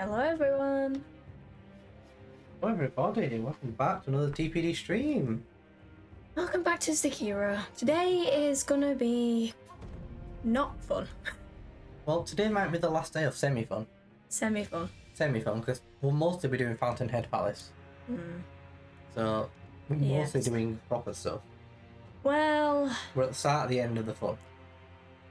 Hello everyone! Hello everybody, welcome back to another TPD stream. Welcome back to Sekiro. Today is gonna be not fun. Well, today might be the last day of semi-fun. Semi-fun. Semi-fun, because we'll mostly be doing Fountainhead Palace. So, we're mostly doing proper stuff. Well... We're at the start of the end of the fun.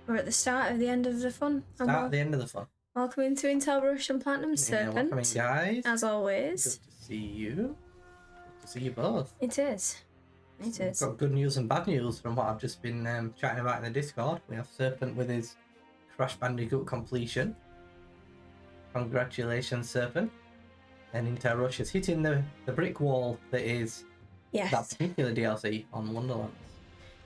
We're at the start of the end of the fun. Start of the end of the fun. Welcome into Intel Rush and Platinum Serpent. Welcome in, guys. As always. Good to see you. Good to see you both. It is. It is. We've got good news and bad news from what I've just been chatting about in the Discord. We have Serpent with his Crash Bandicoot completion. Congratulations, Serpent. And Intel Rush is hitting the brick wall that is that particular DLC on Wonderlands.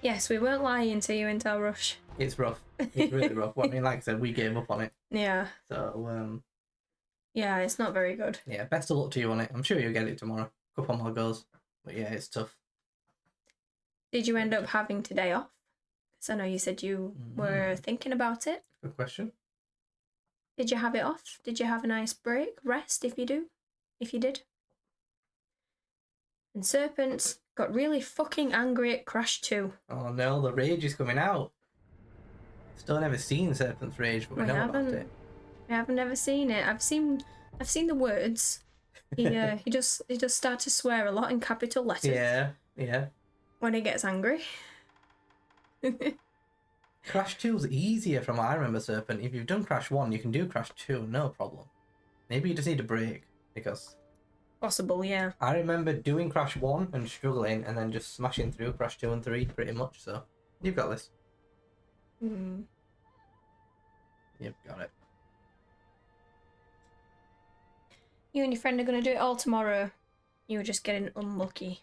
Yes, we weren't lying to you, Intel Rush. It's rough. It's really rough. Well, I mean, like I said, we gave up on it. Yeah. So, yeah, it's not very good. Yeah, best of luck to you on it. I'm sure you'll get it tomorrow. Couple more goes. But yeah, it's tough. Did you end up having today off? Because I know you said you were thinking about it. Good question. Did you have it off? Did you have a nice break? Rest if you did? And Serpent got really fucking angry at Crash 2. Oh no, the rage is coming out. Still never seen Serpent's rage, but we know about it. I haven't ever seen it. I've seen the words. He just starts to swear a lot in capital letters. Yeah. When he gets angry. Crash 2 is easier from what I remember, Serpent. If you've done Crash 1, you can do Crash 2, no problem. Maybe you just need a break, because... Possible, yeah. I remember doing Crash 1 and struggling, and then just smashing through Crash 2 and 3, pretty much, so... You've got this. You've got it. You and your friend are going to do it all tomorrow. You were just getting unlucky.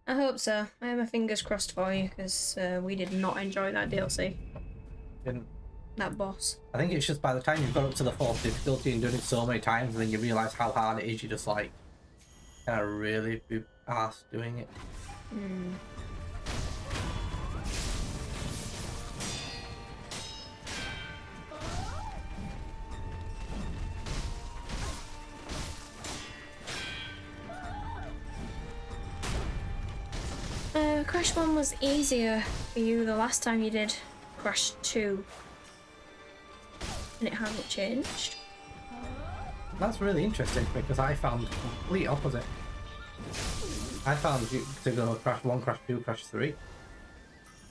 I hope so. I have my fingers crossed for you, because we did not enjoy that DLC. Didn't. That boss. I think it's just by the time you've got up to the 4th difficulty and done it so many times, and then you realise how hard it is, you just like kind of really be arsed doing it. Crash 1 was easier for you the last time you did Crash 2. And it hasn't changed. That's really interesting because I found the complete opposite. I found you to go Crash 1, Crash 2, Crash 3.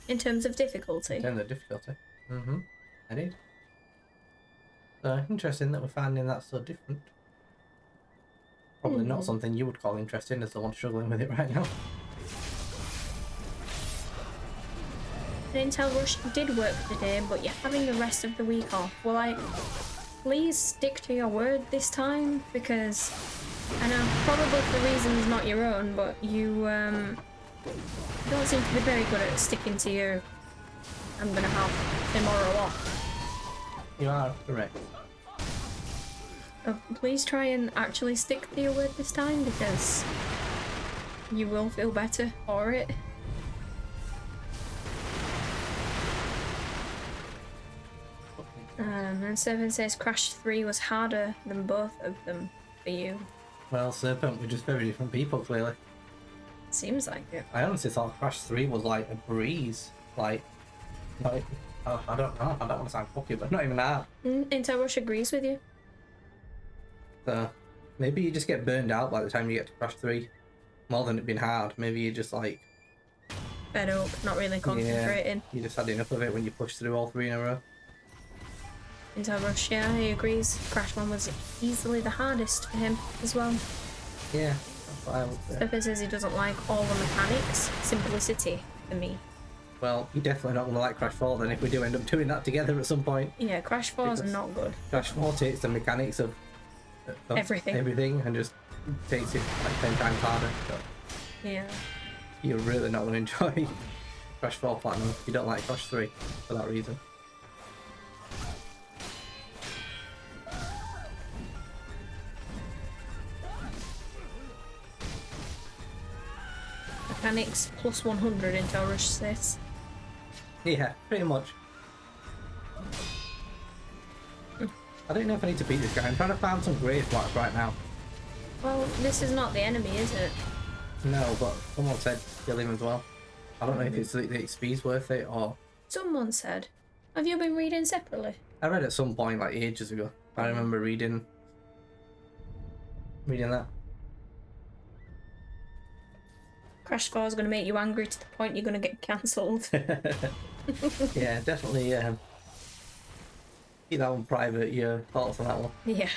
In terms of difficulty? In terms of difficulty. I did. So interesting that we're finding that so different. Probably not something you would call interesting as the one struggling with it right now. Intel Rush did work today, but you're having the rest of the week off. Will I please stick to your word this time? Because I know probably for reasons not your own, but you don't seem to be very good at sticking to your I'm gonna have tomorrow off. You are correct. Please try and actually stick to your word this time, because you will feel better for it. And Serpent says Crash 3 was harder than both of them for you. Well, Serpent, we're just very different people, clearly. Seems like it. I honestly thought Crash 3 was like a breeze. Like I don't know, I don't want to sound cocky, but not even that. Intel Rush agrees with you. So, maybe you just get burned out by the time you get to Crash 3. More than it being hard. Maybe you just like... Fed up, not really concentrating. Yeah, you just had enough of it when you pushed through all 3 in a row. Intel Rush, yeah, he agrees. Crash 1 was easily the hardest for him as well. Yeah, that's what I would say. Pepper says he doesn't like all the mechanics. Simplicity for me. Well, you're definitely not going to like Crash 4 then if we do end up doing that together at some point. Yeah, Crash 4 is not good. Crash 4 takes the mechanics of everything and just takes it like 10 times harder. So yeah. You're really not going to enjoy Crash 4 Platinum if you don't like Crash 3 for that reason. Mechanics plus 100 Intel Rush says. Yeah, pretty much. I don't know if I need to beat this guy. I'm trying to find some grave blocks right now. Well, this is not the enemy, is it? No, but someone said kill him as well. I don't know if it's the XP's worth it or... Someone said. Have you been reading separately? I read at some point, like, ages ago. I remember reading that. Crash 4 is going to make you angry to the point you're going to get cancelled. Yeah, definitely keep that one private, your thoughts on that one. Yeah.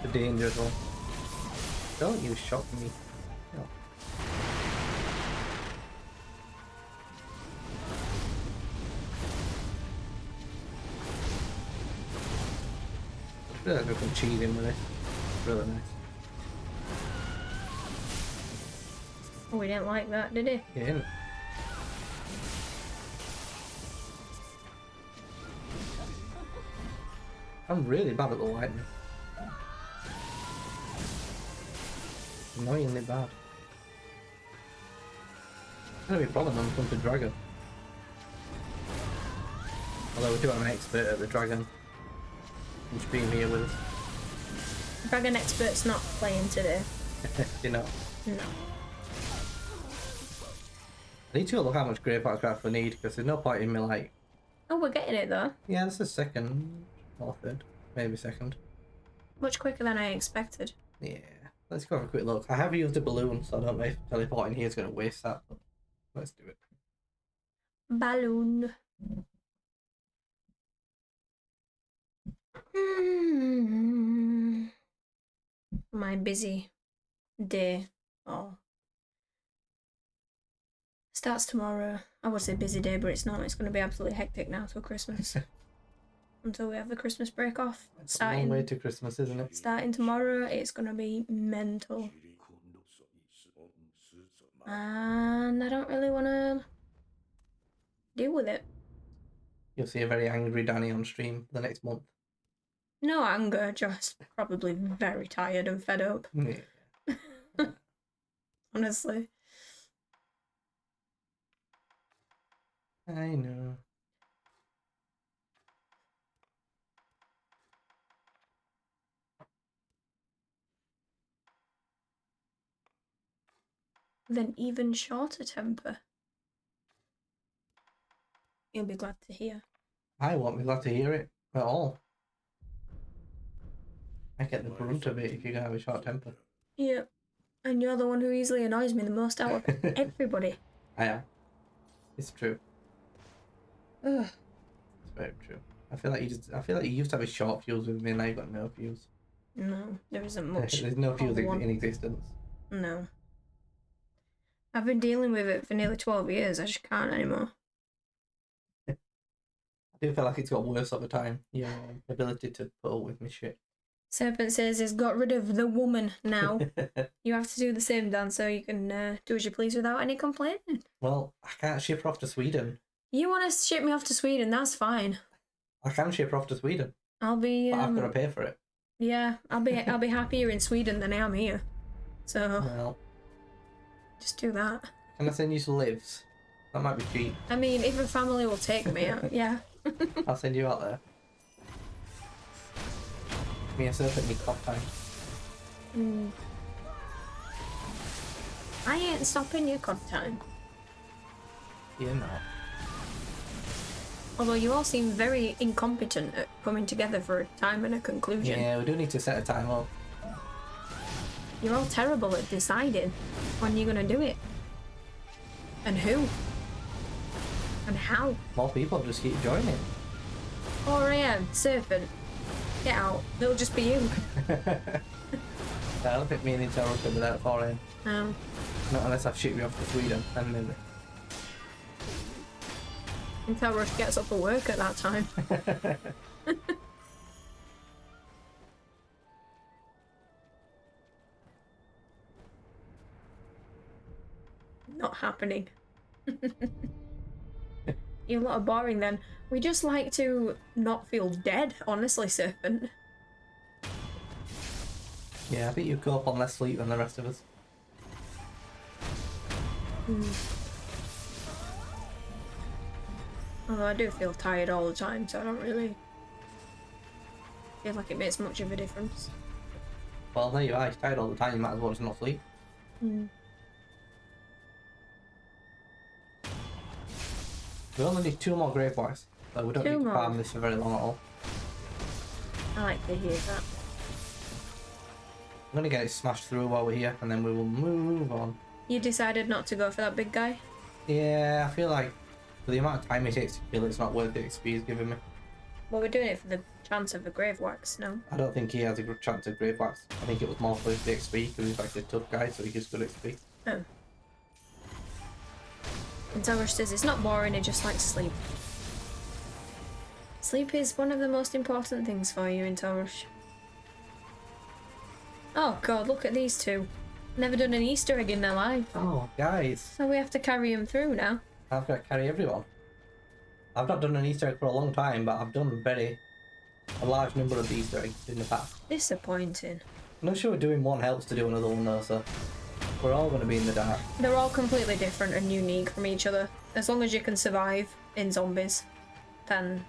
The dangerous one. Don't you shock me. No. I feel like we can cheese in with this. Really nice. Oh, we didn't like that, did he? Yeah, innit? I'm really bad at the lightning. Annoyingly bad. It's gonna be a problem when it comes to dragon. Although we do have an expert at the dragon. Who's being here with us. Dragon Expert's not playing today. You know. No. I need to look how much grave craft we need because there's no point in me like. Oh, we're getting it though. Yeah, this is second or third, maybe second. Much quicker than I expected. Yeah, let's go have a quick look. I have used a balloon, so I don't know if teleporting here is going to waste that, but let's do it. Balloon. My busy day. Oh. Starts tomorrow. I would say busy day, but it's not. It's going to be absolutely hectic now till Christmas. Until we have the Christmas break off. It's a long way to Christmas, isn't it? Starting tomorrow, it's going to be mental. And I don't really want to deal with it. You'll see a very angry Danny on stream the next month. No anger, just probably very tired and fed up. Yeah. Honestly. I know. With an even shorter temper. You'll be glad to hear. I won't be glad to hear it at all. I get the brunt of it if you're going to have a short temper. Yep. And you're the one who easily annoys me the most out of everybody. I am. It's true. Ugh. It's very true. I feel like you used to have a short fuse with me and now you've got no fuse. No, there isn't much. There's no fuse on one. in existence. No. I've been dealing with it for nearly 12 years. I just can't anymore. I do feel like it's got worse over time. Your ability to put up with me shit. Serpent says he's got rid of the woman now. You have to do the same, Dan, so you can do as you please without any complaining. Well, I can't ship her off to Sweden. You want to ship me off to Sweden, that's fine. I can ship her off to Sweden. I'll be... But I've got to pay for it. Yeah, I'll be happier in Sweden than I am here. So... Well... Just do that. Can I send you some lives? That might be cheap. I mean, if a family will take me, yeah. I'll send you out there. Me and Serpent need cop time. I ain't stopping your COD time. You're not. Although you all seem very incompetent at coming together for a time and a conclusion. Yeah, we do need to set a time up. You're all terrible at deciding when you're gonna do it. And who. And how. More people just keep joining. 4 AM, Serpent. Get out. It'll just be you. I don't think me and Intel can be there at 4 AM. No. Not unless I've shipped you off to Sweden, and maybe. Until Rush gets up for work at that time. Not happening. You're a lot of boring then. We just like to not feel dead, honestly, Serpent. Yeah, I think you go up on less sleep than the rest of us. Although I do feel tired all the time, so I don't really feel like it makes much of a difference. Well, there you are. You're tired all the time. You might as well just not sleep. Mm. We only need 2 more grave wires, so we don't Two need to more. farm this for very long at all. I like to hear that. I'm gonna get it smashed through while we're here, and then we will move on. You decided not to go for that big guy? Yeah, I feel like for the amount of time it takes to kill, it's not worth the XP he's giving me. Well, we're doing it for the chance of a grave wax, no? I don't think he has a good chance of grave wax. I think it was more for the XP because he's like a tough guy, so he gives good XP. Oh. And Tarush says it's not boring, it just likes sleep. Sleep is one of the most important things for you in Tarush. Oh god, look at these two. Never done an Easter egg in their life. Oh, guys. So we have to carry them through now. I've got to carry everyone. I've not done an Easter egg for a long time, but I've done a large number of Easter eggs in the past. Disappointing. I'm not sure doing one helps to do another one though, so we're all going to be in the dark. They're all completely different and unique from each other. As long as you can survive in zombies, then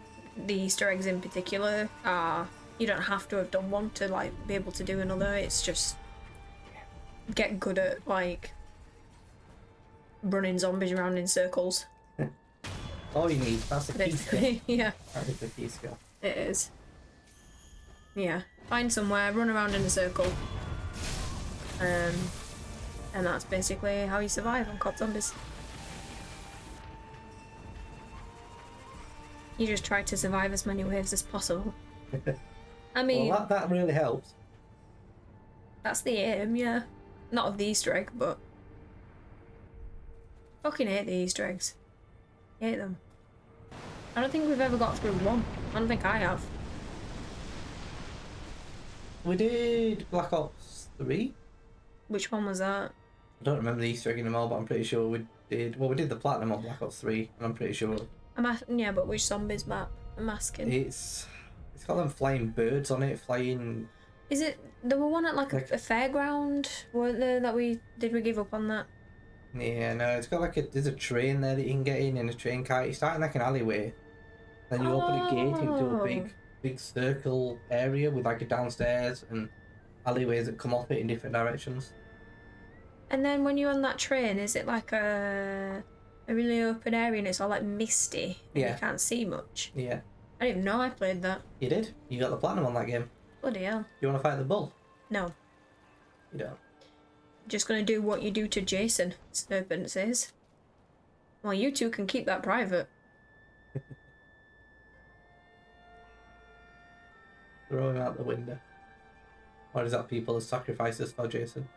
the Easter eggs in particular are... You don't have to have done one to like be able to do another. It's just get good at like running zombies around in circles. All you need, that's the key skill. Yeah, That is the key skill. it is. Yeah, find somewhere, run around in a circle, and that's basically how you survive on COD Zombies. You just try to survive as many waves as possible. I mean, Well, that really helps. that's the aim, yeah. Not of the Easter egg, but... Fucking hate the Easter eggs. Hate them. I don't think we've ever got through one. I don't think I have. We did Black Ops 3? Which one was that? I don't remember the Easter egg anymore, but I'm pretty sure we did... Well, we did the Platinum on Black Ops 3, and I'm pretty sure... Yeah, but which zombies map? I'm asking. It's got them flying birds on it, flying... Is it... There were one at like a fairground, weren't there, that we... Did we give up on that? Yeah, no, it's got like there's a train there that you can get in a train car. You start in like an alleyway, then you open a gate into a big circle area with like a downstairs and alleyways that come off it in different directions. And then when you're on that train, is it like a really open area and it's all like misty? And Yeah. you can't see much? Yeah. I didn't even know I played that. You did? You got the platinum on that game. Bloody hell. You want to fight the bull? No. You don't. Just gonna do what you do to Jason, Serpent says. Well, you two can keep that private. Throw him out the window. Or is that people as sacrifices for Jason?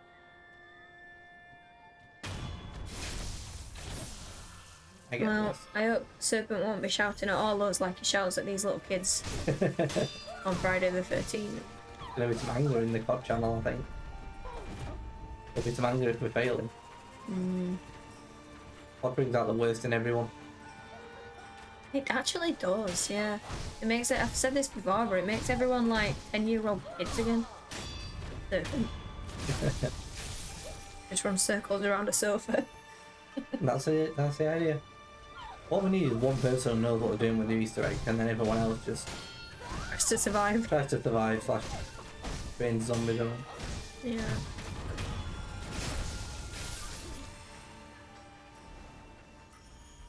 I get Well, I hope Serpent won't be shouting at all those like he shouts at these little kids this. on Friday the 13th. There'll be some anger in the COD channel, I think. There'll be some anger if we're failing. What brings out the worst in everyone? It actually does, yeah. It makes it, I've said this before, but it makes everyone like 10-year-old kids again. Serpent. Just run circles around a sofa. That's it, that's the idea. What we need is one person who knows what they're doing with the Easter egg, and then everyone else just Just to survive. tries to survive / train zombies around. Yeah.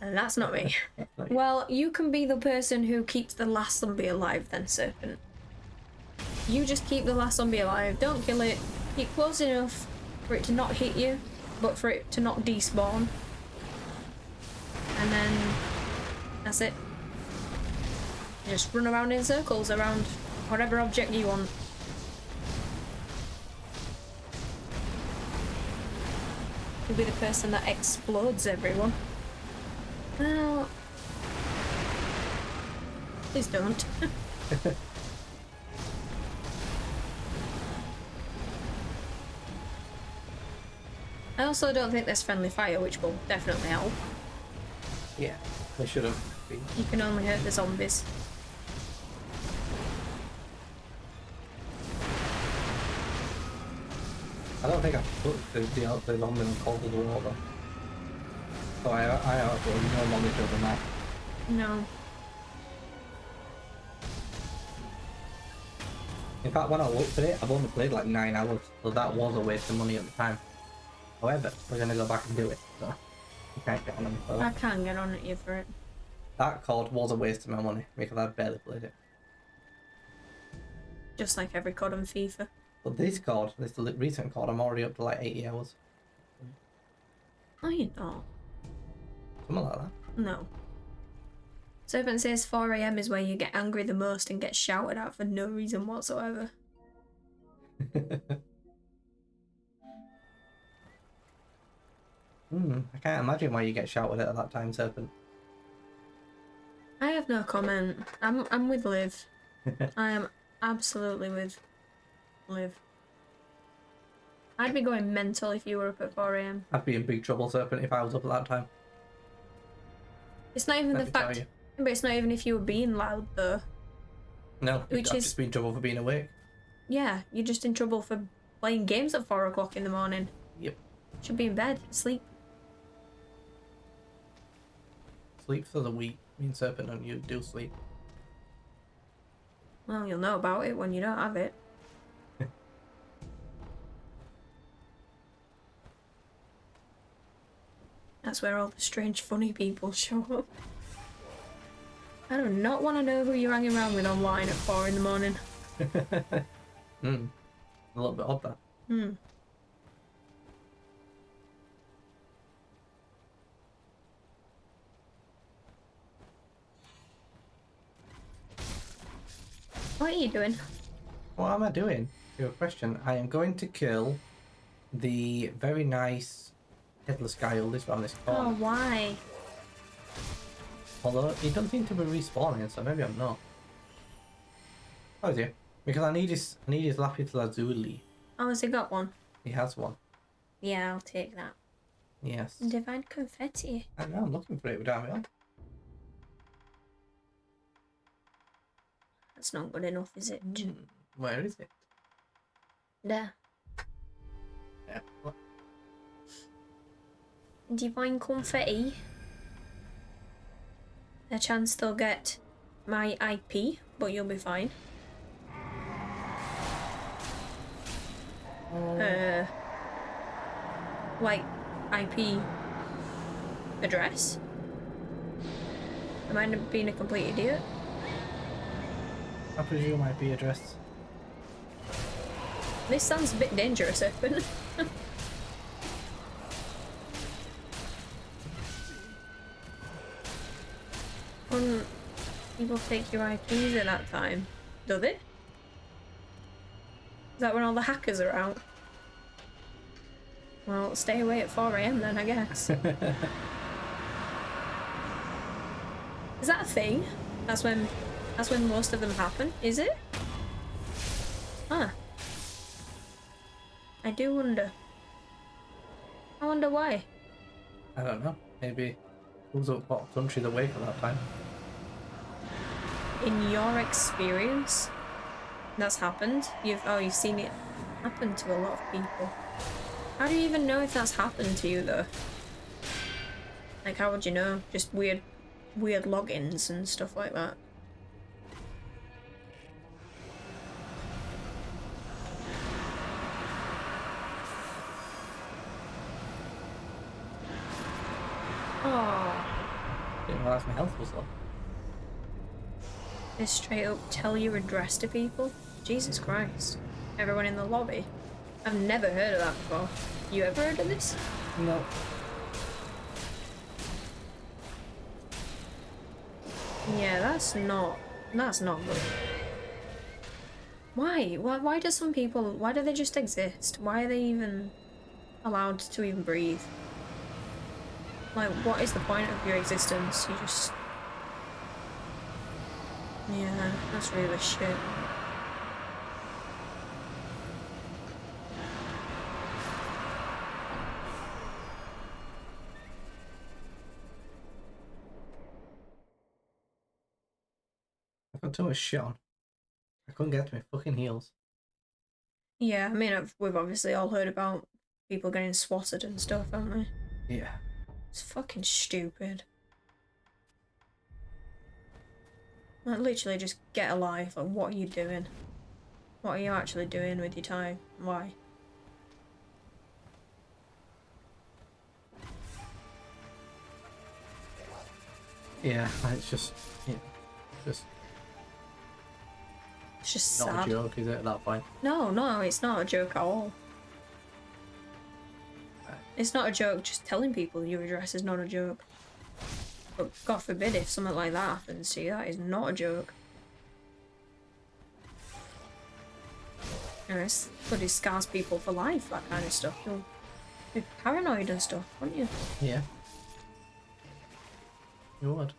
And that's not me. That's not you. Well, you can be the person who keeps the last zombie alive then, Serpent. You just keep the last zombie alive, don't kill it, keep close enough for it to not hit you, but for it to not despawn. And then that's it. Just run around in circles around whatever object you want. You'll be the person that explodes everyone. Well, please don't. I also don't think there's friendly fire, which will definitely help. Yeah, they should have been. You can only hurt the zombies. I don't think I put the zombie in cold water. So I have no knowledge over that. No. In fact, when I looked at it, I've only played like 9 hours, so that was a waste of money at the time. However, we're gonna go back and do it, so you can't get on any further. I can't get on at you for it. That COD was a waste of my money because I barely played it. Just like every COD on FIFA. But this COD, this recent COD, I'm already up to like 80 hours. No, you're not. Something like that. No. Serpent says 4 AM is where you get angry the most and get shouted at for no reason whatsoever. I can't imagine why you get shouted at that time, Serpent. I have no comment. I'm with Liv. I am absolutely with Liv. I'd be going mental if you were up at 4 AM. I'd be in big trouble, Serpent, if I was up at that time. It's not even Let the me tell fact, you. but it's not even if you were being loud though. No, Which I'd is- just be in trouble for being awake. Yeah, you're just in trouble for playing games at 4 o'clock in the morning. Yep. Should be in bed, sleep. Sleep for the weak. Me and Serpent and you do sleep. Well, you'll know about it when you don't have it. That's where all the strange, funny people show up. I do not want to know who you're hanging around with online at 4 in the morning. A little bit odd, that. What are you doing? What am I doing? Your question. I am going to kill the very nice headless guy who lives around this Oh, corner. why? Although he doesn't seem to be respawning, so maybe I'm not. Oh, is he? Because I need his lapis lazuli. Oh, has he got one? He has one. Yeah, I'll take that. Yes. Divine confetti. I know. I'm looking for it without it on. That's not good enough, is it? Where is it? There. Yeah. What? Divine confetti. A chance they'll get my IP, but you'll be fine. Like IP address. Am I being a complete idiot? I presume IP address. This sounds a bit dangerous, Open. When people take your IPs at that time, do they? Is that when all the hackers are out? Well, stay away at 4 AM then, I guess. Is that a thing? That's when most of them happen, is it? Huh. I do wonder. I wonder why. I don't know. Maybe who's up what country's awake at that time? In your experience, that's happened? You've seen it happen to a lot of people. How do you even know if that's happened to you though? Like, how would you know? Just weird logins and stuff like that. Oh, Didn't realise my health was low. just straight up tell your address to people? Jesus Christ. Everyone in the lobby? I've never heard of that before. You ever heard of this? No. Yeah, that's not good. Why? Why do some people, why do they just exist? Why are they even allowed to even breathe? Like, what is the point of your existence? You just... Yeah, that's really shit. I've got too much shit on. I couldn't get to my fucking heels. Yeah, I mean, we've obviously all heard about people getting swatted and stuff, haven't we? Yeah. It's fucking stupid. Like, literally just get a life. Like, what are you doing? What are you actually doing with your time? Why? Yeah, it's just, you know, just It's just not sad. a joke, is it, at that point? No, no, it's not a joke at all. It's not a joke just telling people your address is not a joke. But God forbid if something like that happens to you, that is not a joke. You know, it's bloody scars people for life, that kind of stuff. You'll be paranoid and stuff, won't you? Yeah. You would.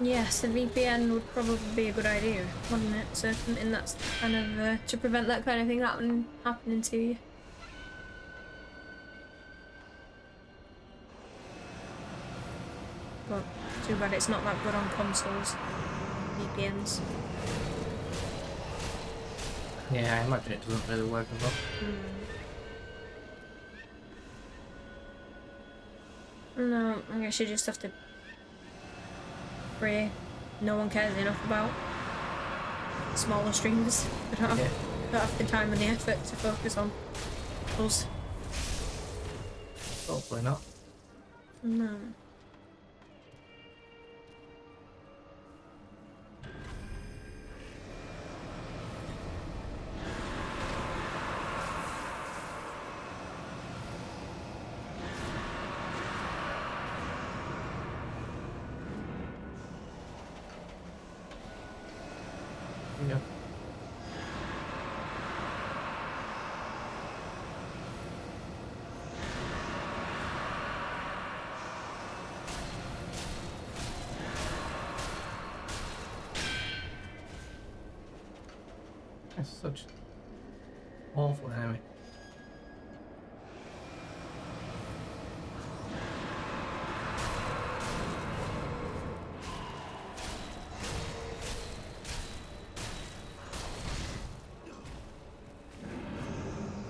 Yes, a VPN would probably be a good idea, wouldn't it? So something that's kind of to prevent that kind of thing happening to you. But too bad it's not that good on consoles. VPNs. Yeah, I imagine it doesn't really work as well. No, I guess you just have to pray no one cares enough about smaller streamers. They don't have the time and the effort to focus on us. Hopefully not. No. Yeah. It's such awful enemy.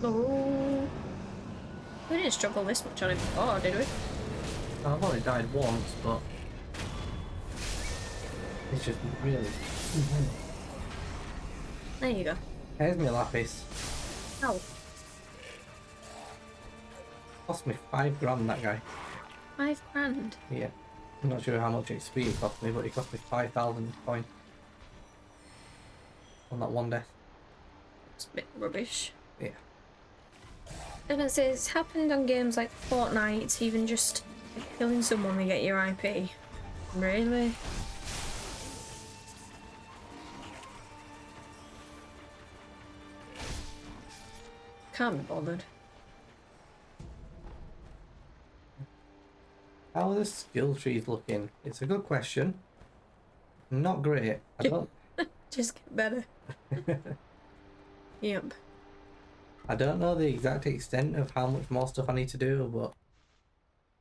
Oh. We didn't struggle this much on it before, did we? I've only died once, but it's just really. There you go. Here's my lapis. Ow. Cost me 5 grand, that guy. 5 grand. Yeah. I'm not sure how much XP it cost me, but it cost me 5,000 coin on that one death. It's a bit rubbish. Yeah. I was gonna say, it's happened on games like Fortnite, even just killing someone to get your IP. Really? Can't be bothered. How are the skill trees looking? It's a good question. Not great. I don't. Just get better. Yep. I don't know the exact extent of how much more stuff I need to do, but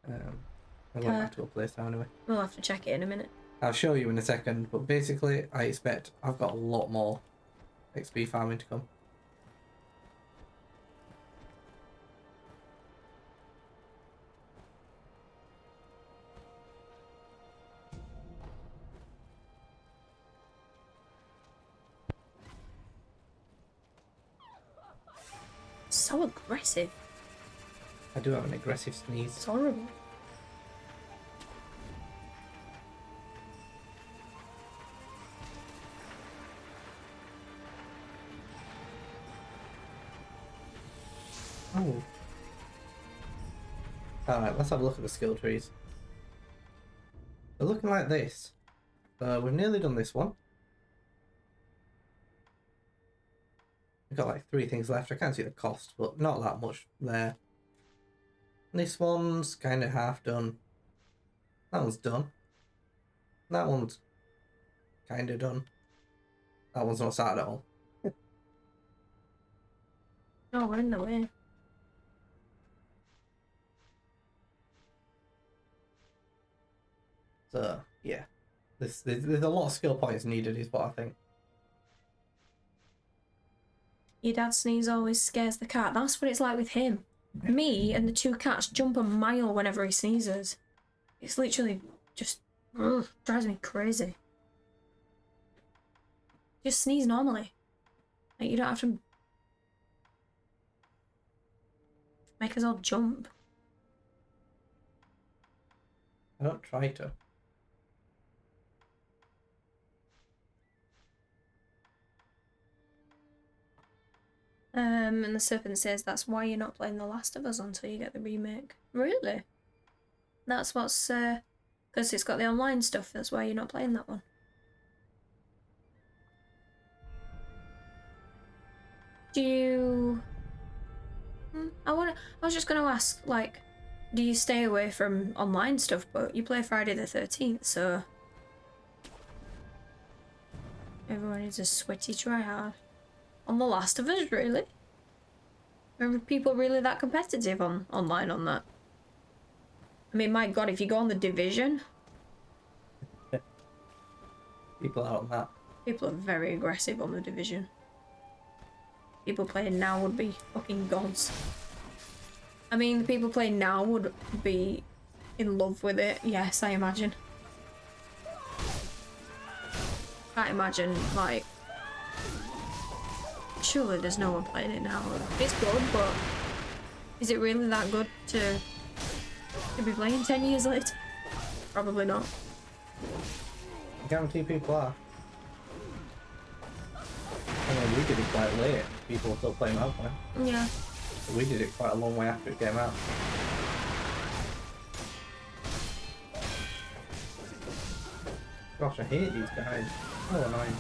I'm going back to a place now anyway. We'll have to check it in a minute. I'll show you in a second, but basically I expect I've got a lot more XP farming to come. So aggressive. I do have an aggressive sneeze. It's horrible. Oh. Alright, let's have a look at the skill trees. They're looking like this. We've nearly done this one. We've got like 3 things left. I can't see the cost, but not that much there. This one's kind of half done. That one's done. That one's kind of done. That one's not started at all. Oh, we're in the way. So yeah, there's a lot of skill points needed, is what I think. Your dad sneeze always scares the cat. That's what it's like with him. Me and the two cats jump a mile whenever he sneezes. It's literally just drives me crazy. Just sneeze normally. Like, you don't have to make us all jump. I don't try to. And the serpent says that's why you're not playing The Last of Us until you get the remake. Really? That's what's because it's got the online stuff. That's why you're not playing that one. Do you? I was just gonna ask, like, do you stay away from online stuff? But you play Friday the 13th, so everyone is a sweaty tryhard. On The Last of Us, really? Are people really that competitive online on that? I mean, my god, if you go on The Division... People are on that. People are very aggressive on The Division. People playing now would be fucking gods. I mean, the people playing now would be in love with it, yes, I imagine. Can't imagine, like... Surely there's no one playing it now. It's good, but is it really that good to be playing 10 years later? Probably not. I guarantee people are. I mean, we did it quite late. People were still playing out now. Yeah. But we did it quite a long way after it came out. Gosh, I hate these guys. So annoying.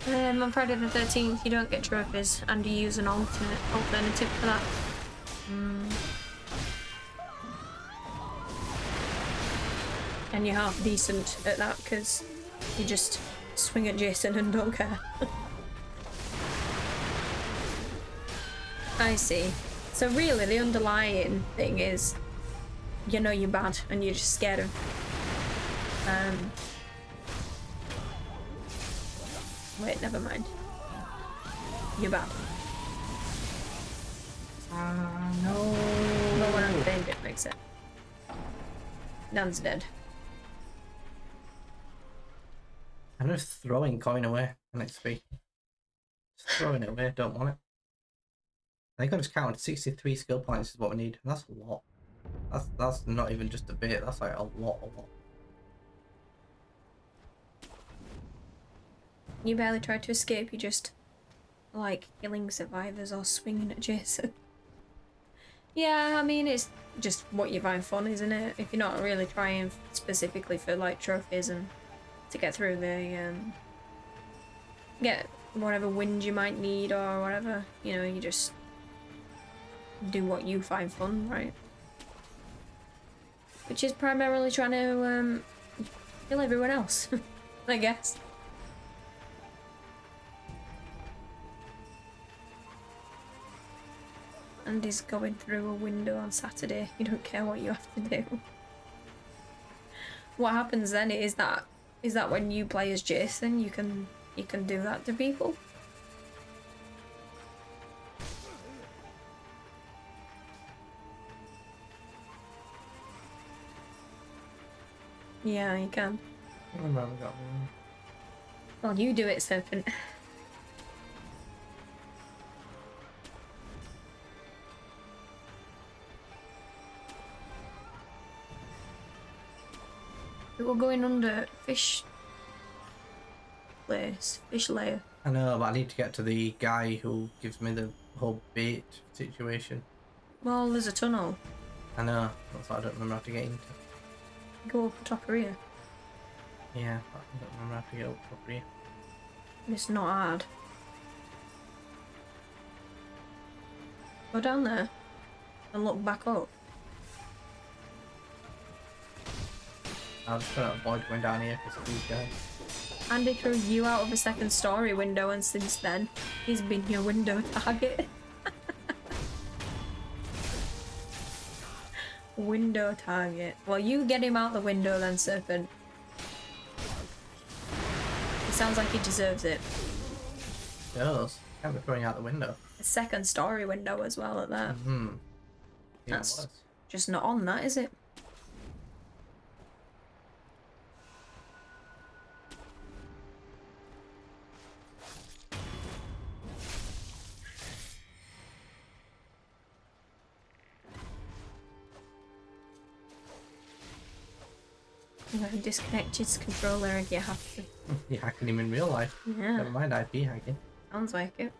On Friday the 13th, you don't get trophies, and you use an alternative for that. And you're half decent at that because you just swing at Jason and don't care. I see. So really, the underlying thing is, you know you're bad, and you're just scared of. Wait, never mind. You're bad. No. But when I'm named it makes it. Nan's dead. I'm just throwing coin away on XP. Just throwing it away, don't want it. I think I just counted 63 skill points is what we need. And that's a lot. That's not even just a bit, that's like a lot. You barely tried to escape, you just like killing survivors or swinging at Jason. Yeah, I mean, it's just what you find fun, isn't it? If you're not really trying specifically for like trophies and to get through the get whatever wins you might need or whatever, you know, you just do what you find fun, right? Which is primarily trying to kill everyone else, I guess. Andy's going through a window on Saturday. You don't care what you have to do. What happens then is that when you play as Jason, you can do that to people. Yeah, you can. I remember that one. Well, you do it, Serpent. We're going under fish layer. I know, but I need to get to the guy who gives me the whole bait situation. Well, there's a tunnel. I know, that's what I don't remember how to get into. Go up the top of here. Yeah, but I don't remember how to get up over here. It's not hard. Go down there and look back up. I was trying to avoid going down here because of these guys. Andy threw you out of a second story window, and since then, he's been your window target. Window target. Well, you get him out the window then, Serpent. It sounds like he deserves it. Does. Can't be throwing out the window. A second story window as well at that. Mm-hmm. That's just not on that, is it? You gotta disconnect his controller if you have to. You're hacking him in real life. Yeah. Never mind IP hacking. Sounds like it.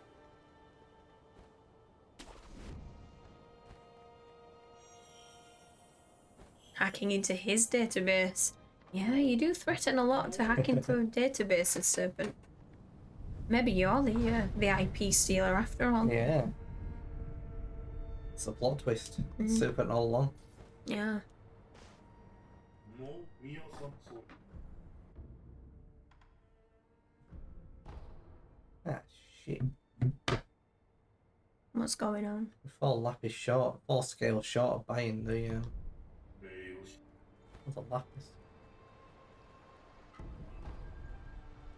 Hacking into his database. Yeah, you do threaten a lot to hack into databases, Serpent. Maybe you're the IP stealer after all. Yeah. It's a plot twist. Serpent all along. Yeah. Ah, shit. What's going on? 4 lapis short, 4 scale short of buying the lapis.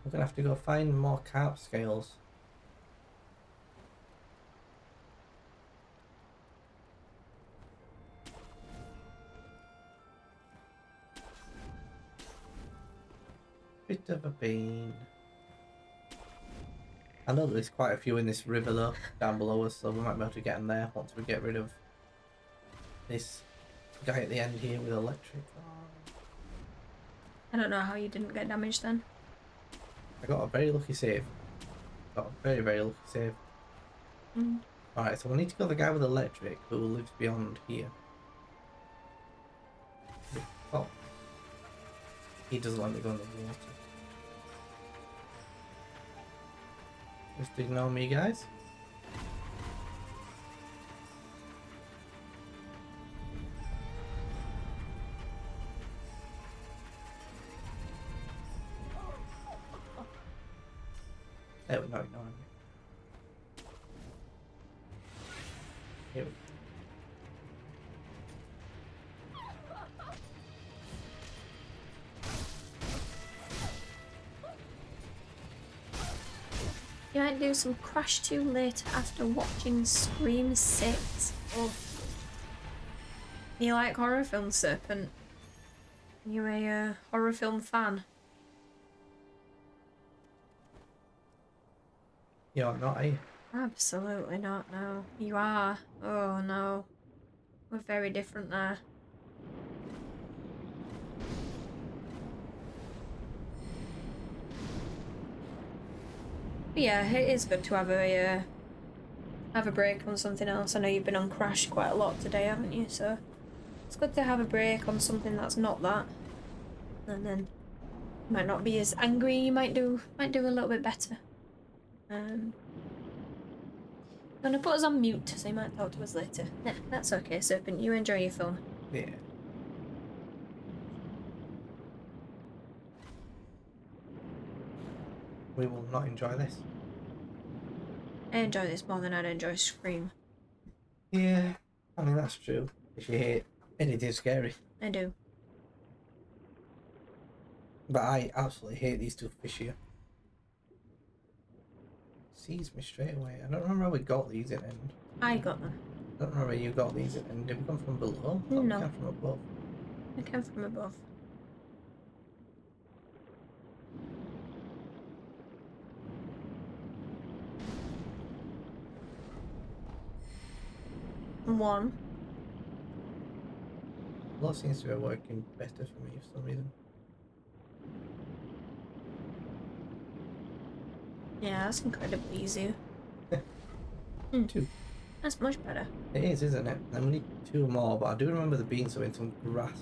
We're gonna have to go find more carp scales. Bit of a pain. I know there's quite a few in this river though, down below us, so we might be able to get them there once we get rid of this guy at the end here with electric. I don't know how you didn't get damaged then. I got a very lucky save. Got a very, very lucky save. Alright, so we need to go the guy with electric who lives beyond here. Oh. He doesn't let me go in the water. Just ignore me, guys. There we go, ignoring me. Here we go. You might do some Crash 2 later after watching Scream 6. Oh. You like horror films, Serpent? Are you a horror film fan? You're not, are you? Absolutely not, no. You are. Oh no. We're very different there. But yeah, it is good to have a break on something else. I know you've been on Crash quite a lot today, haven't you? So it's good to have a break on something that's not that. And then you might not be as angry, you might do a little bit better. I'm gonna put us on mute so you might talk to us later. Yeah, that's okay, Serpent. You enjoy your film. Yeah. We will not enjoy this. I enjoy this more than I'd enjoy Scream. Yeah, I mean that's true. If you hate anything scary. I do. But I absolutely hate these two fish here. Sees me straight away. I don't remember how we got these in end. I got them. I don't remember how you got these in end. Did we come from below? I thought No. we came from above. I came from above. One. That seems to be working better for me for some reason. Yeah, that's incredibly easy. 2. That's much better. It is, isn't it? And we need 2 more, but I do remember there being some in some grass.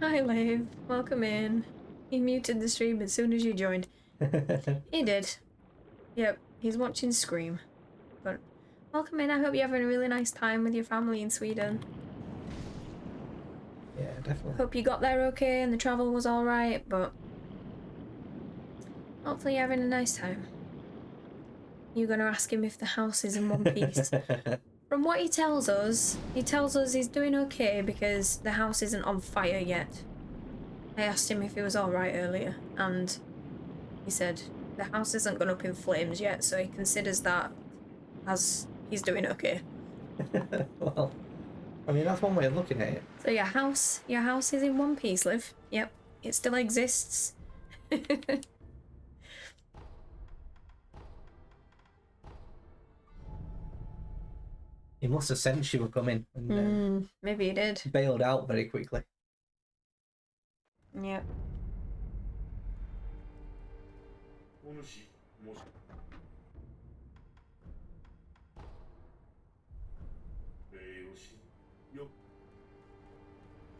Hi, Lave. Welcome in. He muted the stream as soon as you joined. He did. Yep, he's watching Scream. But welcome in. I hope you're having a really nice time with your family in Sweden. Yeah, definitely. Hope you got there okay and the travel was alright, but hopefully you're having a nice time. You gonna ask him if the house is in one piece? From what he tells us he's doing okay because the house isn't on fire yet. I asked him if he was alright earlier, and he said the house isn't gone up in flames yet, so he considers that as he's doing okay. Well, I mean, that's one way of looking at it. So your house is in one piece, Liv. Yep, it still exists. He must have sensed you were coming and maybe he did. bailed out very quickly. Yep.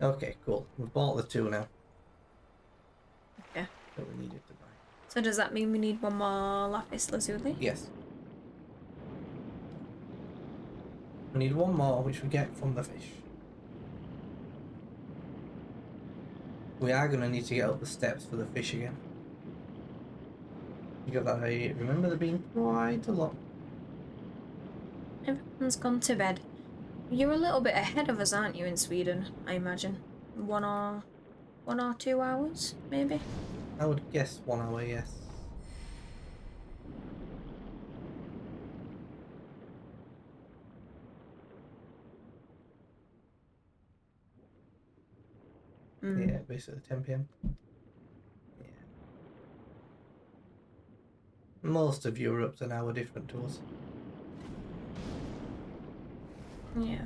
Okay, cool. We've bought the 2 now. Okay. That we needed to buy. So does that mean we need one more lapis lazuli? Yes. We need 1 more, which we get from the fish. We are going to need to get up the steps for the fish again. You got that right? Remember there being quite a lot. Everyone's gone to bed. You're a little bit ahead of us, aren't you, in Sweden, I imagine? 1 or 2 hours, maybe? I would guess 1 hour, yes. Yeah, basically 10 PM. Yeah. Most of Europe's an hour different to us. Yeah.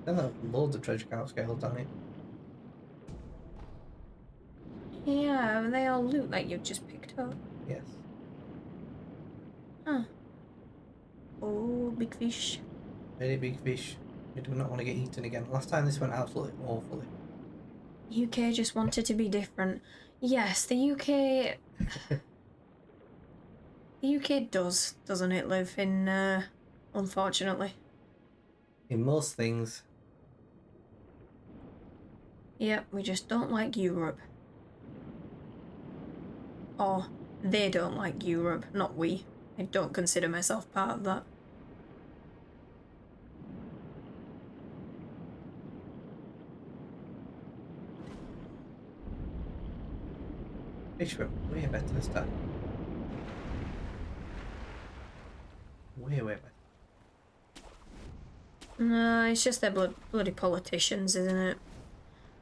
Then there are loads of treasure count scales on it. Yeah, they all loot like you've just picked up. Yes. Huh. Oh, big fish. Very big fish. We do not want to get eaten again. Last time this went absolutely awfully. UK just wanted to be different. Yes, the UK... the UK does, doesn't it, Liv, in, unfortunately. In most things. Yep, we just don't like Europe. Or, they don't like Europe, not we. I don't consider myself part of that. Fish were way better this time. Way better. No, it's just their bloody politicians, isn't it?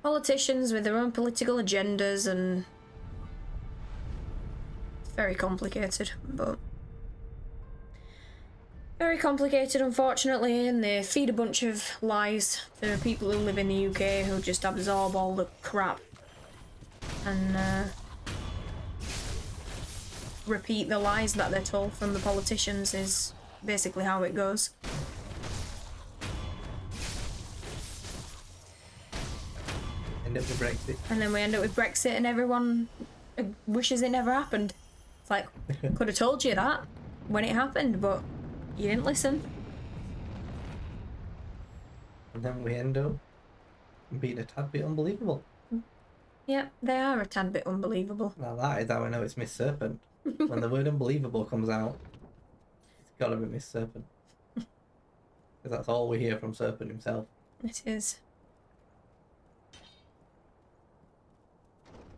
Politicians with their own political agendas, and it's very complicated, but very complicated, unfortunately, and they feed a bunch of lies to people who live in the UK who just absorb all the crap and repeat the lies that they're told from the politicians is basically how it goes. End up with Brexit. And then we end up with Brexit and everyone wishes it never happened. It's like, could have told you that when it happened, but you didn't listen. And then we end up being a tad bit unbelievable. Yep, they are a tad bit unbelievable. Now that is how I know it's Miss Serpent. When the word unbelievable comes out, it's gotta be Miss Serpent. Because that's all we hear from Serpent himself. It is.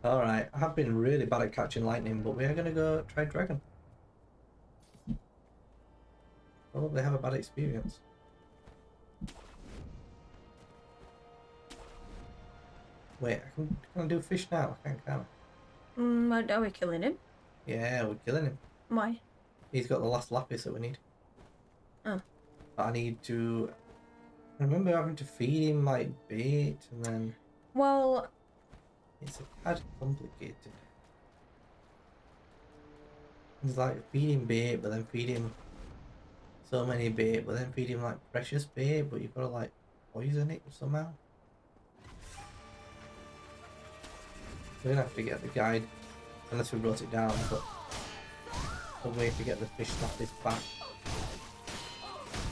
Alright, I have been really bad at catching lightning, but we are gonna go try dragon. Probably have a bad experience. Wait, can I do fish now? I can't I? Are we killing him? Yeah, we're killing him. Why? He's got the last lapis that we need. Oh. But I need to... I remember having to feed him like bait and then... Well... It's a tad complicated. It's like feed him bait, but then feed him so many bait, but then feed him like precious bait, but you've got to like poison it somehow. We're gonna have to get the guide, unless we wrote it down, but a way to get the fish lapis back.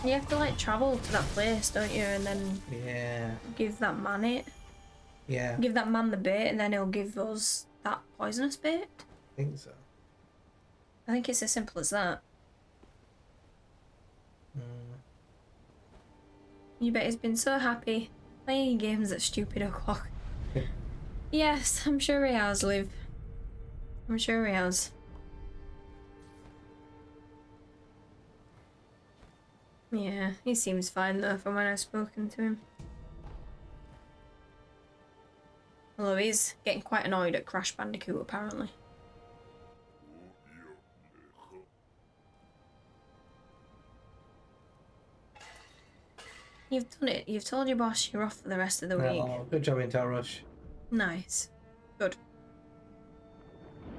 You have to like travel to that place, don't you? And then Yeah. give that man it. Yeah. Give that man the bait, and then he'll give us that poisonous bait. I think so. I think it's as simple as that. Mm. You bet he's been so happy playing games at stupid o'clock. Yes, I'm sure he has, Liv. I'm sure he has. Yeah, he seems fine though from when I've spoken to him. Although he's getting quite annoyed at Crash Bandicoot apparently. You've done it. You've told your boss you're off for the rest of the week. Oh, good job, Intel Rush. Nice. Good.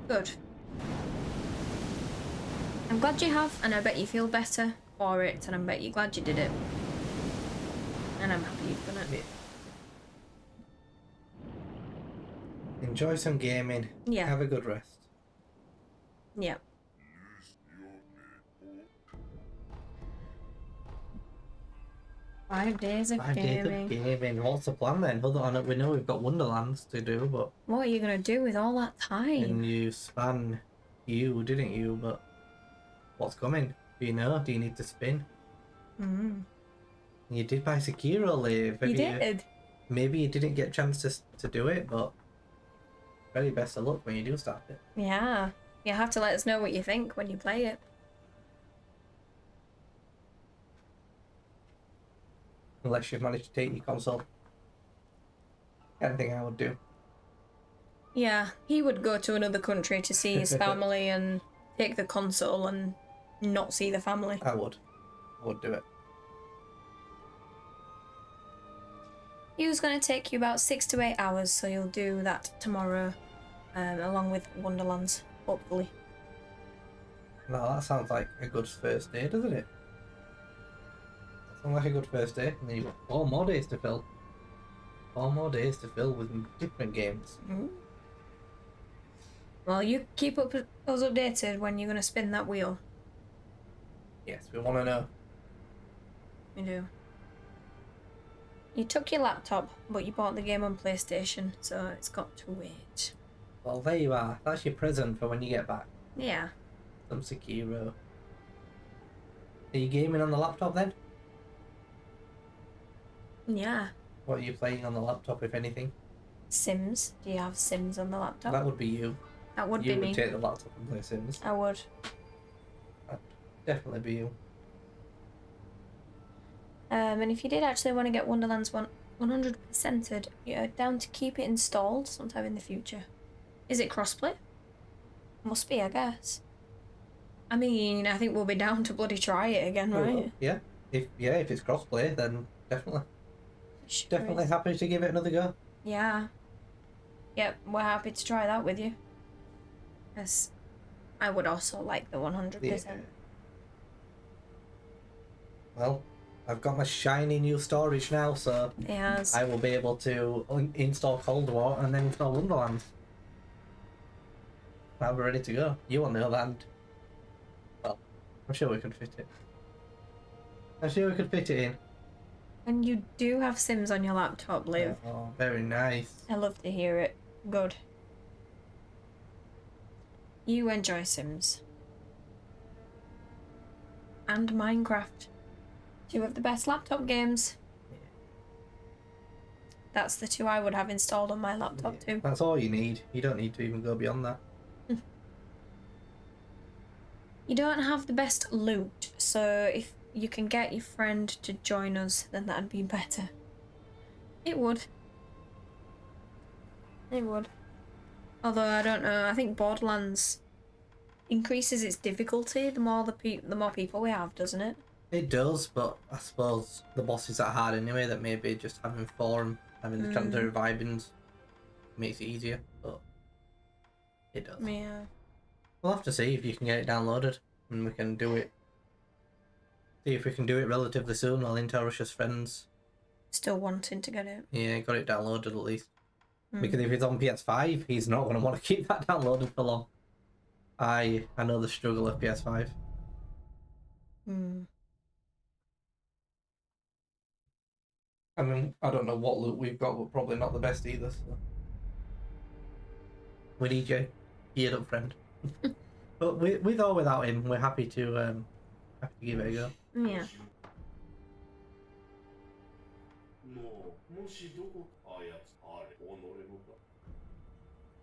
Good. I'm glad you have, and I bet you feel better for it, and I bet you're glad you did it. And I'm happy you've done it. Yeah. Enjoy some gaming. Yeah. Have a good rest. Yeah. Five days of 5 gaming. days of gaming. What's the plan then? Other than we know we've got Wonderlands to do, but What are you gonna do with all that time? and you span you, didn't you? But what's coming? Do you know? Do you need to spin? Mm. You did buy Sekiro, Liv. You did. Maybe you didn't get a chance to do it, but very best of luck when you do start it. Yeah. You have to let us know what you think when you play it. Unless you've managed to take your console. Kind of thing I would do. Yeah, he would go to another country to see his family and take the console and not see the family. I would do it. It was going to take you about 6 to 8 hours, so you'll do that tomorrow, along with Wonderlands, hopefully. No, that sounds like a good first day, doesn't it? That sounds like a good first day, and then you've got 4 more days to fill. 4 more days to fill with different games. Mm. Well, you keep up us updated when you're going to spin that wheel. Yes, we want to know. You do. You took your laptop, but you bought the game on PlayStation, so it's got to wait. Well, there you are. That's your present for when you get back. Yeah. Some Sekiro. Are you gaming on the laptop then? Yeah. What are you playing on the laptop, if anything? Sims. Do you have Sims on the laptop? That would be you. That would You be would me. take the laptop and play Sims. I would. That'd definitely be you. And if you did actually want to get Wonderlands 100%ed, you're down to keep it installed sometime in the future. Is it crossplay? Must be, I guess. I mean, I think we'll be down to bloody try it again, right? Well, yeah. If it's crossplay, then definitely. Sure Definitely is. happy to give it another go. Yeah. Yep, we're happy to try that with you. Yes. I would also like the 100%. Yeah. Well, I've got my shiny new storage now, so Yes. I will be able to install Cold War and then install Wonderlands. I'll be ready to go. You on the other hand, well, I'm sure we could fit it. I'm sure we could fit it in. And you do have Sims on your laptop, Liv. Oh, very nice. I love to hear it. Good. You enjoy Sims. And Minecraft. Two of the best laptop games. Yeah. That's the two I would have installed on my laptop Yeah, too. that's all you need. You don't need to even go beyond that. You don't have the best loot, so if you can get your friend to join us, then that'd be better. It would. It would. Although I don't know, I think Borderlands increases its difficulty the more the more people we have, doesn't it? It does, but I suppose the bosses are hard anyway. That maybe just having 4 and having the chance to revive makes it easier, but it does. Yeah. We'll have to see if you can get it downloaded, and we can do it. See if we can do it relatively soon while Intel Russia's friends. Still wanting to get it. Yeah, got it downloaded at least. Because if it's on PS5, he's not going to want to keep that downloaded for long. I know the struggle of PS5. I mean, I don't know what loot we've got, but probably not the best either. So. We need you, geared up friend. But with or without him, we're happy to give it a go. Yeah.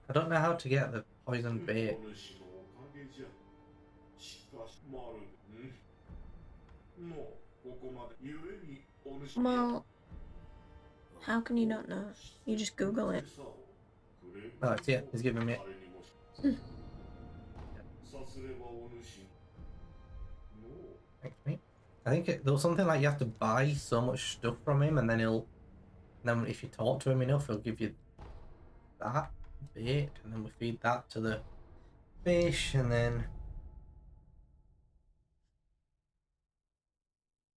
I don't know how to get the poison bait. Well, how can you not know? You just Google it. Oh, it's, yeah, he's giving me it. Thanks, mate. I think there was something like you have to buy so much stuff from him, and then then if you talk to him enough, he'll give you that bait, and then we feed that to the fish, and then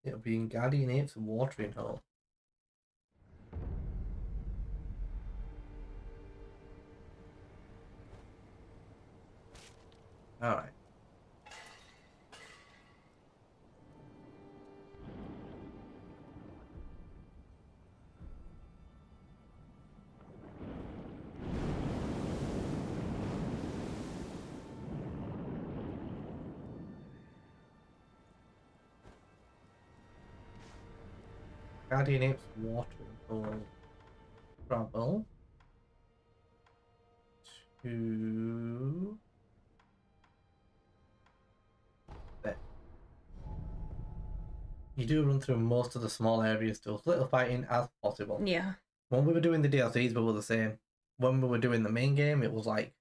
it'll be in Guardian Apes and watering hole. Alright. Guardian Apes watering hole. Travel to there. You do run through most of the small areas to as little fighting as possible. Yeah. When we were doing the DLCs, we were the same. When we were doing the main game, it was like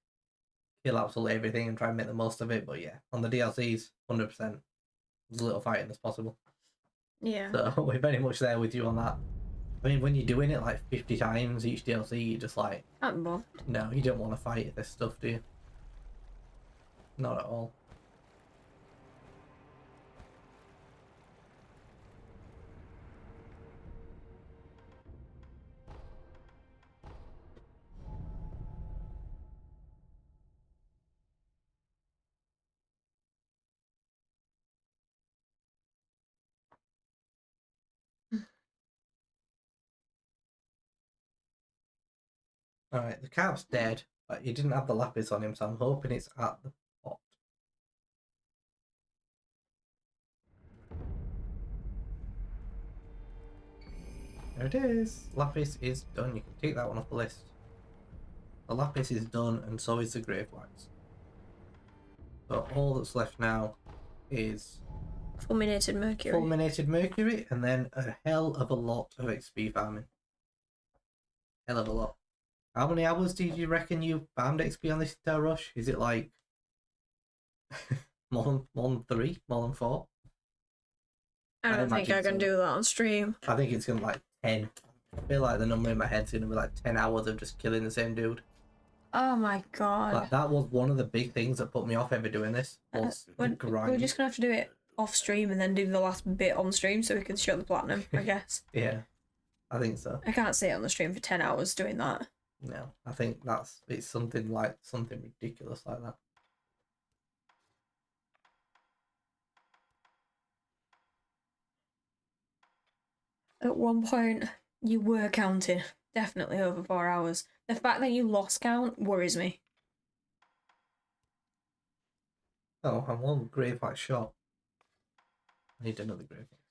kill absolutely everything and try and make the most of it. But yeah, on the DLCs, 100%, as little fighting as possible. Yeah. So we're very much there with you on that. I mean, when you're doing it like 50 times each DLC, you're just like, I'm bothered. no, you don't want to fight this stuff, do you? Not at all. Alright, the carp's dead, but he didn't have the lapis on him, so I'm hoping it's at the pot. There it is. Lapis is done. You can take that one off the list. The lapis is done, and so is the grave wax. So all that's left now is Fulminated mercury. fulminated mercury, and then a hell of a lot of XP farming. Hell of a lot. How many hours did you reckon you farmed XP on this entire rush? Is it like more than 3, more than 4? I don't think I can do that on stream. I think it's gonna be like 10. I feel like the number in my head's gonna be like 10 hours of just killing the same dude. Oh my god. Like, that was one of the big things that put me off ever doing this. Was the grind. We're just gonna have to do it off stream and then do the last bit on stream so we can show the platinum, I guess. Yeah, I think so. I can't sit on the stream for 10 hours doing that. No, I think it's something ridiculous like that. At one point, you were counting. Definitely over 4 hours. The fact that you lost count worries me. Oh, I'm one grave wax shot. I need another grave wax.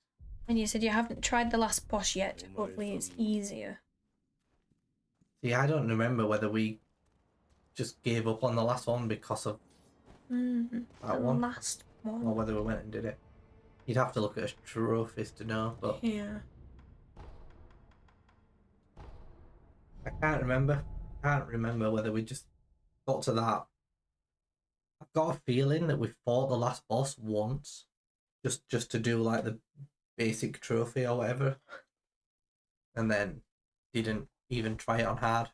And you said you haven't tried the last boss yet. Hopefully it's easier. See, I don't remember whether we just gave up on the last one because of that one. Last one. Or whether we went and did it. You'd have to look at a trophies to know, but Yeah. I can't remember. Can't remember whether we just got to that. I've got a feeling that we fought the last boss once, just to do like the basic trophy or whatever, and then didn't even try it on hard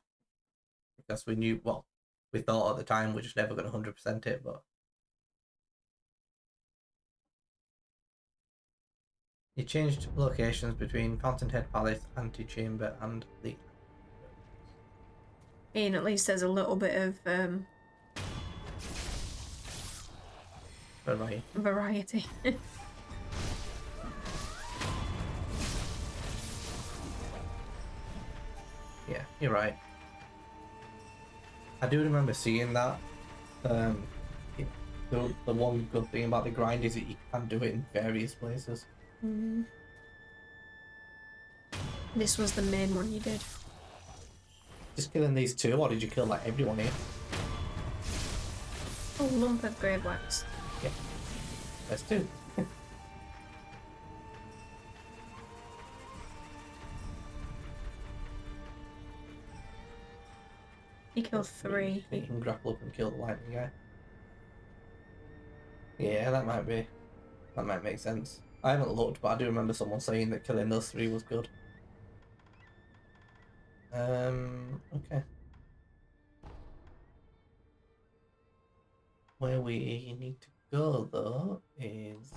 because we knew, well, we thought at the time we're just never going to 100% it, but you changed locations between Fountainhead Palace, Antechamber, and the. I mean, at least there's a little bit of variety. Yeah, you're right. I do remember seeing that. It, the one good thing about the grind is that you can do it in various places. This was the main one you did. Just killing these two, or did you kill like everyone here? Oh, lump of grave wax. Yeah, there's two. You killed 3. You can grapple up and kill the lightning guy. Yeah, that might make sense. I haven't looked, but I do remember someone saying that killing those 3 was good. Okay. Where we need to go though is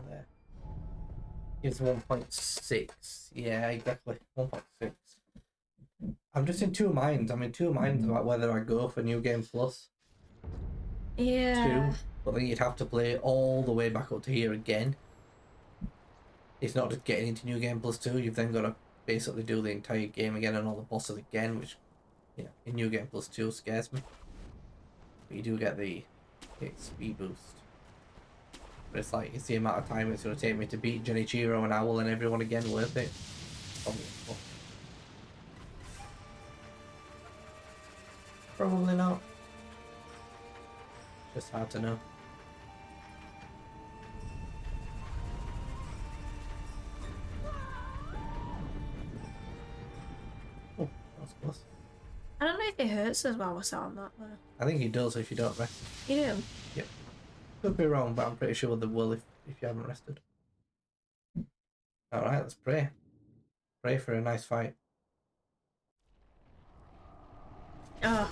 there. It's 1.6. Yeah, exactly. 1.6. I'm just in two minds. I'm in two minds about whether I go for New Game Plus Yeah. 2, but then you'd have to play all the way back up to here again. It's not just getting into New Game Plus 2, you've then got to basically do the entire game again and all the bosses again, which, you know, in New Game Plus 2 scares me. But you do get the XP boost. But it's like, it's the amount of time it's going to take me to beat Genichiro and Owl and everyone again worth it. Probably not. Just hard to know. Oh, that's close. I don't know if it hurts as well as on that though. I think it does if you don't rest. You do? Yep. Could be wrong, but I'm pretty sure they will if you haven't rested. Alright, let's pray. Pray for a nice fight. Oh.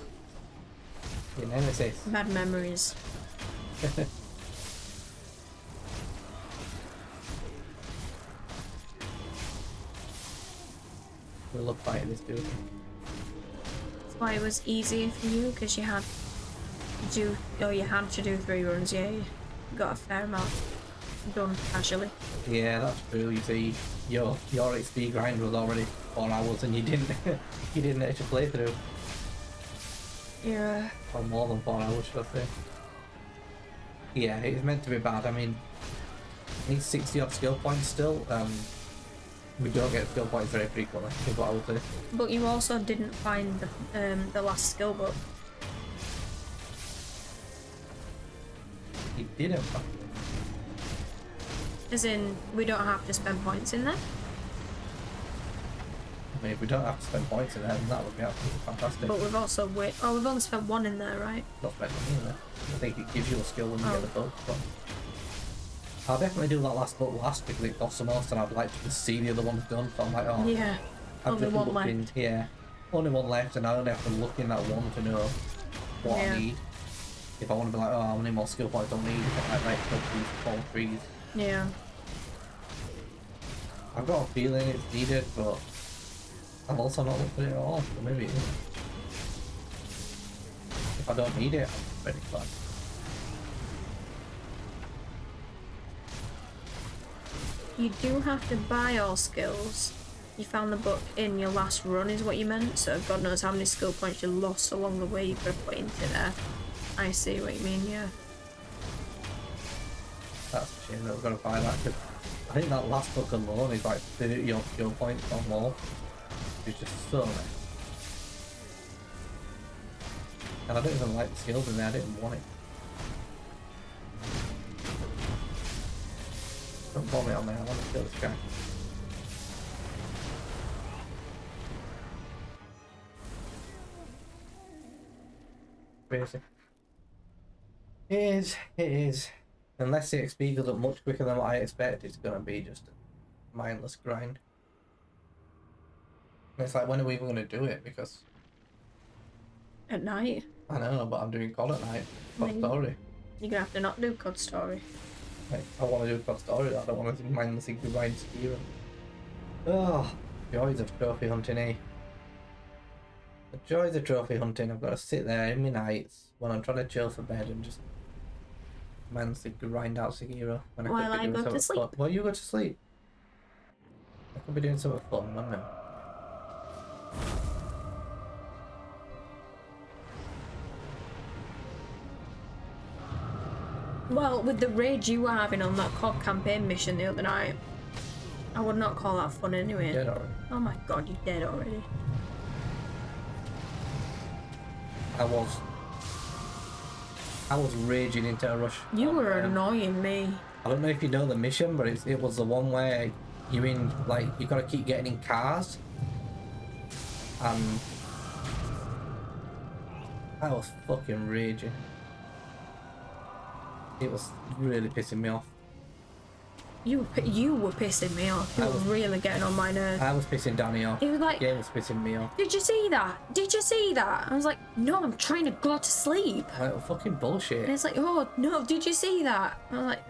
Your nemesis. Bad memories. We love fighting this dude. That's why it was easier for you, because you had to do 3 runs, yeah. You got a fair amount done casually. Yeah, that's true. You see, your XP grind was already 4 hours and you didn't you didn't actually play through. Yeah. Or more than 4 hours, should I say. Yeah, it's meant to be bad. I mean, I need 60 odd skill points still. We don't get skill points very frequently, is what I would say. But you also didn't find the last skill book. You didn't. As in, we don't have to spend points in there. I mean, if we don't have to spend points in there, then that would be absolutely fantastic. But we've also we've only spent 1 in there, right? Not spend money in there. I think it gives you a skill when you get the book. But I'll definitely do that last book last because it costs the most, and I'd like to just see the other ones done. So I'm like, oh, yeah, only one left. Yeah, only one left, and I only have to look in that one to know what I need. If I want to be like, oh, how many more skill points do I need? I might go through 4 trees. Yeah. I've got a feeling it's needed, but I've also not looked at it at all, so maybe it is. If I don't need it, I'm very glad. You do have to buy all skills. You found the book in your last run is what you meant, so God knows how many skill points you lost along the way you could have put into there. I see what you mean, yeah. That's a shame that we're going to buy that, because I think that last book alone is like 30 odd skill points or more. It's just so nice. And I don't even like the skills in there, I didn't want it. Don't vomit on me, I want to kill this guy. Crazy. It is. Unless the XP goes up much quicker than what I expect, it's going to be just a mindless grind. And it's like, when are we even going to do it? Because... At night? I know, but I'm doing COD at night. COD Story. You're going to have to not do COD Story. Like, I want to do COD Story, I don't want to mindlessly grind Sekiro. Oh, joys of trophy hunting, eh? The joys of trophy hunting, I've got to sit there in my nights when I'm trying to chill for bed and just mindlessly grind out Sekiro. When I While could be I doing go to something sleep. fun. Well, you go to sleep. I could be doing something fun, I don't know. Well, with the rage you were having on that COD campaign mission the other night, I would not call that fun anyway. Dead already. Oh my god, you're dead already. I was raging into a rush. You were annoying me. I don't know if you know the mission, but it was the one where you're in, like, you gotta keep getting in cars. And I was fucking raging. It was really pissing me off. You were pissing me off. You were really getting on my nerves. I was pissing Danny off. He was like, the game was pissing me off. Did you see that? Did you see that? I was like, no, I'm trying to go to sleep. Like, fucking bullshit. And it's like, oh no, did you see that? I was like,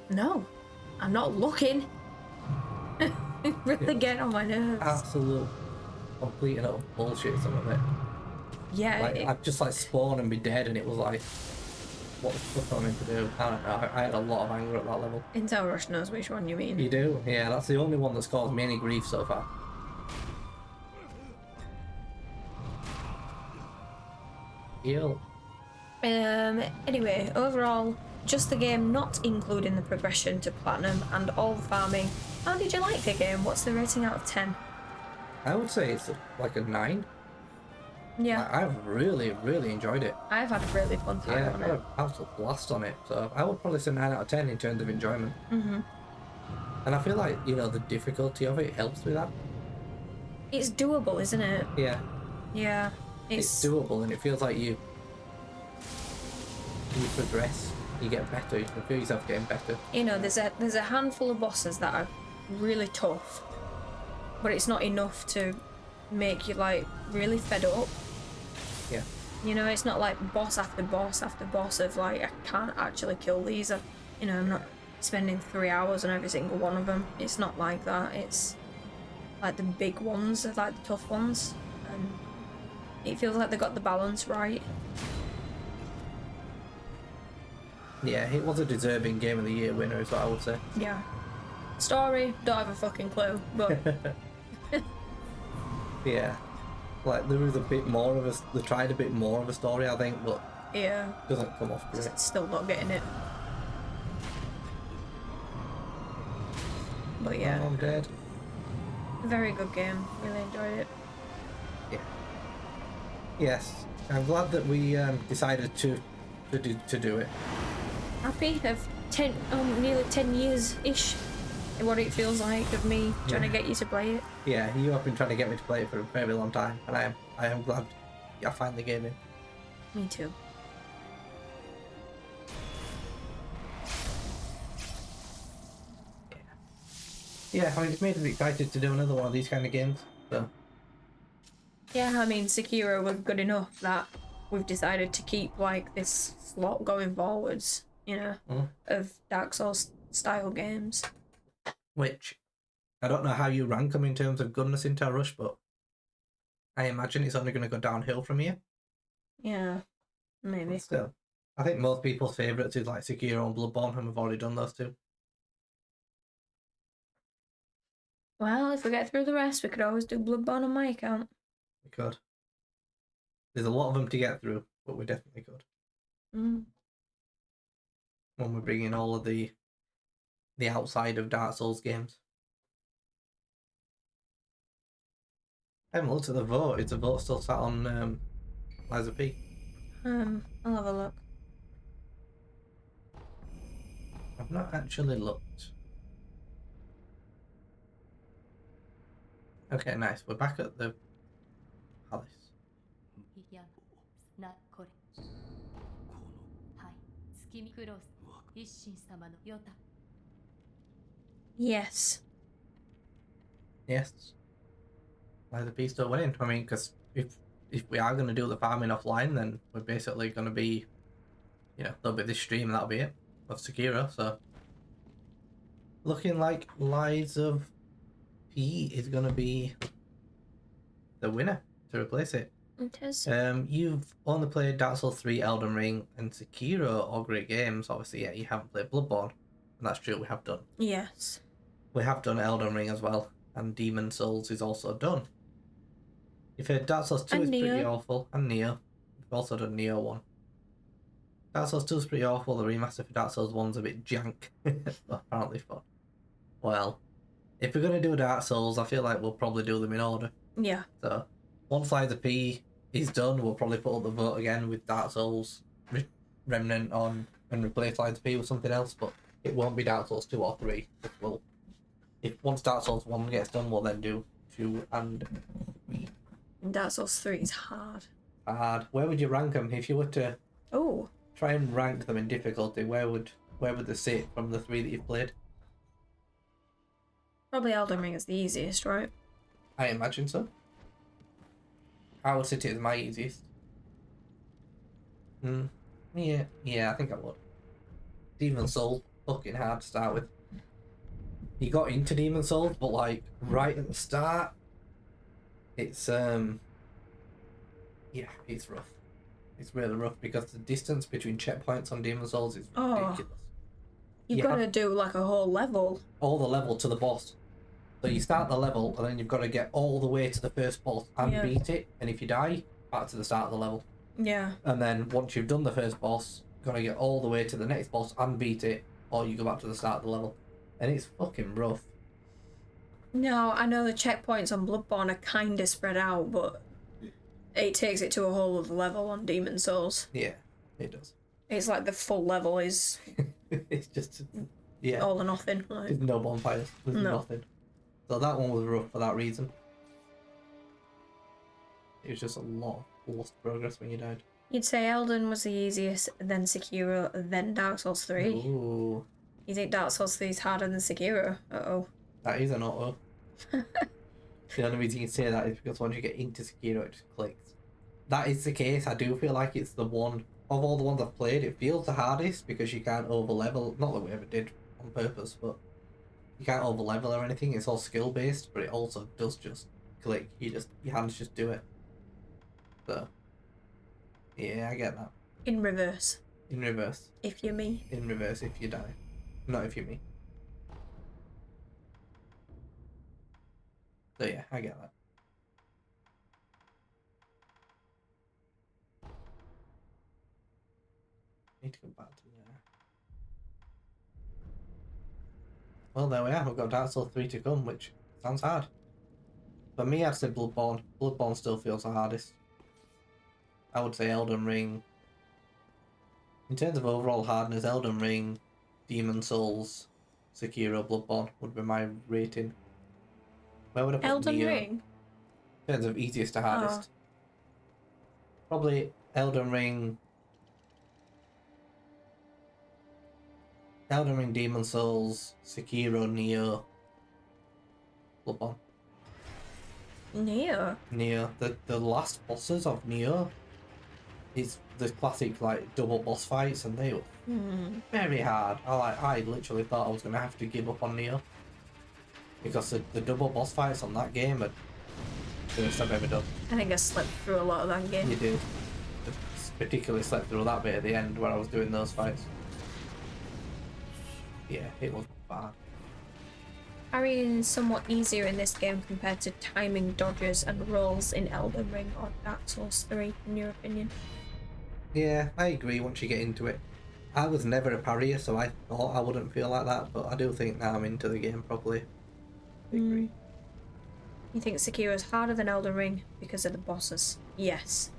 no, I'm not looking. Really getting on my nerves. Absolute, complete and utter bullshit, some of it. Yeah. Like, I'd just like spawn and be dead, and it was like, what the fuck am I meant to do? I don't know. I had a lot of anger at that level. Intel Rush knows which one you mean. You do? Yeah, that's the only one that's caused me any grief so far. Heal. Anyway, overall, just the game not including the progression to platinum and all the farming. How did you like the game? What's the rating out of 10? I would say it's like a 9. Yeah. I've really, really enjoyed it. I've had a really fun time Yeah, on I've had it. an absolute blast on it. So I would probably say 9 out of 10 in terms of enjoyment. Mm-hmm. And I feel like, you know, the difficulty of it helps with that. It's doable, isn't it? Yeah, Yeah. it's doable, and it feels like you progress, you get better, you can feel yourself getting better. You know, there's a handful of bosses that are really tough, but it's not enough to make you like really fed up. Yeah. You know, it's not like boss after boss after boss of like, I can't actually kill these. You know, I'm not spending 3 hours on every single one of them. It's not like that. It's like the big ones are like the tough ones, and it feels like they got the balance right. Yeah, it was a deserving Game of the Year winner, is what I would say. Yeah. Story, don't have a fucking clue, but Yeah. Like, there was a bit more of they tried a bit more of a story, I think, but yeah, it doesn't come off great. still not getting it. But yeah, Oh, I'm dead. very good game. Really enjoyed it. Yeah. Yes. I'm glad that we decided to do it. Happy of nearly 10 years-ish, what it feels like of me trying to get you to play it. Yeah, you have been trying to get me to play it for a very long time, and I am glad I finally gave in. Me too. Yeah, I mean, it's made me excited to do another one of these kind of games, so. Yeah, I mean, Sekiro was good enough that we've decided to keep like this slot going forwards, you know, of Dark Souls style games. Which, I don't know how you rank them in terms of goodness into a rush, but I imagine it's only going to go downhill from here. Yeah, maybe. But still, I think most people's favourites is like Sekiro and Bloodborne, and we've already done those two. Well, if we get through the rest, we could always do Bloodborne on my account. We could. There's a lot of them to get through, but we definitely could. When we bring in all of the outside of Dark Souls games. I haven't looked at the vote. Is the vote still sat on Liza P? I'll have a look. I've not actually looked. Okay, nice. We're back at the palace. Yes. Yes. Liza P still winning. I mean, because if we are going to do the farming offline, then we're basically going to be, you know, there'll be this stream and that'll be it of Sekiro. So looking like Liza P is going to be the winner to replace it. It is. You've only played Dark Souls 3, Elden Ring, and Sekiro, all great games. Obviously, yeah, you haven't played Bloodborne, and that's true. We have done. Yes. We have done Elden Ring as well, and Demon Souls is also done. You've heard Dark Souls 2 And is pretty Neo. awful, and Neo. We've also done Neo 1. Dark Souls 2 is pretty awful. The remaster for Dark Souls 1's a bit jank. Apparently, but well, if we're gonna do Dark Souls, I feel like we'll probably do them in order. Yeah. So once Lies of P is done, we'll probably put up the vote again with Dark Souls Remnant on and replace Lies of P with something else. But it won't be Dark Souls 2 or 3. If once Dark Souls 1 gets done, we'll then do 2 and 3. Dark Souls 3 is hard. Hard. Where would you rank them if you were to? Oh. Try and rank them in difficulty. Where would they sit from the 3 that you've played? Probably Elden Ring is the easiest, right? I imagine so. I would sit it as my easiest. Yeah, I think I would. Demon Souls, fucking hard to start with. You got into Demon Souls, but like right at the start, it's yeah, it's rough. It's really rough because the distance between checkpoints on Demon Souls is ridiculous. You've got to do like a whole level. All the level to the boss. So you start the level and then you've got to get all the way to the first boss and beat it. And if you die, back to the start of the level. Yeah. And then once you've done the first boss, you've got to get all the way to the next boss and beat it, or you go back to the start of the level. And it's fucking rough. No, I know the checkpoints on Bloodborne are kind of spread out, but it takes it to a whole other level on Demon Souls. Yeah, it does. It's like the full level is it's just, yeah. all or nothing. Like. There's no bonfires. There's nothing. So that one was rough for that reason. It was just a lot of lost progress when you died. You'd say Elden was the easiest, then Sekiro, then Dark Souls 3. Ooh. You think Dark Souls 3 is harder than Sekiro? Uh-oh. That is an auto. The only reason you can say that is because once you get into Sekiro, it just clicks. That is the case. I do feel like it's the one, of all the ones I've played, it feels the hardest because you can't over-level. Not that we ever did on purpose, but you can't over-level or anything. It's all skill-based, but it also does just click. Your hands just do it. So, yeah, I get that. In reverse. In reverse. If you're me. In reverse if you die. Not if you're me. So yeah, I get that. Need to go back to there. Well, there we are. We've got Dark Souls 3 to come, which sounds hard. For me, I'd say Bloodborne. Bloodborne still feels the hardest. I would say Elden Ring. In terms of overall hardness, Elden Ring, Demon Souls, Sekiro, Bloodborne would be my rating. Where would I put Elden Neo? Ring? In terms of easiest to hardest. Probably Elden Ring, Demon Souls, Sekiro, Neo, Bloodborne. Neo? The last bosses of Neo is the classic like double boss fights, and they were very hard. I literally thought I was gonna have to give up on Neo because the double boss fights on that game are the worst I've ever done. I think I slept through a lot of that game. You did. I particularly slept through that bit at the end when I was doing those fights. Yeah, it was bad. Parrying is somewhat easier in this game compared to timing dodges and rolls in Elden Ring or Dark Souls 3, in your opinion. Yeah, I agree once you get into it. I was never a parrier, so I thought I wouldn't feel like that, but I do think now I'm into the game properly. I agree. You think Sekiro is harder than Elden Ring because of the bosses? Yes.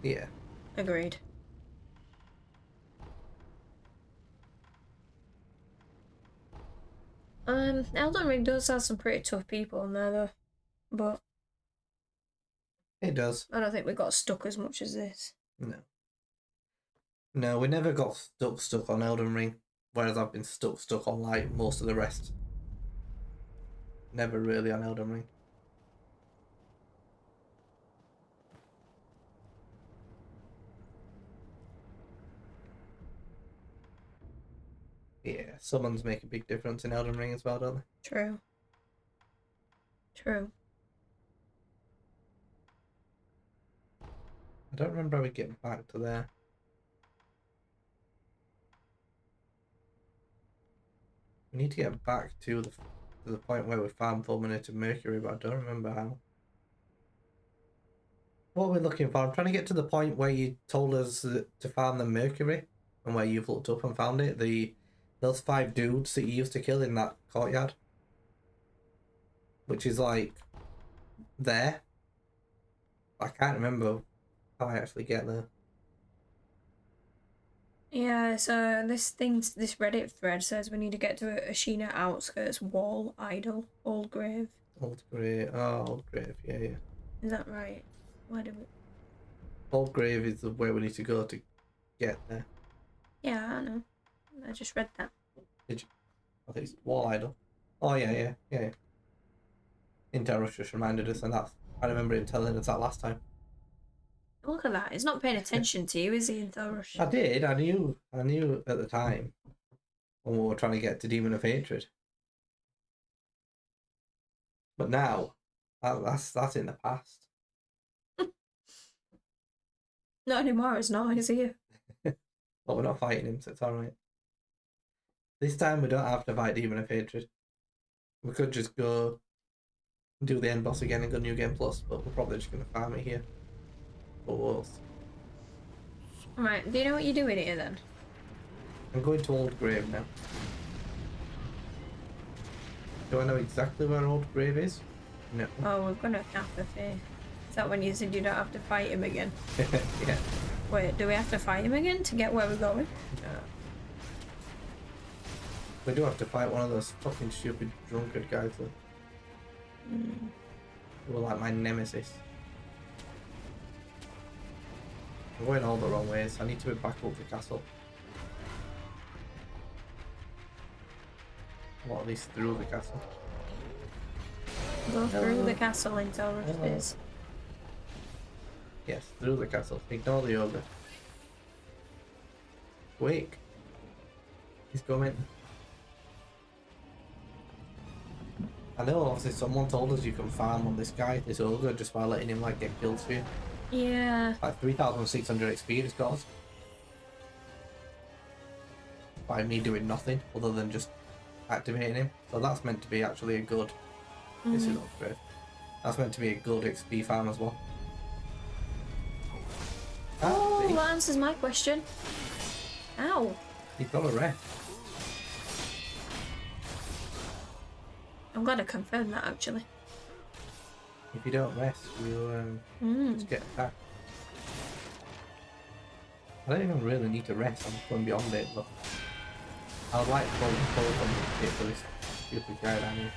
Yeah. Agreed. Elden Ring does have some pretty tough people in there though, but it does. I don't think we got stuck as much as this. No, we never got stuck on Elden Ring, whereas I've been stuck on like most of the rest. Never really on Elden Ring. Yeah, summons make a big difference in Elden Ring as well, don't they? True. True. I don't remember how we get back to there. We need to get back to the point where we farm fulminated mercury, but I don't remember how. What are we looking for? I'm trying to get to the point where you told us to farm the mercury, and where you've looked up and found it. Those 5 dudes that you used to kill in that courtyard, which is like there. I can't remember how I actually get there. Yeah, so this Reddit thread says we need to get to Ashina outskirts, wall, idol, old grave. Old grave. Oh, old grave. Yeah, yeah. Is that right? Where do we? Old grave is where we need to go to get there. Yeah, I know. I just read that. Did you? I think it's wall idol. Oh yeah. Intel Rush just reminded us, and I remember him telling us that last time. Look at that. He's not paying attention to you, is he, Intel Rush? I did. I knew at the time when we were trying to get to Demon of Hatred. But now, that's in the past. Not anymore. It's not. He's here. But we're not fighting him, so it's alright. This time we don't have to fight Demon of Hatred. We could just go do the end boss again and go New Game Plus, but we're probably just going to farm it here. For Wolves. Right, do you know what you're doing here then? I'm going to Old Grave now. Do I know exactly where Old Grave is? No. Oh, we're gonna cafe. Is that when you said you don't have to fight him again? Yeah. Wait, do we have to fight him again to get where we're going? Yeah. We do have to fight one of those fucking stupid drunkard guys though. Who were like my nemesis. I'm going all the wrong ways. I need to be back up the castle. Or at least through the castle. Go through the castle Intel Rush Hello. is. Yes, through the castle. Ignore the ogre. Quick. He's coming. I know, obviously someone told us you can farm on this guy, this ogre, just by letting him like get kills for you. Yeah. Like 3,600 XP it scores. By me doing nothing other than just activating him. So that's meant to be actually a good... This is upgrade. That's meant to be a good XP farm as well. Oh, See? that answers my question. Ow. You've got a rest. I'm glad I confirmed that actually. If you don't rest, you just get attacked. I don't even really need to rest, I'm just going beyond it, but I would like to pull from it for this stupid guy down here.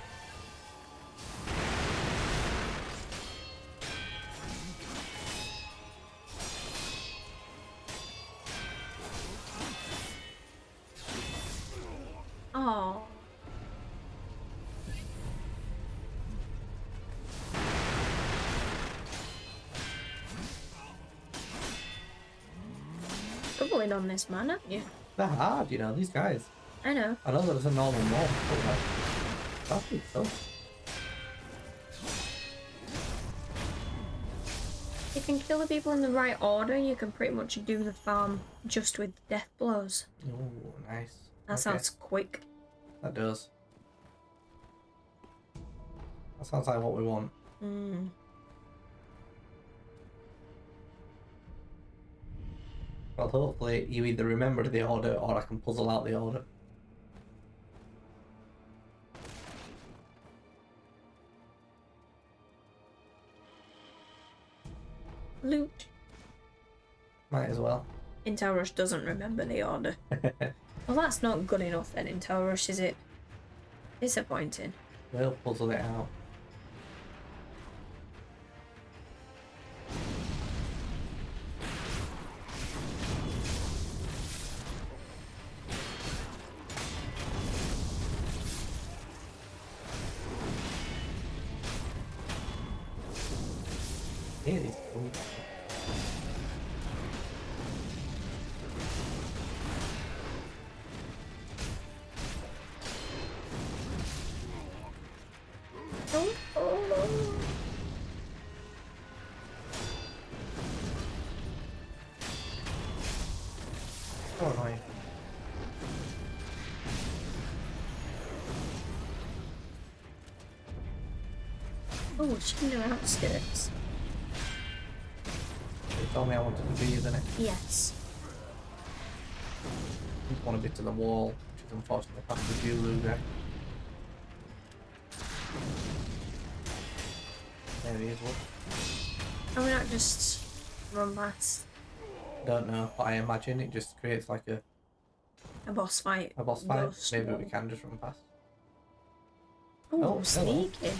Oh. Struggling on this man, haven't you? They're hard, you know, these guys. I know. I know that it's a normal mob, but like, that's good stuff. You can kill the people in the right order, you can pretty much do the farm just with death blows. Oh, nice. That Okay. sounds quick. That does. That sounds like what we want. Well, hopefully you either remember the order or I can puzzle out the order. Loot. Might as well. Intel Rush doesn't remember the order. Well, that's not good enough then, Intel Rush, is it? Disappointing. We'll puzzle it out. Yeah, these cool. Oh. So annoying. Oh, she's in the outskirts. You told me I wanted to be, isn't it? Yes. I just want to be to the wall, which is unfortunately past the Zulu guy. There he is, look. Can we not just run past Don't know, but I imagine it just creates like a boss fight? boss fight. Ghost Maybe wall. we can just run past. Oh, Oh, hello. sneaky.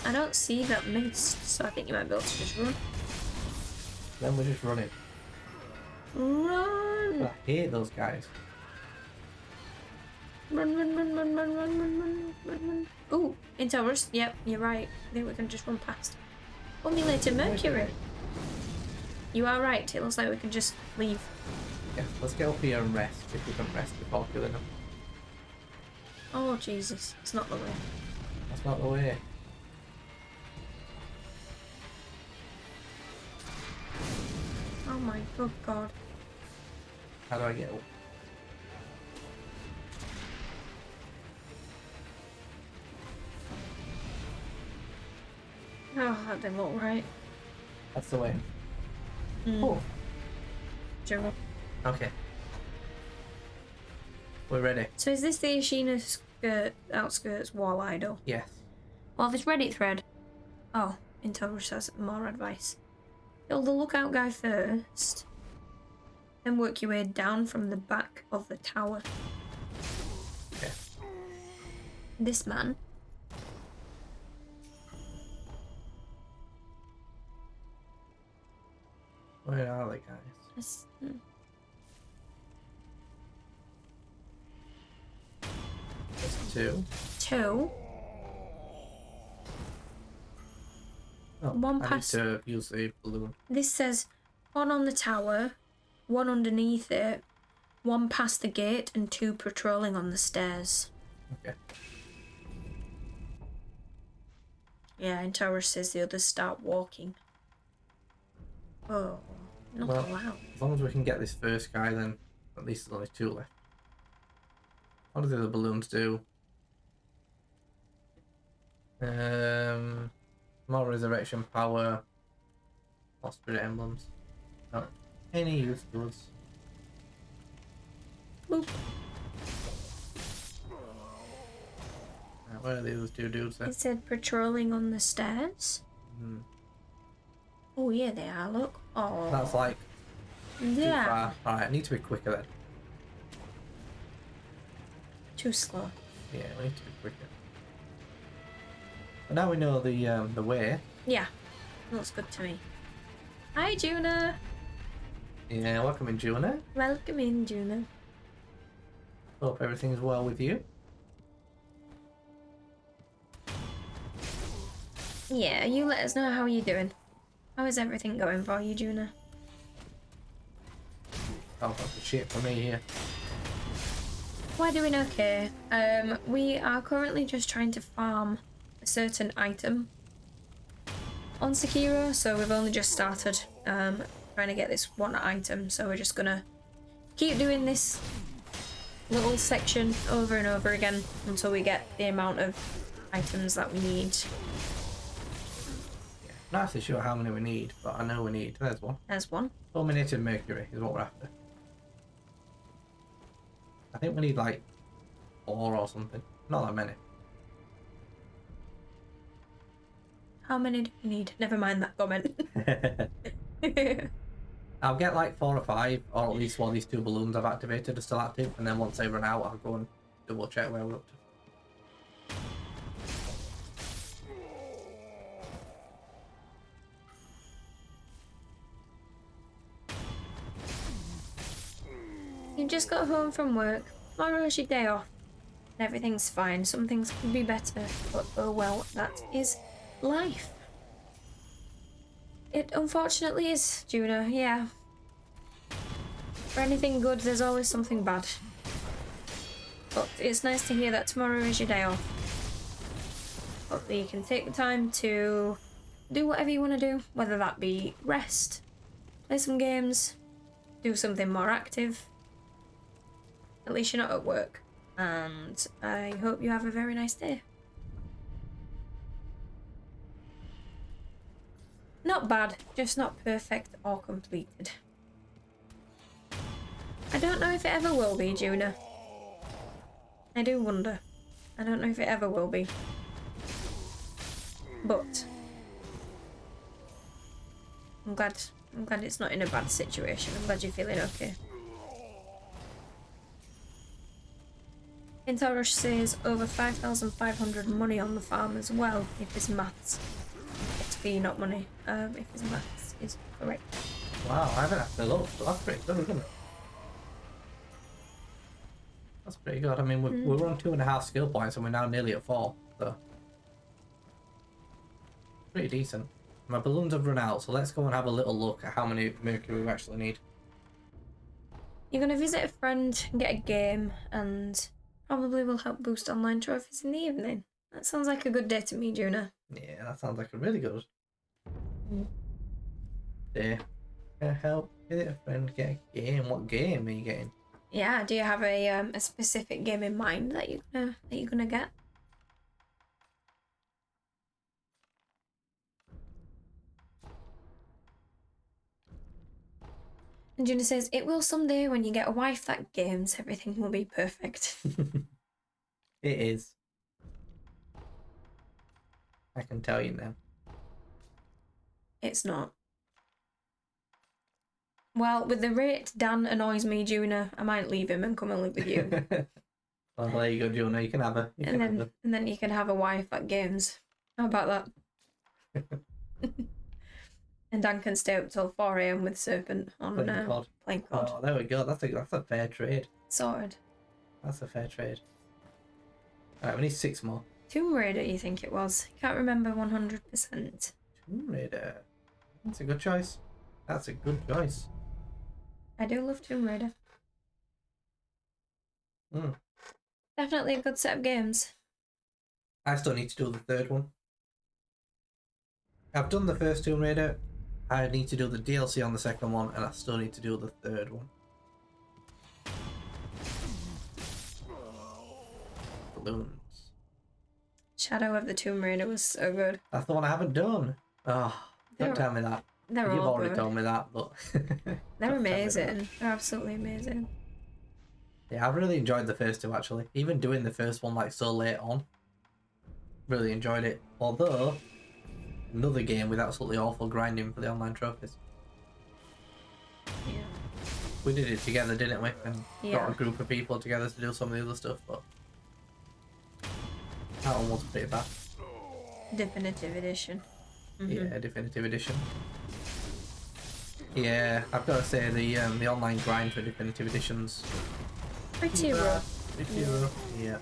I don't see that mist, so I think you might be able to just run. Then we're just running. Run! But I hate those guys. Run, run, run, run, run, run, run, run, run, run. Ooh, in towers. Yep, you're right. I think we can just run past. Formulated Mercury. You are right. It looks like we can just leave. Yeah, let's get up here and rest if we can rest before killing them. Oh, Jesus. It's not the way. That's not the way. Oh my good God. How do I get up? Oh, that didn't look right. That's the way. Mm. Oh, Sure. okay. We're ready. So is this the Ashina outskirts wall idol? Yes. Well, this Reddit thread. Oh, Intel says more advice. Kill the lookout guy first, then work your way down from the back of the tower. Okay. This man. Where are they, guys? Is, There's two. two. Oh, One I past. need to use the balloon. This says one on the tower, one underneath it, one past the gate, and two patrolling on the stairs. Okay. Yeah, and tower says the others start walking. Oh, not Well, allowed. as long as we can get this first guy, then at least there's only two left. What do the other balloons do? More resurrection power. Lost spirit emblems. Not any use to us. Boop. Right, where are the other two dudes then? It said patrolling on the stairs. Hmm. Oh yeah, they are. Look. Oh. That's like too yeah. far. Alright, I need to be quicker then. Too slow. Yeah, we need to be quicker. But now we know the way. Yeah, looks good to me. Hi, Juna. Yeah, welcome in, Juna. Welcome in, Juna. Hope everything's well with you. Yeah, you let us know how you're doing. How is everything going for you, Juna? Oh, that's the shit for me here. We're doing okay. We are currently just trying to farm a certain item on Sekiro, so we've only just started trying to get this one item, so we're just gonna keep doing this little section over and over again until we get the amount of items that we need. Yeah, not actually sure how many we need, but I know we need. There's one. There's one. Fulminated mercury is what we're after. I think we need like 4 or something. Not that many. How many do we need? Never mind that comment. I'll get like 4 or 5, or at least while these 2 balloons I've activated are still active, and then once they run out, I'll go and double check where we're up to. You just got home from work. Tomorrow's your day off. Everything's fine. Some things could be better, but oh well, that is life. It unfortunately is, Juna, yeah. For anything good, there's always something bad. But it's nice to hear that tomorrow is your day off. Hopefully you can take the time to do whatever you want to do, whether that be rest, play some games, do something more active. At least you're not at work. And I hope you have a very nice day. not bad, just not perfect or completed. I don't know if it ever will be, Juna. I do wonder. I don't know if it ever will be. But I'm glad it's not in a bad situation. I'm glad you're feeling okay. Intel Rush says over 5,500 money on the farm as well, if his maths. XP, not money. If his maths is correct. Wow, I haven't had to look, but that's pretty good, isn't it? That's pretty good. I mean, we're on 2.5 skill points and we're now nearly at 4, so pretty decent. My balloons have run out, so let's go and have a little look at how many mercury we actually need. You're gonna visit a friend and get a game, and probably will help boost online trophies in the evening. That sounds like a good day to me, Juna. Yeah, that sounds like a really good day. Help visit a friend, get a game. What game are you getting? Yeah, do you have a specific game in mind that you're gonna get? And Juna says, it will someday when you get a wife that games, everything will be perfect. It is. I can tell you now. It's not. Well, with the rate Dan annoys me, Juna, I might leave him and come and live with you. Well, there you go, Jonah. You can have her. And then you can have a wife at games. How about that? And Dan can stay up till 4 AM with Serpent on playing COD. Oh, there we go. That's a fair trade. Sorted. That's a fair trade. Alright, we need 6 more. Tomb Raider, you think it was? Can't remember 100%. Tomb Raider. That's a good choice. That's a good choice. I do love Tomb Raider. Definitely a good set of games. I still need to do the third one. I've done the first Tomb Raider. I need to do the DLC on the second one, and I still need to do the third one. Balloons. Shadow of the Tomb Raider was so good. That's the one I haven't done. Oh, don't tell me that. You've already good. told me that, but they're amazing. They're absolutely amazing. Yeah, I've really enjoyed the first two actually. Even doing the first one like so late on. Really enjoyed it. Although another game with absolutely awful grinding for the online trophies. Yeah. We did it together, didn't we? And got a group of people together to do some of the other stuff, but that one was pretty bad. Definitive edition. Yeah, definitive edition. Yeah, I've got to say the online grind for definitive editions pretty rough. Pretty rough. Yeah.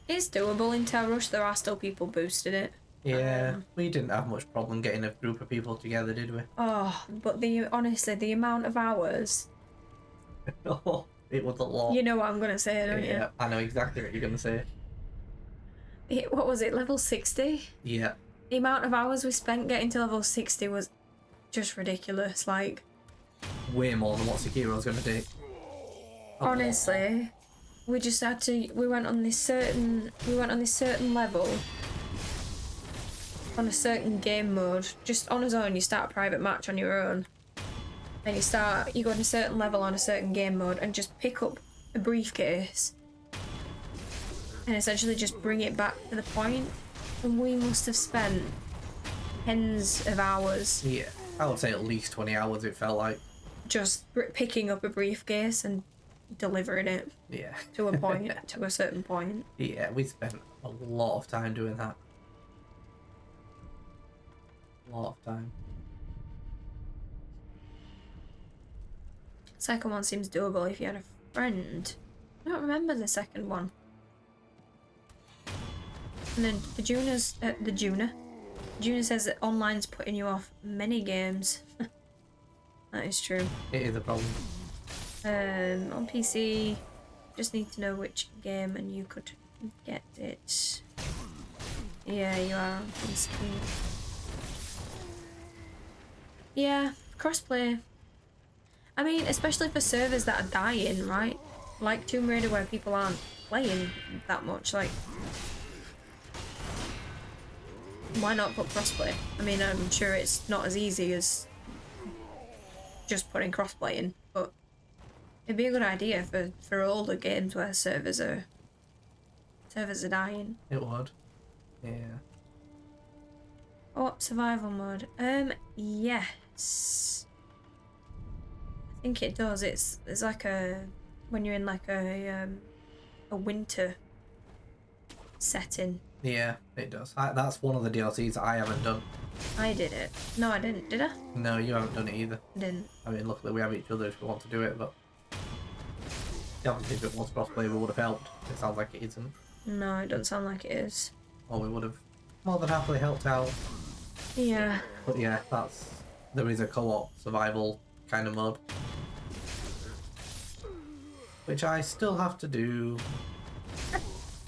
It's doable in Intel Rush. There are still people boosting it. Yeah, we didn't have much problem getting a group of people together, did we? Oh, but honestly, the amount of hours. Oh, it was a lot. You know what I'm gonna say, don't you? Yeah, I know exactly what you're gonna say. What was it, level 60? Yeah. The amount of hours we spent getting to level 60 was just ridiculous. Like, way more than what Sekiro's gonna take. Honestly, we just had to. We went on this certain level. On a certain game mode, just on his own. You start a private match on your own, and you go on a certain level on a certain game mode, and just pick up a briefcase, and essentially just bring it back to the point. And we must have spent tens of hours. Yeah, I would say at least 20 hours. It felt like just picking up a briefcase and delivering it. Yeah. To a point, to a certain point. Yeah, we spent a lot of time doing that. A lot of time. Second one seems doable if you had a friend. I don't remember the second one. And then Juna says that online's putting you off many games. That is true. It is a problem. On PC, just need to know which game and you could get it. Yeah, you are on PC. Yeah, crossplay. I mean, especially for servers that are dying, right? Like Tomb Raider, where people aren't playing that much. Like, why not put crossplay? I mean, I'm sure it's not as easy as just putting crossplay in, but it'd be a good idea for older games where servers are dying. It would. Yeah. Oh, survival mode. Yes. I think it does. It's like when you're in like a winter setting. Yeah, it does. That's one of the DLCs I haven't done. I did it. No, I didn't. Did I? No, you haven't done it either. I didn't. I mean, luckily we have each other if we want to do it, but obviously if it was crossplay, we would have helped. It sounds like it isn't. No, it doesn't sound like it is. Or we would have more than happily helped out. Yeah. But yeah, there is a co-op survival kind of mode, which I still have to do.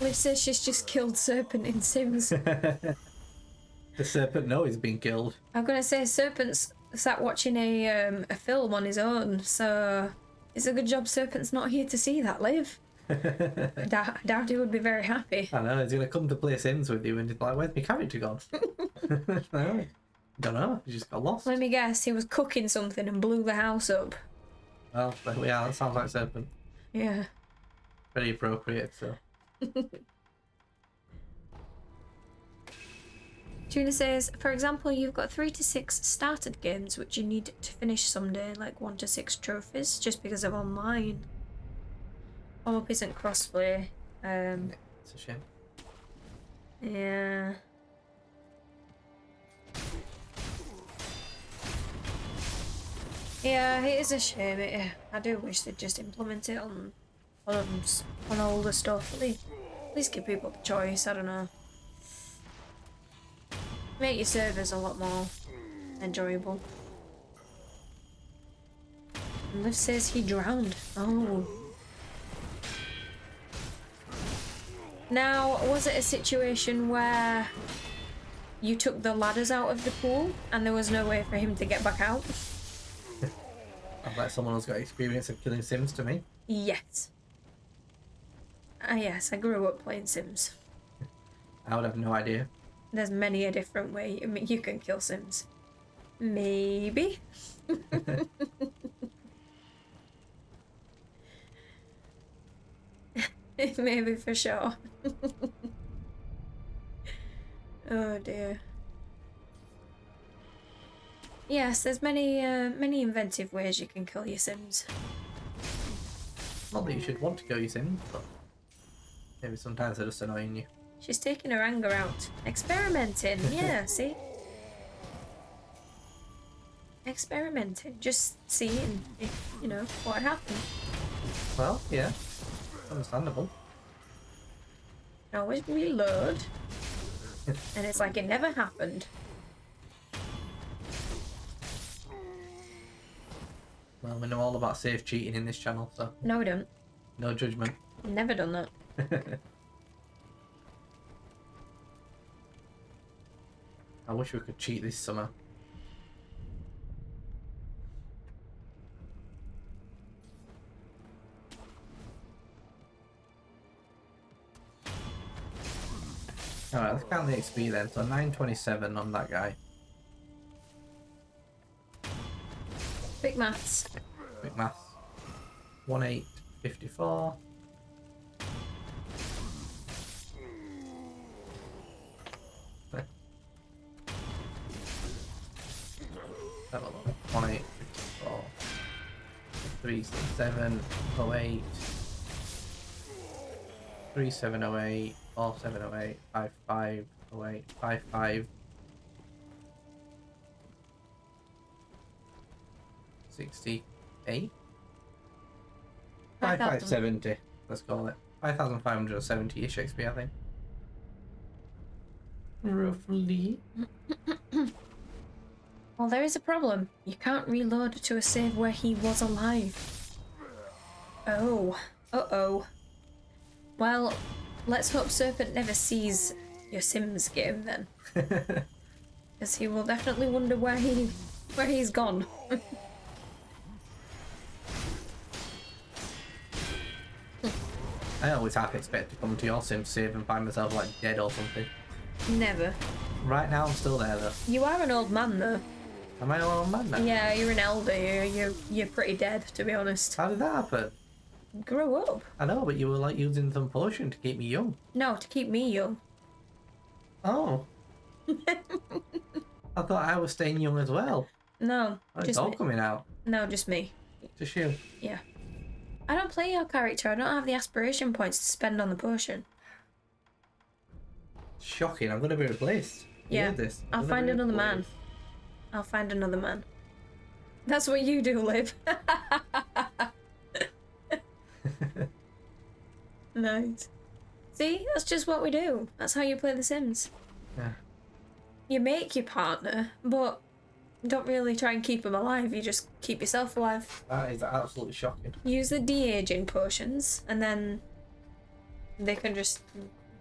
Liv says she's just killed Serpent in Sims. The serpent, no, he's been killed. I'm gonna say Serpent's sat watching a film on his own, so it's a good job Serpent's not here to see that, Liv. I doubt he would be very happy. I know, he's gonna come to play Sims with you and he's like, where's my character gone? No, don't know, he just got lost. Let me guess, he was cooking something and blew the house up. Well, yeah, that sounds like Serpent. Yeah. Very appropriate, so. Tuna says, for example, you've got 3 to 6 started games which you need to finish someday, like 1 to 6 trophies, just because of online. Follow-up isn't crossplay. It's a shame. Yeah. Yeah, it is a shame. I do wish they'd just implement it on older stuff. At least give people the choice. I don't know. Make your servers a lot more enjoyable. And Liv says he drowned. Oh. Now, was it a situation where you took the ladders out of the pool and there was no way for him to get back out? I'd like someone who's got experience of killing Sims to me. Yes. Yes, I grew up playing Sims. I would have no idea. There's many a different way you can kill Sims. Maybe. Maybe for sure. Oh dear. Yes, there's many inventive ways you can kill your Sims. Not that you should want to kill your Sims, but maybe sometimes they're just annoying you. She's taking her anger out. Experimenting, yeah, see? Experimenting, just seeing if, what happened. Well, yeah. Understandable. Always reload. And it's like it never happened. Well, we know all about safe cheating in this channel, so No, we don't. no judgment. Never done that. I wish we could cheat this summer. Alright, let's count the XP then. So 927 on that guy. Quick maths. Quick maths. 1854. Have a look. 1854. 3708. 3708. 4708. 5508. 55. 68. 5570. Let's call it 5570-ish XP, I think. Roughly. Well, there is a problem. You can't reload to a save where he was alive. Oh. Uh-oh. Well, let's hope Serpent never sees your Sims game then. Because he will definitely wonder where he's gone. I always half expect to come to your Sims save and find myself like dead or something. Never. Right now, I'm still there though. You are an old man though. Am I an old man now? Yeah, you're an elder. You're pretty dead, to be honest. How did that happen? Grow up. I know, but you were like using some potion to keep me young. No, to keep me young. Oh. I thought I was staying young as well. No, Oh, it's just all me. coming out. No, just me. Just you. Yeah. I don't play your character. I don't have the aspiration points to spend on the potion. Shocking. I'm going to be replaced. You Yeah. heard this? I'll find another man. I'll find another man. That's what you do, Liv. Nice. See, that's just what we do. That's how you play The Sims. Yeah. You make your partner, but don't really try and keep him alive. You just keep yourself alive. That is absolutely shocking. Use the de-aging potions, and then they can just,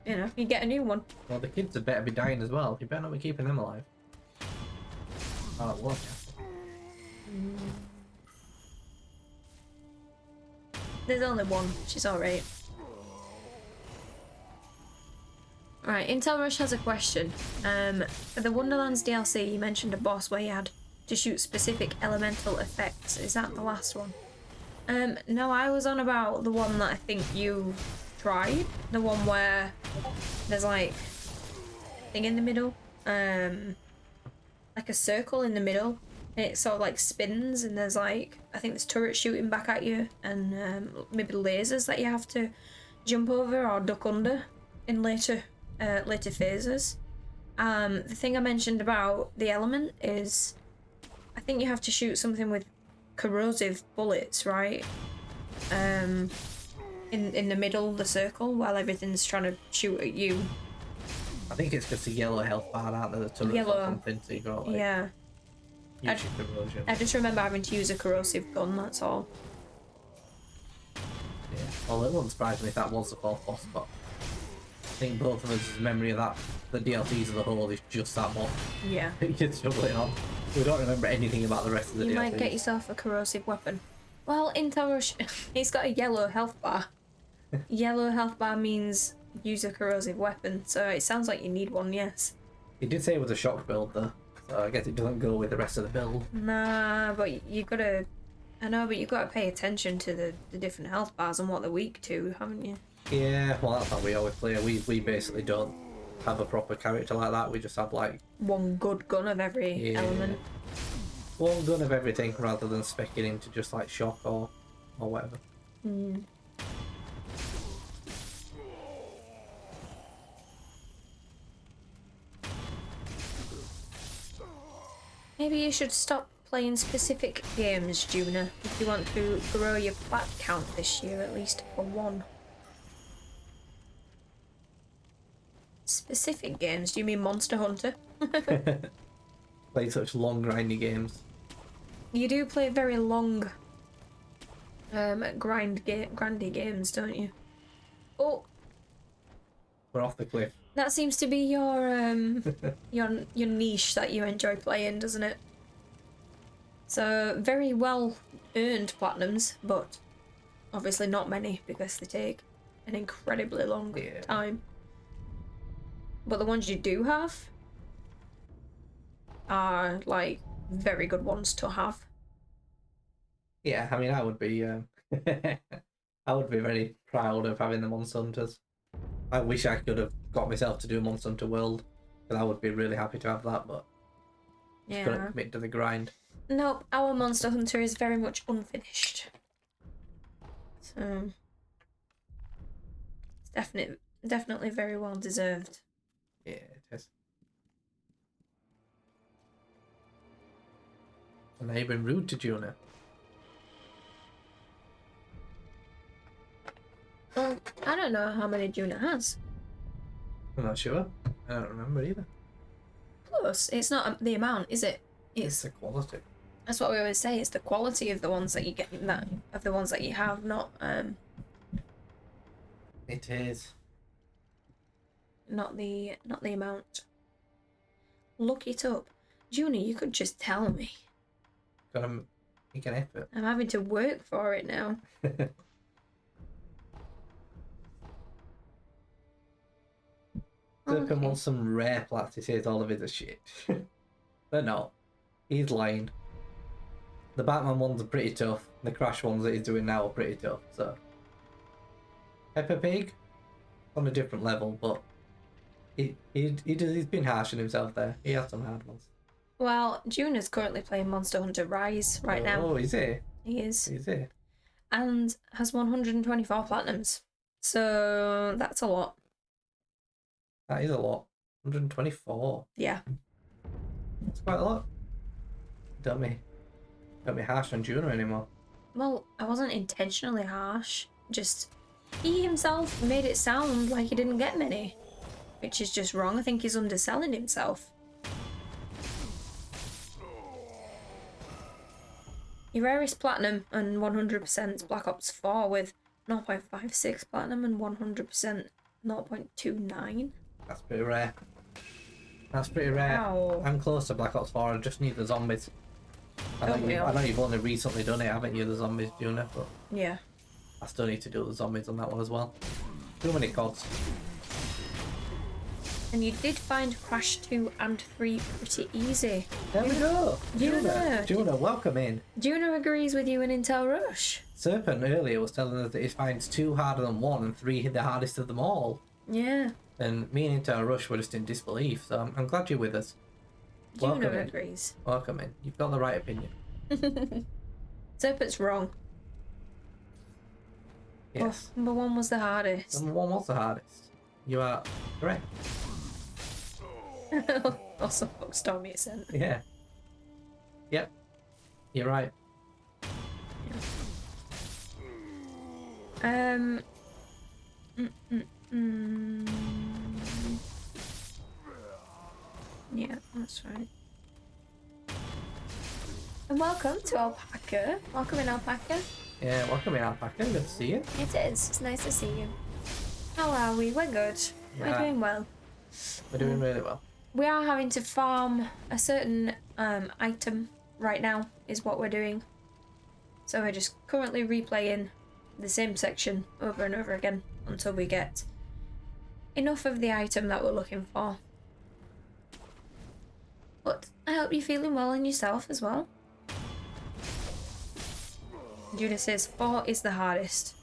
you know, you get a new one. Well, the kids had better be dying as well. You better not be keeping them alive. Oh, that was. There's only one. She's alright. Right, Intel Rush has a question. For the Wonderlands DLC, you mentioned a boss where you had to shoot specific elemental effects. Is that the last one? No, I was on about the one that I think you tried. The one where there's like a thing in the middle. Like a circle in the middle. And it sort of like spins, and there's like, I think there's turrets shooting back at you, and maybe lasers that you have to jump over or duck under in later phases. The thing I mentioned about the element is, I think you have to shoot something with corrosive bullets, right? In the middle of the circle while everything's trying to shoot at you. I think it's just a yellow health bar, aren't there? The turrets or something, so you got like Yeah. use your corrosion. I just remember having to use a corrosive gun, that's all. Yeah. Well, it wouldn't surprise me if that was the fourth boss, but I think both of us' memory of that, the DLCs as a whole, is just that one. Yeah. You're struggling on. We don't remember anything about the rest of the DLCs. You might get yourself a corrosive weapon. Well, Intel Rush, he's got a yellow health bar. Yellow health bar means use a corrosive weapon, so it sounds like you need one, yes. He did say it was a shock build though, so I guess it doesn't go with the rest of the build. Nah, but you gotta... I know, but you've got to pay attention to the different health bars and what they're weak to, haven't you? Yeah, well that's how we always play. We basically don't have a proper character like that, we just have like... One good gun of every element. One gun of everything rather than specking into just like shock or whatever. Mm. Maybe you should stop playing specific games, Juna, if you want to grow your plat count this year at least for one. Specific games? Do you mean Monster Hunter? Play such long grindy games. You do play very long grindy games, don't you? Oh, We're off the cliff. that seems to be your your niche that you enjoy playing, doesn't it? So very well earned platinums, but obviously not many because they take an incredibly long time. But the ones you do have are like very good ones to have. Yeah, I mean I would be I would be very proud of having the Monster Hunters. I wish I could have got myself to do a Monster Hunter World, because I would be really happy to have that, but just couldn't commit to the grind. Nope, our Monster Hunter is very much unfinished. So it's definitely very well deserved. Yeah, it is. And they've been rude to Juna. Well, I don't know how many Juna has. I'm not sure. I don't remember either. Plus, it's not the amount, is it? It's the quality. That's what we always say. It's the quality of the ones that you get, of the ones that you have, not It is. not the amount. Look it up, Juna. You could just tell me. Gotta make an effort. I'm having to work for it now. Serpent Okay. wants some rare plats. He says all of it are shit. They're not. He's lying. The Batman ones are pretty tough. The Crash ones that he's doing now are pretty tough. So, Peppa Pig on a different level, but he's been harsh on himself there. He has some hard ones. Well, June is currently playing Monster Hunter Rise right now. Oh, is he? He is. Is he? And has 124 platinums. So that's a lot. That is a lot. 124. Yeah. That's quite a lot. Don't be harsh on Juno anymore. Well, I wasn't intentionally harsh. Just he himself made it sound like he didn't get many. Which is just wrong. I think he's underselling himself. Your rarest platinum and 100% Black Ops 4 with 0.56 platinum and 100% 0.29. That's pretty rare. That's pretty rare. Wow. I'm close to Black Ops 4. I just need the zombies. I know you've only recently done it, haven't you, the zombies, Juno? But Yeah. I still need to do the zombies on that one as well. Too many CODs. And you did find Crash 2 and 3 pretty easy. There we go. Juno. Juno, welcome in. Juno agrees with you in Intel Rush. Serpent earlier was telling us that he finds 2 harder than 1 and 3 the hardest of them all. Yeah. And me and Intel Rush were just in disbelief, so I'm glad you're with us. Juno agrees. Welcome in. You've got the right opinion. Serpent's wrong. Yes. Number 1 was the hardest. Number 1 was the hardest. You are correct. Also, fuck Stormy Ascent. Yeah. Yep. You're right. Yeah, that's right. And welcome to Alpaca. Welcome in, Alpaca. Yeah, welcome in, Alpaca. Good to see you. It is. It's nice to see you. How are we? We're good. We're Yeah. doing well. We're doing really well. We are having to farm a certain item right now, is what we're doing. So we're just currently replaying the same section over and over again until we get enough of the item that we're looking for. But I hope you're feeling well in yourself as well. Judah says 4 is the hardest.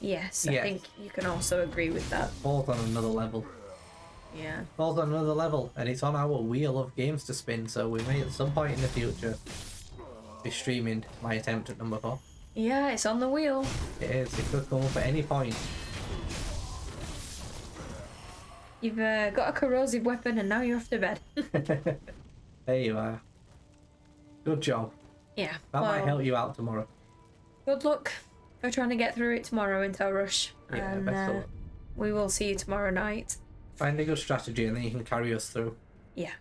Yes, I think you can also agree with that. Falls on another level. Yeah. Falls on another level, and it's on our wheel of games to spin, so we may at some point in the future be streaming my attempt at number 4. Yeah, it's on the wheel. It is. It could come up at any point. You've got a corrosive weapon and now you're off to bed. There you are. Good job. Yeah. That might help you out tomorrow. Good luck for trying to get through it tomorrow Intel Rush. Yeah, and best of luck. we will see you tomorrow night. Find a good strategy and then you can carry us through. Yeah.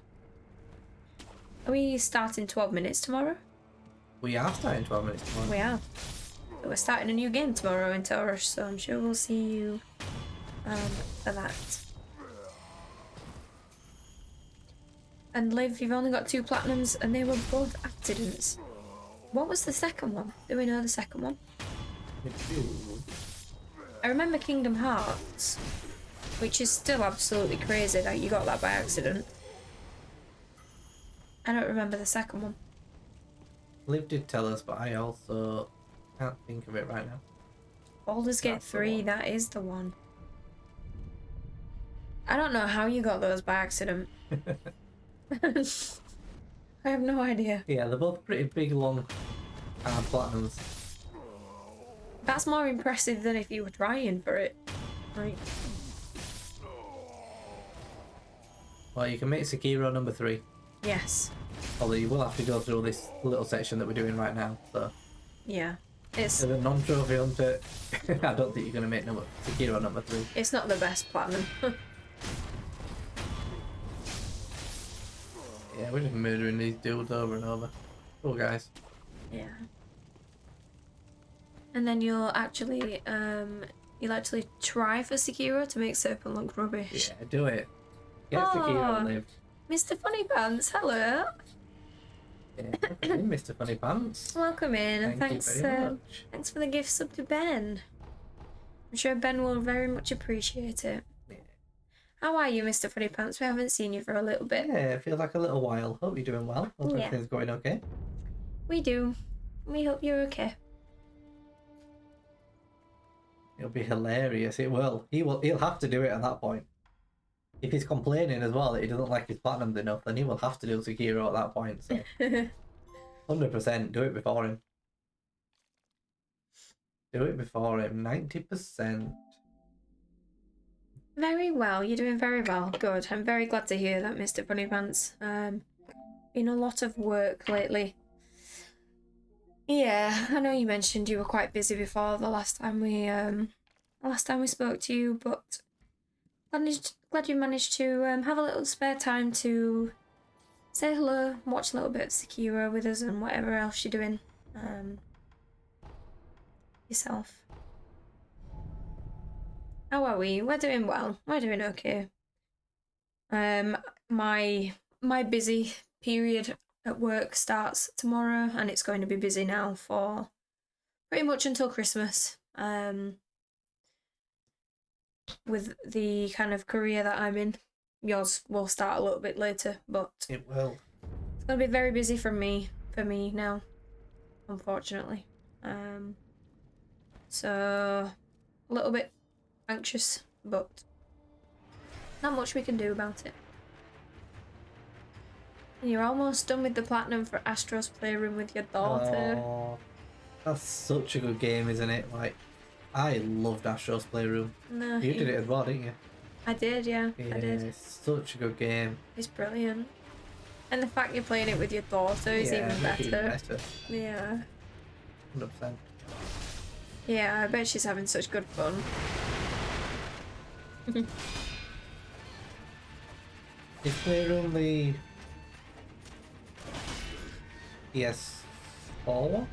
Are we starting 12 minutes tomorrow? We are starting 12 minutes tomorrow. We are. So we're starting a new game tomorrow Intel Rush, so I'm sure we'll see you for that. And Liv, you've only got 2 platinums and they were both accidents. What was the second one? Do we know the second one? I remember Kingdom Hearts, which is still absolutely crazy that you got that by accident. I don't remember the second one. Liv did tell us, but I also can't think of it right now. Baldur's Gate 3, that is the one. I don't know how you got those by accident. I have no idea. Yeah, they're both pretty big, long platinums. That's more impressive than if you were trying for it. Right. Well, you can make Sekiro number 3. Yes. Although you will have to go through this little section that we're doing right now, so... Yeah. It's As a non-trophy hunter, I don't think you're going to make Sekiro number 3. it's not the best platinum. Yeah, we're just murdering these dudes over and over. Cool guys. Yeah. And then you'll actually try for Sekiro to make Serpent look rubbish. Yeah, do it. Get Sekiro lived. Mr. Funny Pants, hello. Yeah, Mr. Funny Pants. Welcome in, and Thank you very much. thanks for the gift sub to Ben. I'm sure Ben will very much appreciate it. Yeah. How are you, Mr. Funny Pants? We haven't seen you for a little bit. Yeah, it feels like a little while. Hope you're doing well. Hope Yeah. everything's going okay. We do. We hope you're okay. It'll be hilarious. It will. He'll have to do it at that point. If he's complaining as well that he doesn't like his platinums enough, then he will have to do Sekiro at that point. So 100% do it before him. Do it before him. 90%. Very well. You're doing very well. Good. I'm very glad to hear that, Mr. Funny Pants. Been a lot of work lately. Yeah, I know you mentioned you were quite busy before the last time we spoke to you, but glad you managed to have a little spare time to say hello, watch a little bit of Sekiro with us, and whatever else you're doing yourself. How are we? We're doing well. We're doing okay. My busy period at work starts tomorrow, and it's going to be busy now for pretty much until Christmas. With the kind of career that I'm in, yours will start a little bit later, but It will. it's going to be very busy for me now, unfortunately. So a little bit anxious, but not much we can do about it. And you're almost done with the platinum for Astro's Playroom with your daughter. Oh, that's such a good game, isn't it? Like, I loved Astro's Playroom. No, You did it as well, didn't you? I did, yeah, Yeah, I did. it's such a good game. It's brilliant. And the fact you're playing it with your daughter is Yeah, even make it better. better. Yeah. 100%. Yeah, I bet she's having such good fun. Is Playroom the PS4 one?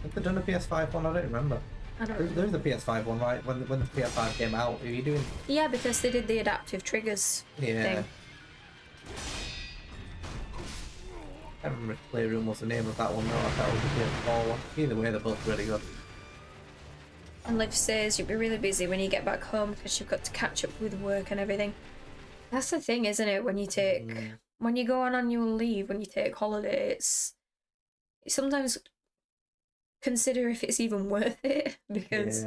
Have they done a PS5 one? I don't remember. I don't know. There's a PS5 one, right? When the PS5 came out, are you doing? Yeah, because they did the adaptive triggers Yeah. thing. I can't remember if Playroom was the name of that one. No, I thought it was the PS4 one. Either way, they're both really good. And Liv says you'll be really busy when you get back home because you've got to catch up with work and everything. That's the thing, isn't it? When you when you go on annual leave, when you take holiday, it's sometimes consider if it's even worth it, because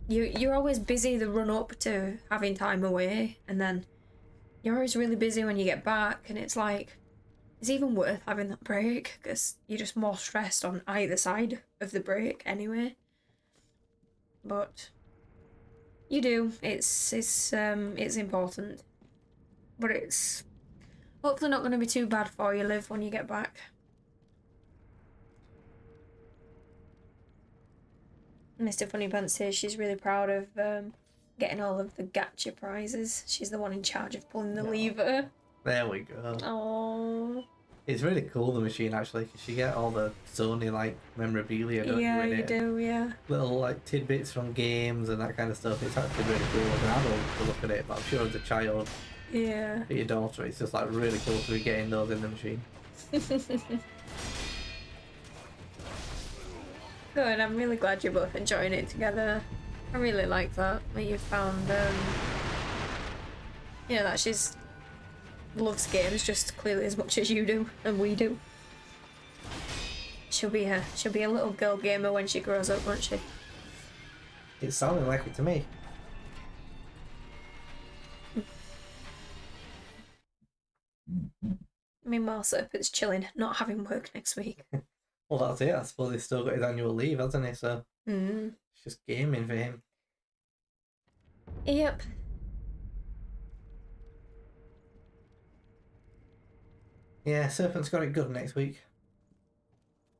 you're always busy the run up to having time away, and then you're always really busy when you get back, and it's like, it's even worth having that break because you're just more stressed on either side of the break anyway. But you do. It's important, but it's hopefully not going to be too bad for you, Liv, when you get back. Mr. Funny Pants says she's really proud of getting all of the gacha prizes. She's the one in charge of pulling the lever. There we go. Oh. It's really cool, the machine, actually, because you get all the Sony like memorabilia, don't Yeah, you? In you it? do. Yeah. Little like tidbits from games and that kind of stuff. It's actually really cool as an adult to look at it, but I'm sure as a child, Yeah. for your daughter, it's just like really cool to be getting those in the machine. Good. I'm really glad you're both enjoying it together. I really like that you found that she's loves games just clearly as much as you do and we do. She'll be a little girl gamer when she grows up, won't she? It's sounding like it to me. Meanwhile, Serpent's chilling, not having work next week. Well, that's it. I suppose he's still got his annual leave, hasn't he? So it's just gaming for him. Yep. Yeah, Serpent's got it good next week.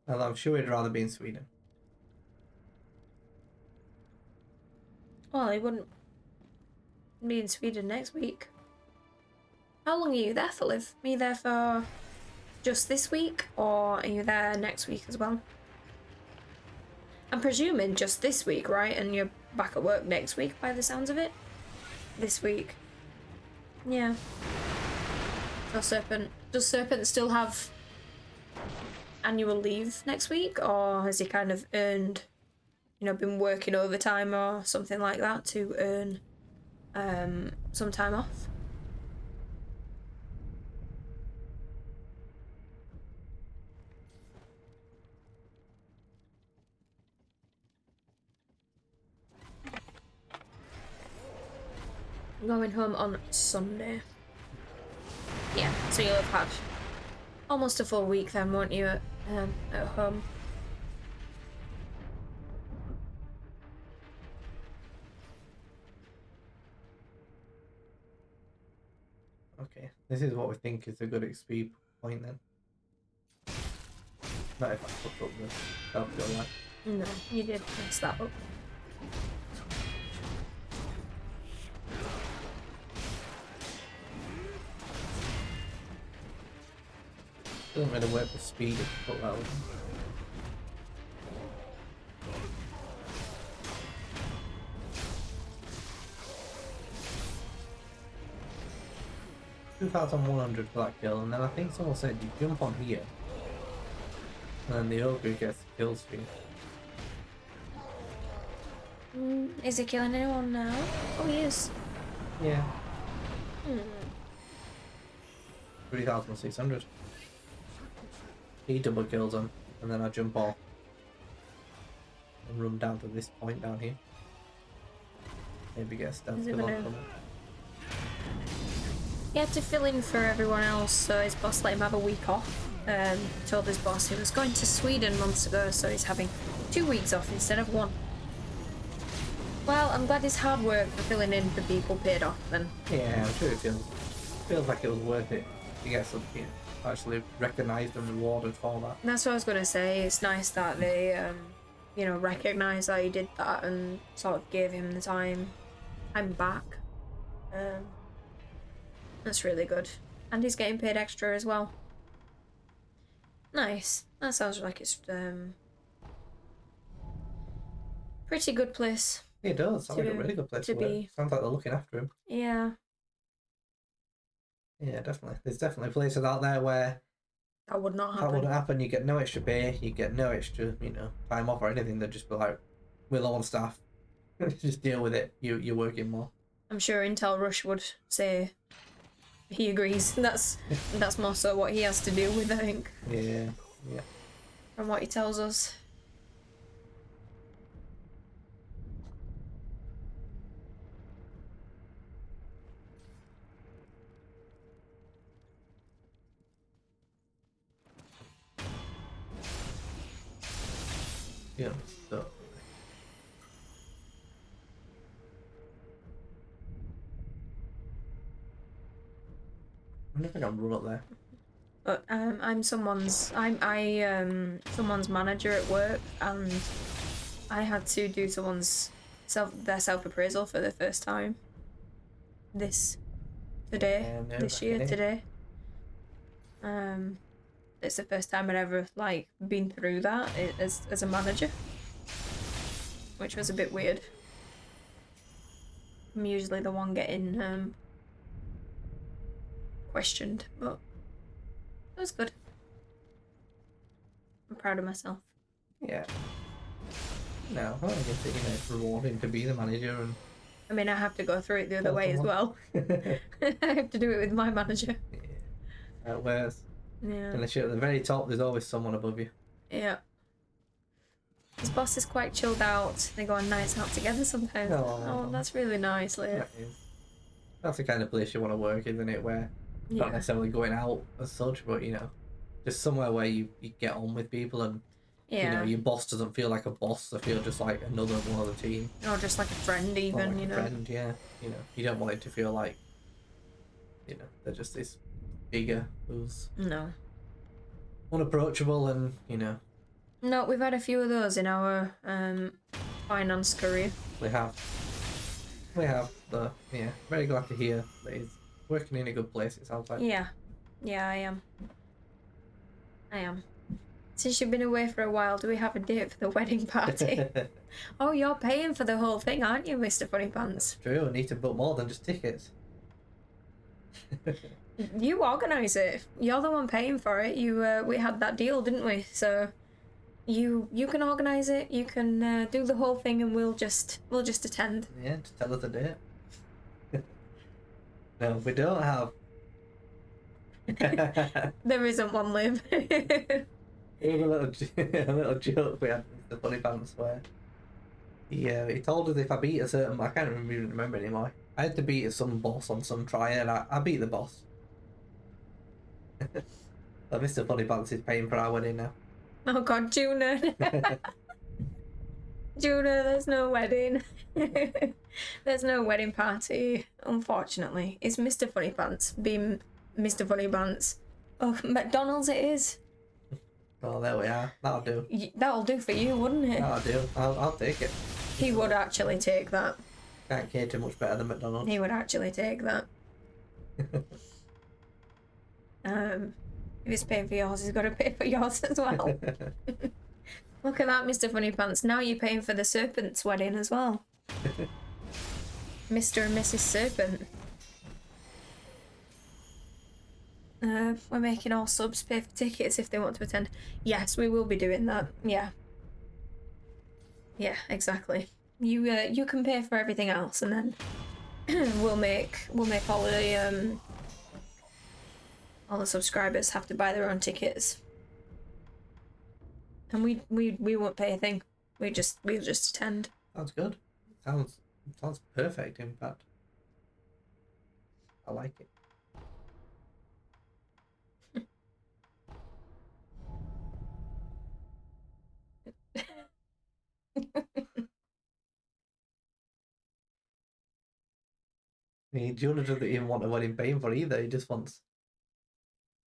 Well, I'm sure he'd rather be in Sweden. Well, he wouldn't be in Sweden next week. How long are you there for, Liv? Are you there for just this week, or are you there next week as well? I'm presuming just this week, right? And you're back at work next week by the sounds of it? This week. Yeah. So does Serpent still have annual leave next week, or has he kind of earned you know, been working overtime or something like that to earn some time off. I'm going home on Sunday. Yeah, so you'll have had almost a full week then, won't you, at home? Okay, this is what we think is a good XP point then. Not if I fucked up this. That'll feel like. No, you did mess that up. Doesn't really work for speed if you put that on. $2,100 for that kill, and then I think someone said you jump on here, and then the ogre gets the kill streak. Is he killing anyone now? Oh, he is. Yeah. 3,600. He double kills him, and then I jump off and run down to this point down here. Maybe get a stealth kill on someone. He had to fill in for everyone else, so his boss let him have a week off. Told his boss he was going to Sweden months ago, so he's having 2 weeks off instead of 1. Well, I'm glad his hard work for filling in for people paid off then. Yeah, I'm sure it feels like it was worth it to get something actually recognised and rewarded for that. That's what I was going to say. It's nice that they, you know, recognised that he did that and sort of gave him the time back. That's really good. And he's getting paid extra as well. Nice. That sounds like it's pretty good place. It does. Sounds like a really good place to work. Sounds like they're looking after him. Yeah. Yeah, definitely. There's definitely places out there where that would not happen. That wouldn't happen. You get no extra pay. You get no extra, you know, time off or anything. They'd just be like, we're low on staff. Just deal with it. You're working more. I'm sure Intel Rush would say he agrees. That's more so what he has to deal with, I think. Yeah. From what he tells us. Yeah, so. I wonder if I can run up there. But I'm someone's manager at work, and I had to do someone's self appraisal for the first time. This year today. It's the first time I'd ever like been through that as a manager, which was a bit weird. I'm usually the one getting questioned, but it was good. I'm proud of myself. Yeah. No, I guess it's rewarding to be the manager, and I mean, I have to go through it the other way as well. I have to do it with my manager. Yeah. Whereas, yeah. Unless you're at the very top, there's always someone above you. Yeah. His boss is quite chilled out. They go on nights out together sometimes. Oh, that's really nice, Leah. That is. That's the kind of place you want to work, isn't it? Where not necessarily going out as such, but you know, just somewhere where you get on with people, and you know, your boss doesn't feel like a boss. They feel just like another one of the team. Or just like a friend, even. Like you know. A friend, yeah. You know, you don't want it to feel like, you know, they're just this figure who's unapproachable, and you know. No, we've had a few of those in our finance career. We have. So yeah, very glad to hear that he's working in a good place. It sounds like. Yeah, I am. Since you've been away for a while, do we have a date for the wedding party? Oh, you're paying for the whole thing, aren't you, Mr. Funny Pants? True, I need to book more than just tickets. You organise it. You're the one paying for it. We had that deal, didn't we? So You can organise it. You can do the whole thing, and we'll just attend. Yeah, just tell us a date. No, we don't have. There isn't one, Liv. It was a little joke we had with the Funny Pants where he told us if I beat a certain, I can't even remember anymore. I had to beat some boss on some try, and I beat the boss. So Mr. Funny Pants is paying for our wedding now. Oh God, Juna. Juna, there's no wedding. There's no wedding party, unfortunately. It's Mr. Funny Pants being Mr. Funny Pants. Oh, McDonald's it is. Oh, there we are. That'll do. That'll do for you, wouldn't it? That'll do. I'll take it. He would actually take that. Can't cater much better than McDonald's. He would actually take that. If he's paying for yours, he's got to pay for yours as well. Look at that, Mr. Funny Pants. Now you're paying for the serpent's wedding as well. Mr. and Mrs. Serpent. We're making all subs pay for tickets if they want to attend. Yes, we will be doing that. Yeah. Yeah, exactly. You can pay for everything else, and then we'll make all the subscribers have to buy their own tickets. And we won't pay a thing. We'll just attend. Sounds good. Sounds perfect, in fact. I like it. I mean, Jonah doesn't even want a wedding paying for either. He just wants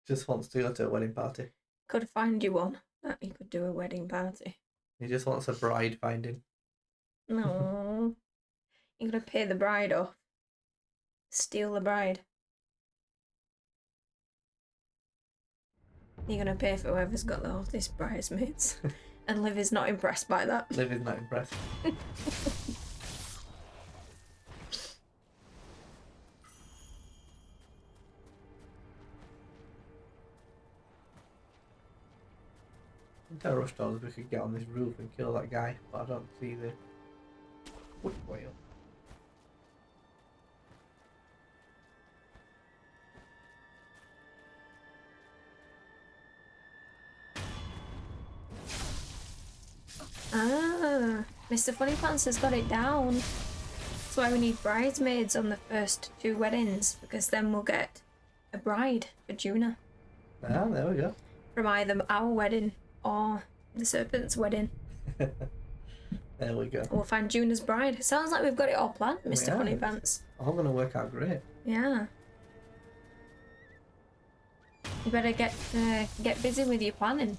to go to a wedding party. Could find you one that you could do a wedding party. He just wants a bride finding. No. You're gonna pay the bride off. Steal the bride. You're gonna pay for whoever's got the hottest bridesmaids. And Liv is not impressed by that. Liv is not impressed. I rushed on as we could get on this roof and kill that guy, but I don't see the wood whale. Ah, Mr. Funny Pants has got it down. That's why we need bridesmaids on the first 2 weddings, because then we'll get a bride for Juna. Ah, there we go. From either our wedding or the serpent's wedding. There we go. We'll find Juna's bride. Sounds like we've got it all planned, Mr. Yeah, Funny Pants. All gonna work out great. Yeah. You better get busy with your planning.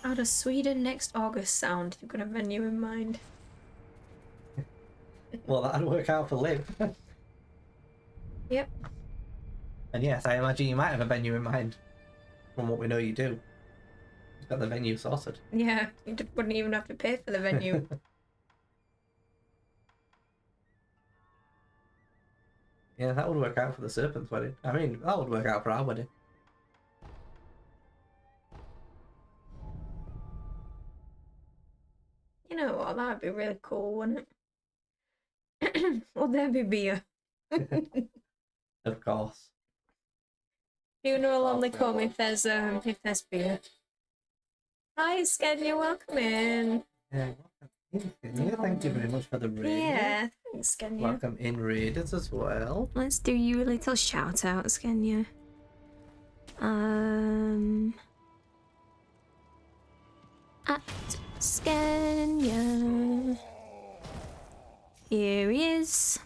How does Sweden next August sound? You've got a venue in mind. Well, that'd work out for Liv. Yep. And yes, I imagine you might have a venue in mind. From what we know you do. You've got the venue sorted. Yeah, you wouldn't even have to pay for the venue. Yeah, that would work out for the serpent's wedding. I mean, that would work out for our wedding. You know what? That'd be really cool, wouldn't it? Would there be beer? Of course. Funeral only come if there's beer. Hi, Skenya, welcome in. Yeah, yeah, thank you very much for the raid. Yeah, thanks, Skenya. Welcome in raiders as well. Let's do you a little shout out, Skenya. At Skenya. Here he is.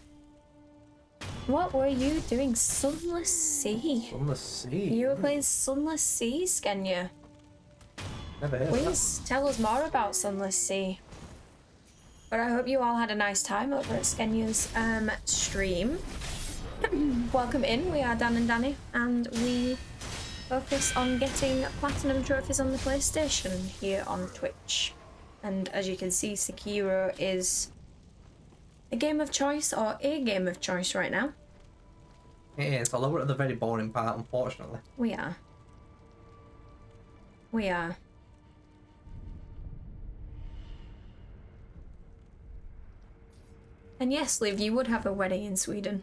What were you doing? Sunless Sea. Sunless Sea. You were playing Sunless Sea, Skenya. Never heard of Please tell us more about Sunless Sea. But I hope you all had a nice time over at Skenya's stream. welcome in. We are Dan and Danny, and we focus on getting platinum trophies on the PlayStation here on Twitch. And as you can see, Sekiro is a game of choice, or a game of choice right now. It is, although we're at the very boring part, unfortunately. We are. We are. And yes, Liv, you would have a wedding in Sweden.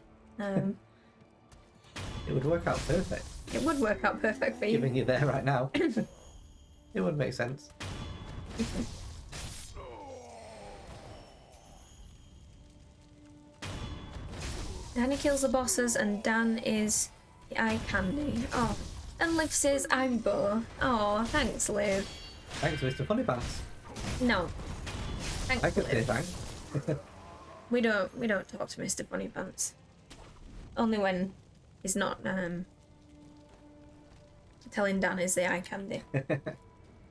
It would work out perfect. It would work out perfect for you. Giving you there right now. It would make sense. Danny kills the bosses and Dan is the eye candy. Oh, and Liv says I'm both. Oh, thanks, Liv. Thanks, Mr. Funnypants. No. Thanks, I could say Liv. thanks. We don't talk to Mr. Funnypants. Only when he's not telling Dan is the eye candy.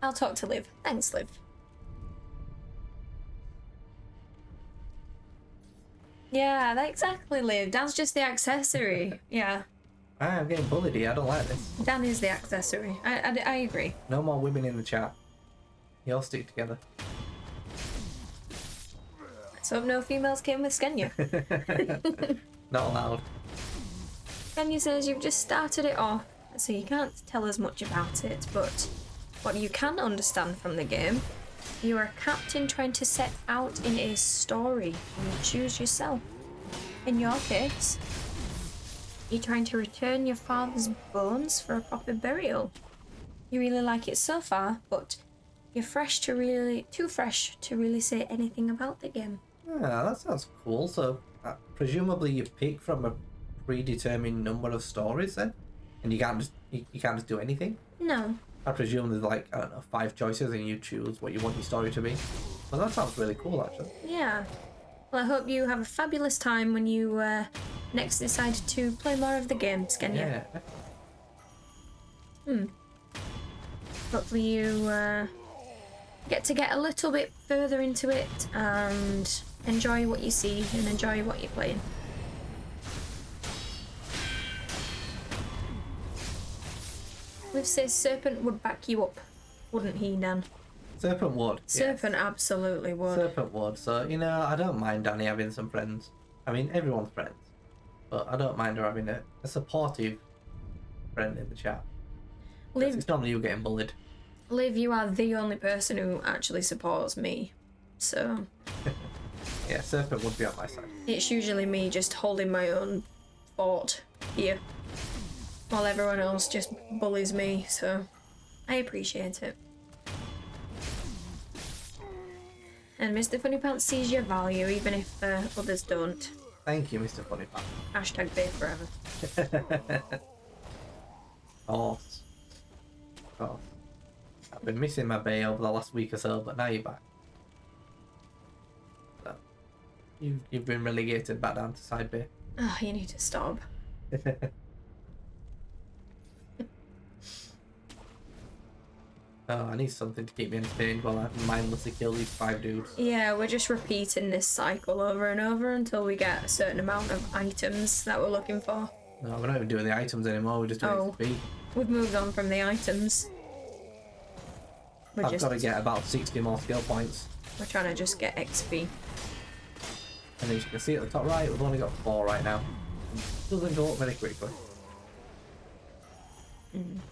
I'll talk to Liv. Thanks, Liv. Yeah, that exactly, Liv. Dan's just the accessory. Yeah. I'm getting bullied here, I don't like this. Dan is the accessory. I agree. No more women in the chat. You all stick together. So no females came with Skenya. Not allowed. Skenya says you've just started it off, so you can't tell us much about it, but what you can understand from the game, you are a captain trying to set out in a story, and you choose yourself. In your case, you're trying to return your father's bones for a proper burial. You really like it so far, but you're too fresh to really say anything about the game. Yeah, that sounds cool. So, presumably you pick from a predetermined number of stories then? And you can't just do anything? No. I presume there's like, I don't know, 5 choices and you choose what you want your story to be. Well, that sounds really cool, actually. Yeah. Well, I hope you have a fabulous time when you next decide to play more of the game, Skenya. Yeah. Hopefully you get a little bit further into it and enjoy what you see and enjoy what you're playing. Liv says Serpent would back you up, wouldn't he, Dan? Serpent would. Serpent yes. absolutely would. Serpent would. So, I don't mind Danny having some friends. I mean, everyone's friends. But I don't mind her having a supportive friend in the chat. Liv, It's normally you getting bullied. Liv, you are the only person who actually supports me, so Yeah, Serpent would be on my side. it's usually me just holding my own fort here, while everyone else just bullies me, so I appreciate it. And Mr. Funnypants sees your value, even if others don't. Thank you, Mr. Funnypants. Hashtag Bay forever. Horse. I've been missing my bay over the last week or so, but now you're back. So, you've been relegated back down to side bay. Oh, you need to stop. Oh, I need something to keep me entertained while I mindlessly kill these 5 dudes. Yeah, we're just repeating this cycle over and over until we get a certain amount of items that we're looking for. No, we're not even doing the items anymore, we're just doing XP. We've moved on from the items. I've got to get about 60 more skill points. We're trying to just get XP. And as you can see at the top right, we've only got 4 right now. It doesn't go up very quickly.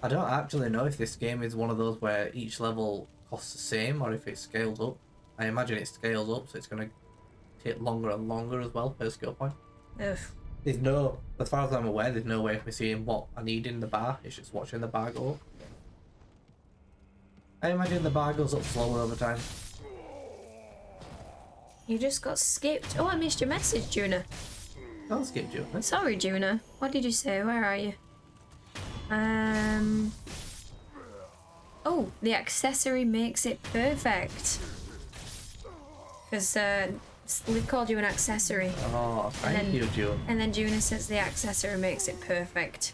I don't actually know if this game is one of those where each level costs the same or if it scales up. I imagine it scales up, so it's going to take longer and longer as well per skill point. Ugh. There's no, as far as I'm aware, there's no way of me seeing what I need in the bar. It's just watching the bar go up. I imagine the bar goes up slower over time. You just got skipped. Oh, I missed your message, Juna. I'll skip you. Sorry, Juna. What did you say? Where are you? Oh, the accessory makes it perfect. Because Liv called you an accessory. Oh, thank you, June. And then Juna says the accessory makes it perfect.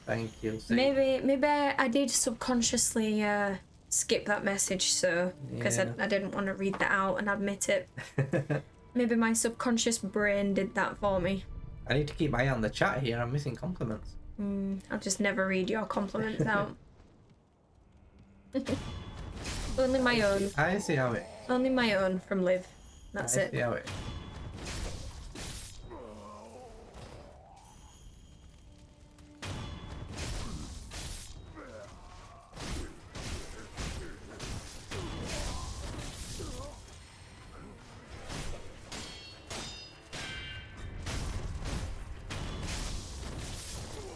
Thank you. See? Maybe I did subconsciously skip that message, so because Yeah. I didn't want to read that out and admit it. Maybe my subconscious brain did that for me. I need to keep my eye on the chat here. I'm missing compliments. I'll just never read your compliments out. Only my own. I see how it. Only my own from Liv. That's it. I see how it.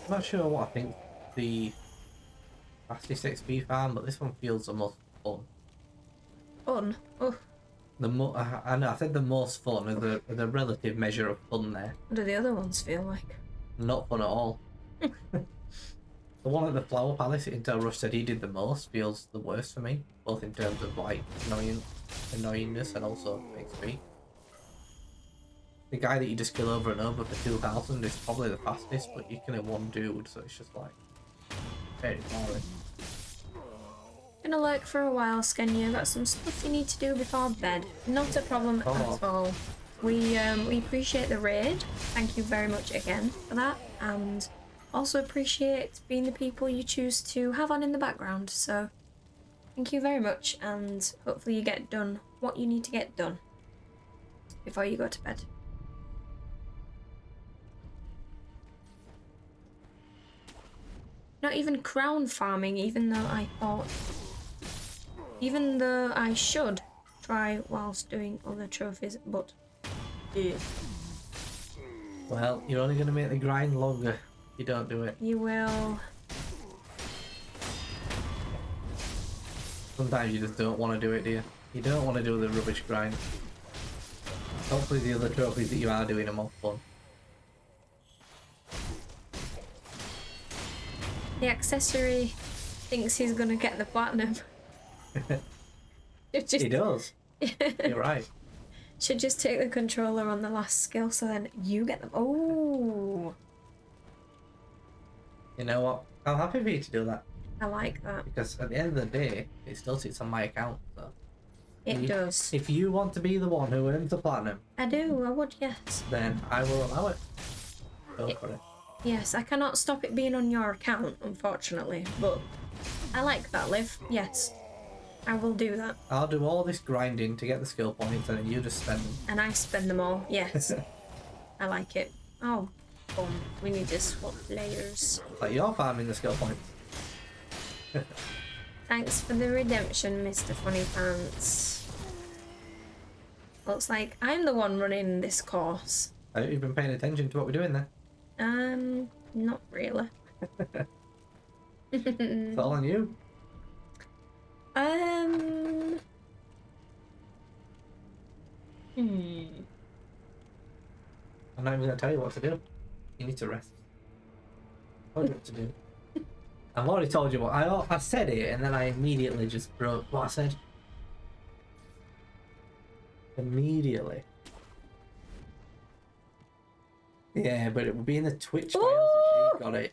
I'm not sure what I think the fastest XP farm, but this one feels the most fun. Fun? Oh. I know I said the most fun is the relative measure of fun there. What do the other ones feel like? Not fun at all. The one at the Flower Palace, Intel Rush said he did the most, feels the worst for me, both in terms of like annoyingness and also XP. The guy that you just kill over and over for 2,000 is probably the fastest, but you're killing one dude, so it's just like very boring. Gonna lurk for a while, Skenya. Got some stuff you need to do before bed. Not a problem at all. We appreciate the raid. Thank you very much again for that, and also appreciate being the people you choose to have on in the background. So thank you very much, and hopefully you get done what you need to get done before you go to bed. Not even crown farming, even though I should try whilst doing other trophies, but yeah. Well, you're only going to make the grind longer if you don't do it. You will. Sometimes you just don't want to do it, do you? You don't want to do the rubbish grind. Hopefully the other trophies that you are doing are more fun. The accessory thinks he's gonna get the platinum. He does. You're right. Should just take the controller on the last skill, so then you get them. Oh, You know what? I'm happy for you to do that. I like that. Because at the end of the day, it still sits on my account, so... It does. If you want to be the one who earns the platinum... I do, I would, yes. Then I will allow it. Go for it. Yes, I cannot stop it being on your account, unfortunately, but I like that, Liv. Yes, I will do that. I'll do all this grinding to get the skill points and then you just spend them. And I spend them all, yes. I like it. Oh, boom. We need to swap layers. Like you're farming the skill points. Thanks for the redemption, Mr. Funny Pants. Looks like I'm the one running this course. Have you been paying attention to what we're doing there? Not really. It's all on you. I'm not even going to tell you what to do. You need to rest. I told you what to do. I've already told you what... I said it and then I immediately just broke what I said. Immediately. Yeah, but it will be in the Twitch files that she got it.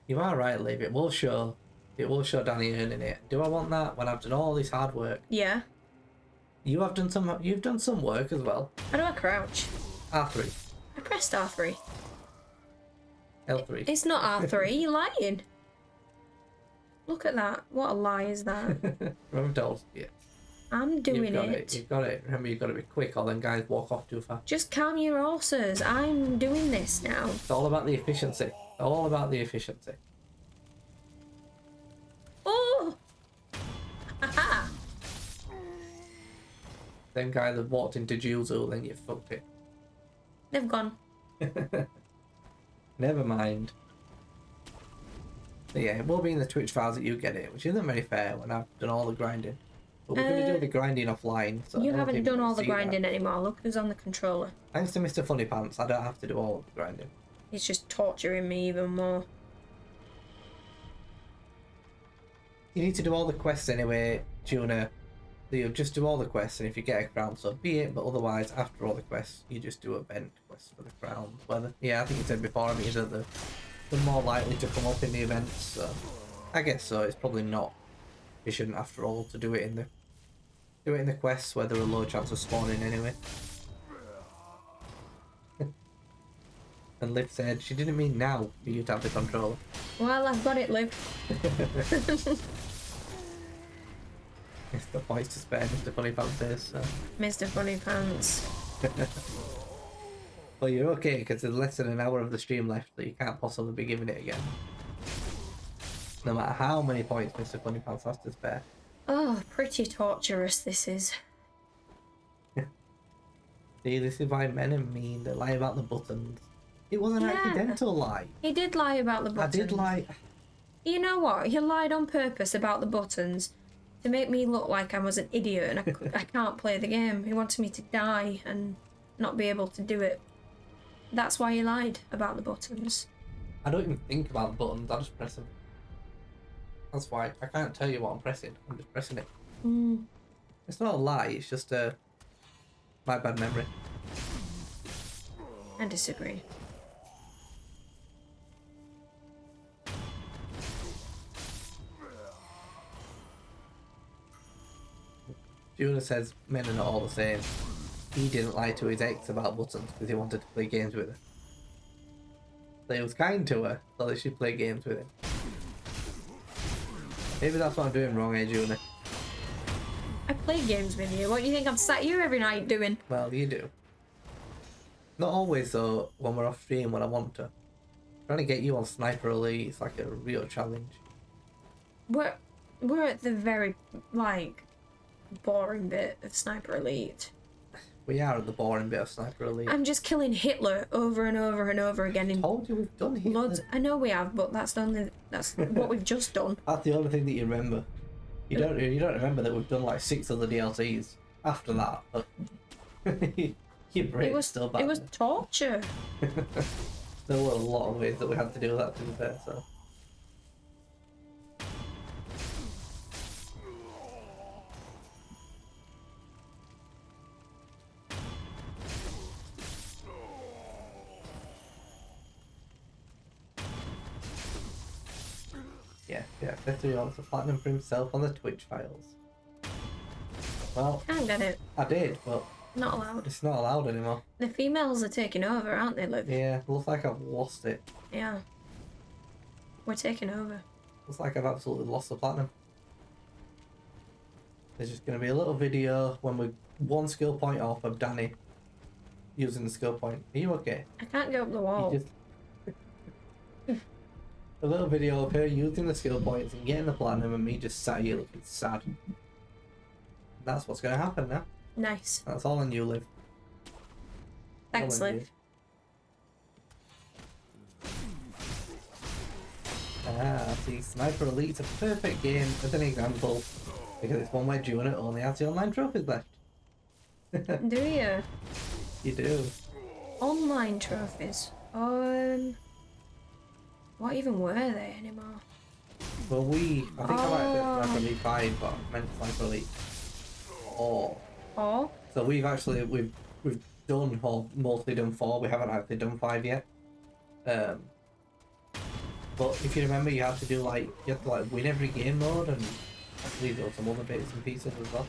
You are right, Liv. It will show Danny earning it. Do I want that when I've done all this hard work? Yeah. You've done some work as well. How do I crouch? R3. I pressed R3. L3. It's not R3, you're lying. Look at that. What a lie is that? Remember told you. I'm doing You've got it. Remember, you've got to be quick or then guys walk off too far. Just calm your horses. I'm doing this now. It's all about the efficiency. All about the efficiency. Oh! Haha! Same guy that walked into Juzu, then you fucked it. They've gone. Never mind. But yeah, it will be in the Twitch files that you get it, which isn't very fair when I've done all the grinding. But we're going to do the grinding offline. So You haven't done all the grinding anymore. Look who's on the controller. Thanks to Mr. Funny Pants, I don't have to do all of the grinding. He's just torturing me even more. You need to do all the quests anyway, Tuna. So you'll just do all the quests, and if you get a crown, so be it. But otherwise, after all the quests, you just do event quests for the crowns. Whether, yeah, I think you said before, I mean, they're more likely to come up in the events. So I guess so. It's probably not efficient after all to do it in the quests where there are low chance of spawning anyway. And Liv said she didn't mean now for you to have the controller. Well, I've got it, Liv. Mr. Points to spare, Mr. Funny Pants says, so. Mr. Funny Pants. Well, you're okay, because there's less than an hour of the stream left, so you can't possibly be giving it again. No matter how many points Mr. Funny Pants has to spare. Oh, pretty torturous this is. See, this is why men are mean. They lie about the buttons. It was an accidental lie. He did lie about the buttons. I did lie. You know what? He lied on purpose about the buttons to make me look like I was an idiot and I can't play the game. He wanted me to die and not be able to do it. That's why he lied about the buttons. I don't even think about the buttons. I just press them. That's why I can't tell you what I'm pressing. I'm just pressing it. It's not a lie. It's just my bad memory. I disagree. Juna says men are not all the same. He didn't lie to his ex about buttons because he wanted to play games with her. So he was kind to her, so they should play games with him. Maybe that's what I'm doing wrong, eh, Juna? I play games with you. What do you think I'm sat here every night doing? Well, you do. Not always, though, when we're off stream when I want to. Trying to get you on Sniper Elite is like a real challenge. We're at the very, like, boring bit of Sniper Elite. We are at the boring bit of Sniper Elite. I'm just killing Hitler over and over and over again in I told you we've done Hitler. loads. I know we have, but that's what we've just done. That's the only thing that you remember. You don't remember that we've done like 6 other DLCs after that. But your brain's still back. It was torture. There were a lot of ways that we had to do that, to be fair, so. Yeah, Fetty wants a platinum for himself on the Twitch files. Well, Can't get it. I did, but Not allowed. it's not allowed anymore. The females are taking over, aren't they, Liv? Yeah, looks like I've lost it. Yeah. We're taking over. Looks like I've absolutely lost the platinum. There's just going to be a little video when we're 1 skill point off of Danny using the skill point. Are you okay? I can't go up the wall. You just... a little video of her using the skill points and getting the platinum and me just sat here looking sad. That's what's going to happen now. Nice. That's all on you, Liv. Thanks, All on Liv. Ah, see, Sniper Elite's a perfect game as an example because it's one where Juna only has the online trophies left. Do you? You do. Online trophies. What even were they anymore? Well, I think I might have Sniper Elite 5, but I meant Sniper Elite 4. Oh? So we've done, or mostly done 4, we haven't actually done 5 yet. But if you remember, you have to win every game mode, and I believe there were some other bits and pieces as well.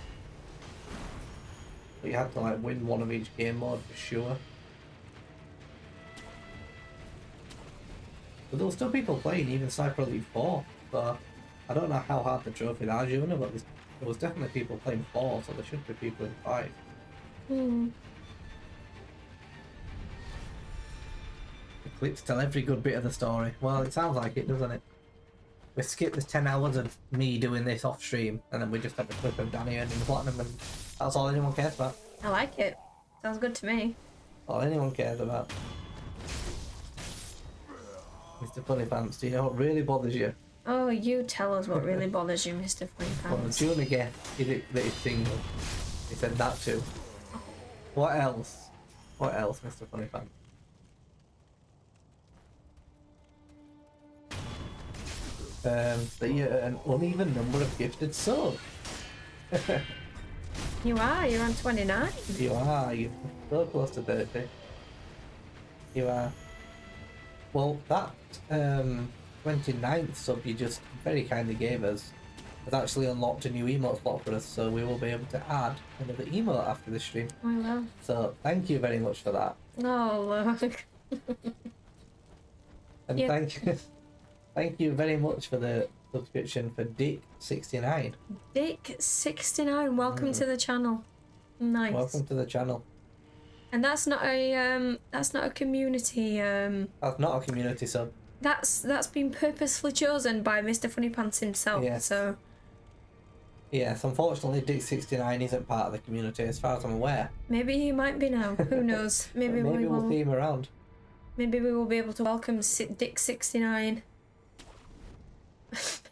But you had to win one of each game mode for sure. But there were still people playing even Sniper Elite 4, so I don't know how hard the trophies are, Juna, but there was definitely people playing 4, so there should be people in 5. The clips tell every good bit of the story. Well, it sounds like it, doesn't it? We skip the 10 hours of me doing this off stream, and then we just have a clip of Danny earning the platinum, and that's all anyone cares about. I like it. Sounds good to me. All anyone cares about. Mr. Funny Pants, do you know what really bothers you? Oh, you tell us what really bothers you, Mr. Funny Well, Pants. Juna guessed that he's single. He said that too. What else? What else, Mr. Funny Pants? That you're an uneven number of gifted subs. You are. You're on 29. You are. You're so close to 30. You are. Well, that 29th sub you just very kindly gave us has actually unlocked a new emote slot for us, so we will be able to add another emote after the stream. Oh, well. So thank you very much for that. Oh, look. And Yeah. thank you very much for the subscription for Dick69. Dick69, welcome to the channel. Nice. Welcome to the channel. And that's not a community That's not a community sub. that's been purposefully chosen by Mr. Funny Pants himself. Yes. So Yes, unfortunately Dick69 isn't part of the community as far as I'm aware. maybe he might be now. Who knows? Maybe we'll see him around. Maybe we will be able to welcome Dick69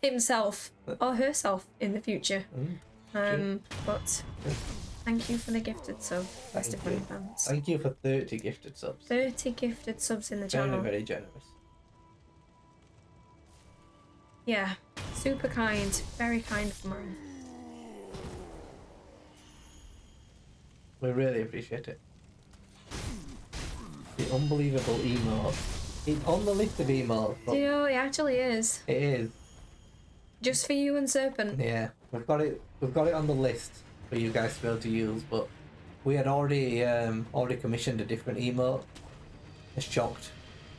himself or herself in the future. But thank you for the gifted sub, Mr. Funny Pants. Thank you for 30 gifted subs. 30 gifted subs in the channel. Very, very generous. Yeah, super kind, very kind man. We really appreciate it. The unbelievable emote. It's on the list of emotes. Do you know, it actually is. It is. Just for you and Serpent. Yeah, we've got it on the list for you guys to be able to use, but we had already commissioned a different emote. A shocked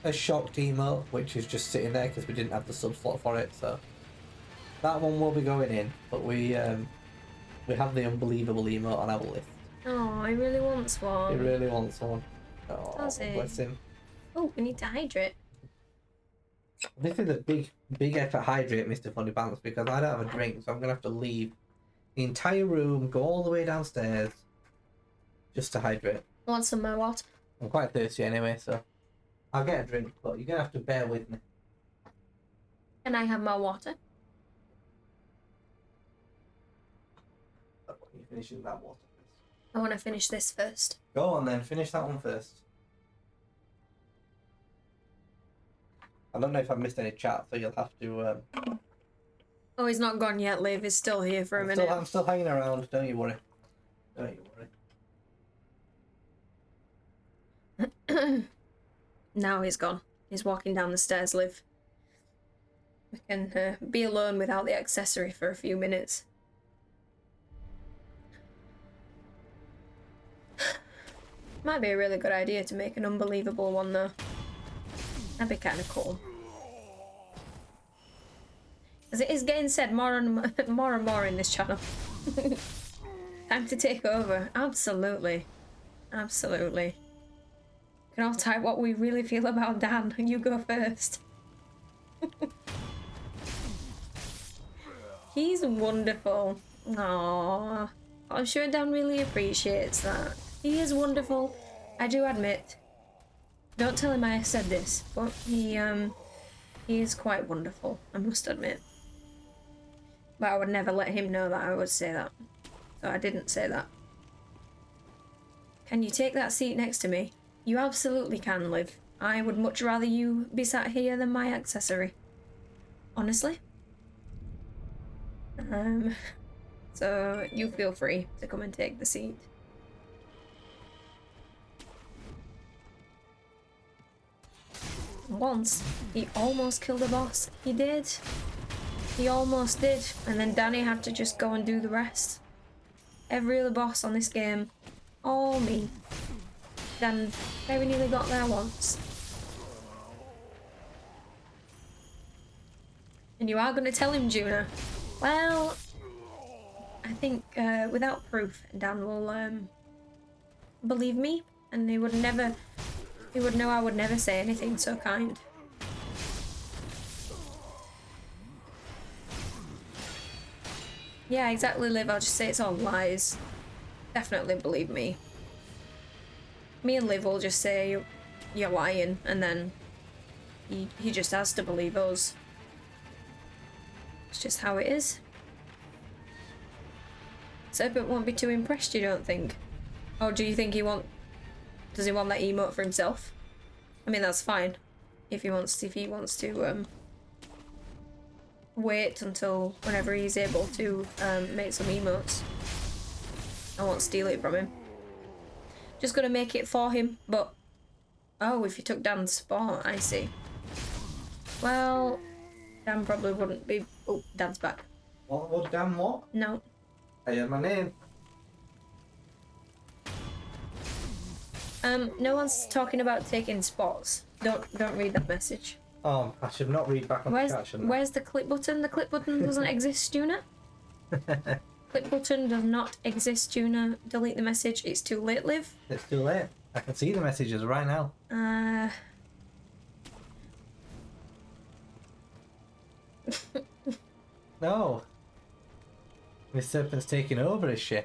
emote, which is just sitting there because we didn't have the sub slot for it, so that one will be going in, but we have the unbelievable emote on our list. Oh, he really wants one. He really wants one. Oh, does he? bless him. Oh, we need to hydrate. This is a big effort hydrate, Mr. Funny Pants, because I don't have a drink, so I'm gonna have to leave the entire room, go all the way downstairs, just to hydrate. Want some more water? I'm quite thirsty anyway, so I'll get a drink, but you're gonna have to bear with me. Can I have more water? You're finishing that water first. I want to finish this first. Go on then, finish that one first. I don't know if I've missed any chat, so you'll have to. Oh, he's not gone yet, Liv. He's still here for a minute. I'm still hanging around. Don't you worry. Don't you worry. Now he's gone. He's walking down the stairs, Liv. We can be alone without the accessory for a few minutes. Might be a really good idea to make an unbelievable one, though. That'd be kind of cool. As it is getting said more and more in this channel. Time to take over. Absolutely. Absolutely. We can all type what we really feel about Dan. You go first. He's wonderful. Aww. I'm sure Dan really appreciates that. He is wonderful, I do admit. Don't tell him I said this, but he is quite wonderful, I must admit. But I would never let him know that I would say that. So I didn't say that. Can you take that seat next to me? You absolutely can, Liv. I would much rather you be sat here than my accessory. Honestly. So you feel free to come and take the seat. Once, he almost killed a boss. He did. He almost did. And then Danny had to just go and do the rest. Every other boss on this game, all me. Dan very nearly got there once. And you are going to tell him, Juna? Well, I think without proof, Dan will believe me, and he would know I would never say anything so kind. Yeah, exactly, Liv. I'll just say it's all lies. Definitely believe me. Me and Liv will just say you're lying, and then he just has to believe us. It's just how it is. Serpent won't be too impressed, you don't think? Or do you think does he want that emote for himself? I mean, that's fine. If he wants to wait until whenever he's able to make some emotes. I won't steal it from him. Just gonna make it for him, but oh, if you took Dan's spot, I see. Well, Dan probably wouldn't be. Oh, Dan's back. What? Dan? What? No. I heard my name. No one's talking about taking spots. Don't read that message. Oh, I should not read back on the chat, shouldn't I? Where's the click button? The click button doesn't exist, Juna. Click button does not exist, Juna. Delete the message. It's too late, Liv. It's too late. I can see the messages right now. No. Miss Serpent's taking over, is she?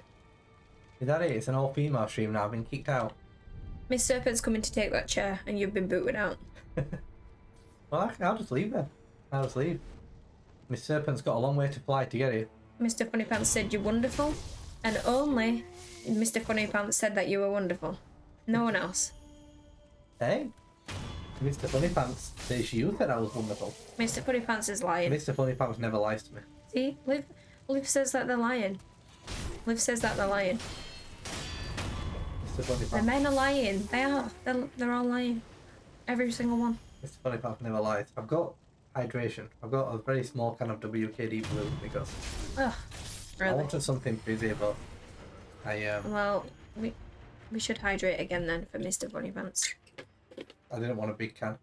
Is that it? It's an all-female stream now. I've been kicked out. Miss Serpent's coming to take that chair, and you've been booted out. Well, I'll just leave then. I'll just leave. Miss Serpent's got a long way to fly to get here. Mr. Funnypants said you're wonderful, and only Mr. Funnypants said that you were wonderful. No one else. Hey? Mr. Funnypants says you said I was wonderful. Mr. Funnypants is lying. Mr. Funnypants never lies to me. See? Liv says that they're lying. Liv says that they're lying. Mr. Funnypants. The men are lying. They are. They're all lying. Every single one. Mr. Funnypants never lies. I've got hydration. I've got a very small can of WKD blue because Ugh. Really? I wanted something fizzy, but Well, we should hydrate again then for Mr. Funnypants. I didn't want a big can.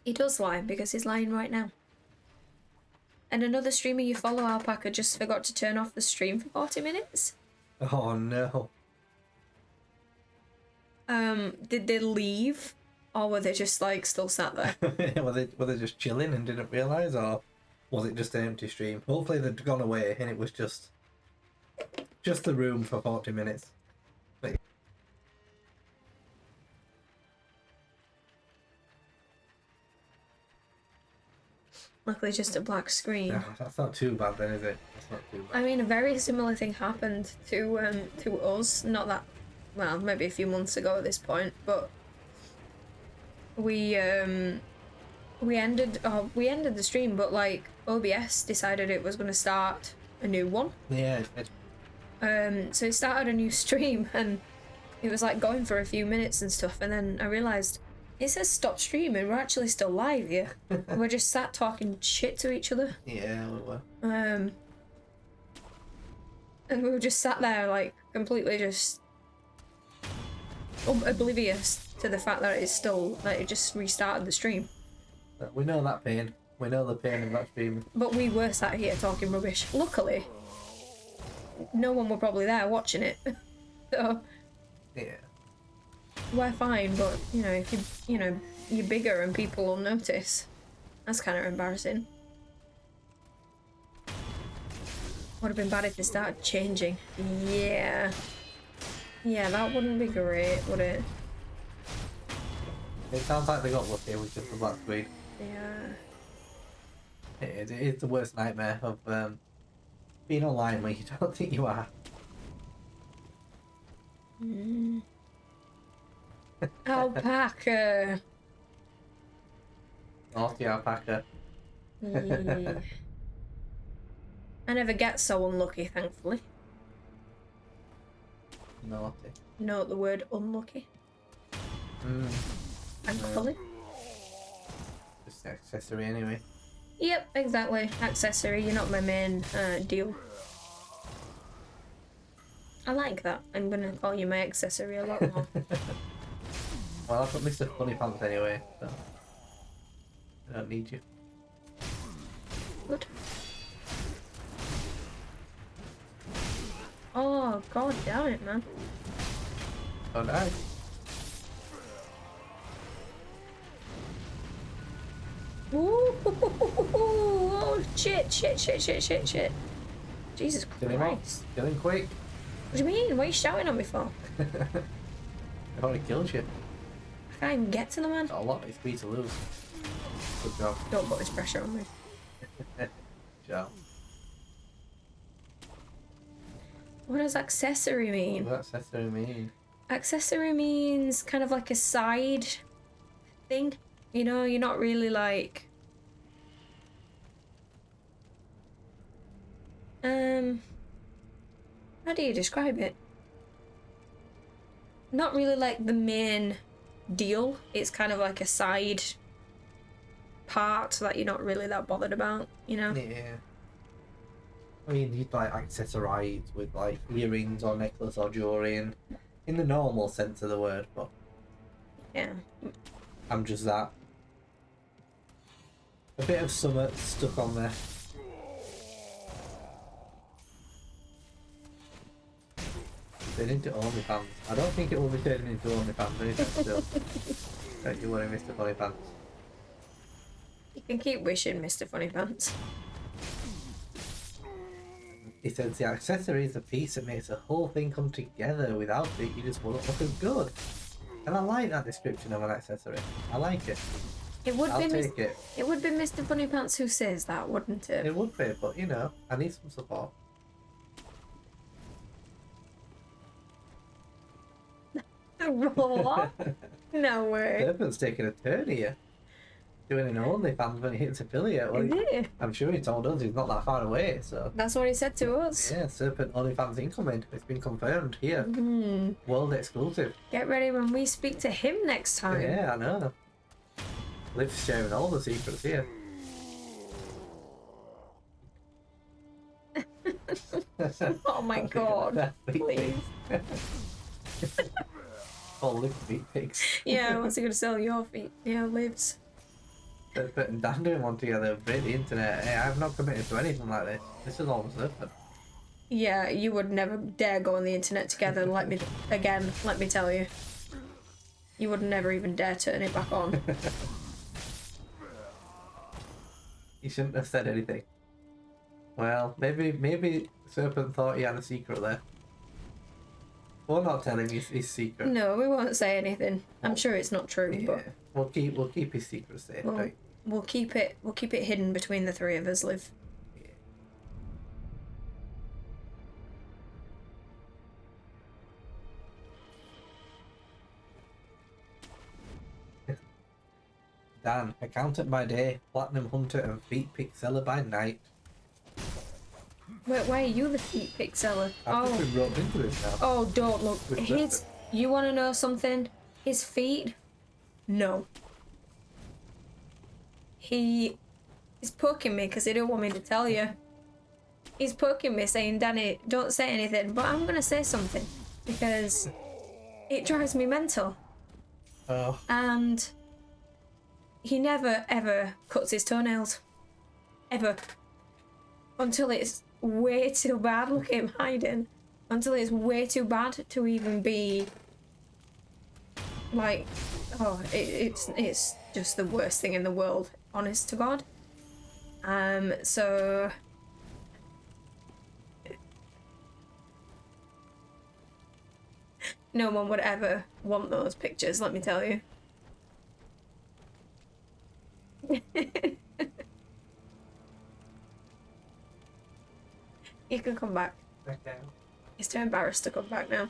He does lie because he's lying right now. And another streamer you follow, Alpaca, just forgot to turn off the stream for 40 minutes. Oh no. Did they leave? Or were they just like still sat there? were they just chilling and didn't realise, or was it just an empty stream? Hopefully they'd gone away and it was just the room for 40 minutes. But Luckily just a black screen. no, that's not too bad then, is it? That's not too bad. I mean, a very similar thing happened to us. Not that, well, maybe a few months ago at this point, but we ended the stream, but like OBS decided it was going to start a new one. Yeah. So it started a new stream, and it was like going for a few minutes and stuff, and then I realised it says stop streaming. We're actually still live here. We're just sat talking shit to each other. Yeah, we were. And we were just sat there like completely just oblivious to the fact that it's still that it just restarted the stream. We know that pain. We know the pain of that stream. But we were sat here talking rubbish. Luckily, no one were probably there watching it. So Yeah. we're fine, but you know, if you're bigger and people will notice, that's kind of embarrassing. Would have been bad if they started changing. Yeah, that wouldn't be great, would it? It sounds like they got lucky with just the black screen. Yeah. It is the worst nightmare of being online when you don't think you are. Alpaca. Naughty alpaca. Yeah. I never get so unlucky, thankfully. Naughty. Note the word unlucky. Thankfully. Just an accessory anyway. Yep, exactly. Accessory, you're not my main deal. I like that. I'm gonna call you my accessory a lot more. Well, I've got Mr. Funny Pants anyway, so I don't need you. Good. Oh, god damn it, man. Oh, nice. Ooh, oh, shit. Jesus Kill him off. Christ. Kill him quick. What do you mean? What are you shouting at me for? I've already killed you. I can't even get to the man. Got a lot of XP to lose. Good job. Don't put this pressure on me. Job. What does accessory mean? What does accessory mean? Accessory means kind of like a side thing. You know, you're not really like... How do you describe it? Not really like the main deal. It's kind of like a side part that you're not really that bothered about, you know? Yeah. I mean, you'd like accessorize with like earrings or necklace or jewelry, and in the normal sense of the word, but Yeah. I'm just that. A bit of summer stuck on there. Turn into OnlyFans. I don't think it will be turning into OnlyFans anytime still. Don't you worry, Mr. Funnypants. You can keep wishing, Mr. Funny Pants. He says the accessory is the piece that makes the whole thing come together. Without it, you just won't look as good. And I like that description of an accessory. I like it. I'll take it. It would be Mr. Funny Pants who says that, wouldn't it? It would be, but you know, I need some support. What? No way. Serpent's taking a turn here. Doing an OnlyFans when he hits affiliate. Well, Is it? I'm sure he told us he's not that far away, so. That's what he said to us. Yeah, Serpent OnlyFans incoming. It's been confirmed here. World exclusive. Get ready when we speak to him next time. Yeah, I know. Liv's sharing all the secrets here. Oh my god. Please. All Liv feet pics. Yeah, what's he gonna sell your feet? Yeah, lives. Serpent and Dan doing one together. Break the internet. Hey, I've not committed to anything like this. This is all Serpent. Yeah, you would never dare go on the internet together, let me tell you. You would never even dare turn it back on. You shouldn't have said anything. Well, maybe Serpent thought he had a secret there. We'll not tell him his secret. No, we won't say anything. I'm sure it's not true, Yeah, but we'll keep his secret safe. Right? we'll keep it hidden between the three of us, Liv. Yeah. Dan, accountant by day, platinum hunter and feet pick seller by night. Wait, why are you the feet pick seller? I've just been roped into this now. Oh, don't look. With You want to know something? His feet? No. He's poking me because he don't want me to tell you. He's poking me saying, Danny, don't say anything. But I'm going to say something because it drives me mental. Oh. And he never, ever cuts his toenails. Ever. Until it's way too bad. Look at him hiding. Until it's way too bad to even be like, oh, it's just the worst thing in the world, honest to God. So no one would ever want those pictures, let me tell you. You can come back. Okay. He's too embarrassed to come back now.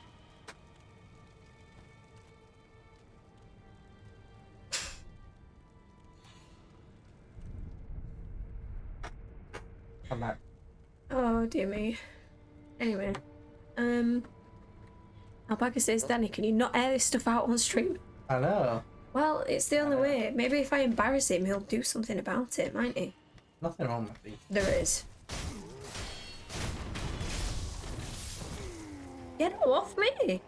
I'm back. Oh dear me. Anyway, Alpaca says, Danny, can you not air this stuff out on stream? I know. Well, it's the only way. Maybe if I embarrass him, he'll do something about it, mightn't he? Nothing wrong with these. There is. Get off me!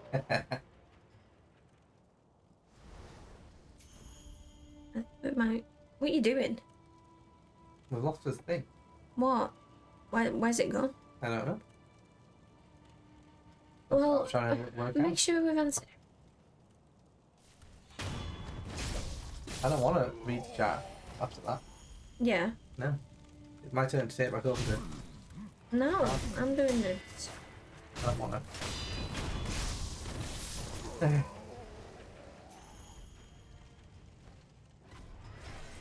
What are you doing? We've lost this thing. What? Where's it gone? I don't know. Well, I'm trying to work make out. sure we've answered. I don't want to read chat after that. Yeah. No. It's my turn to take back over then. No, I'm doing this. I don't want to.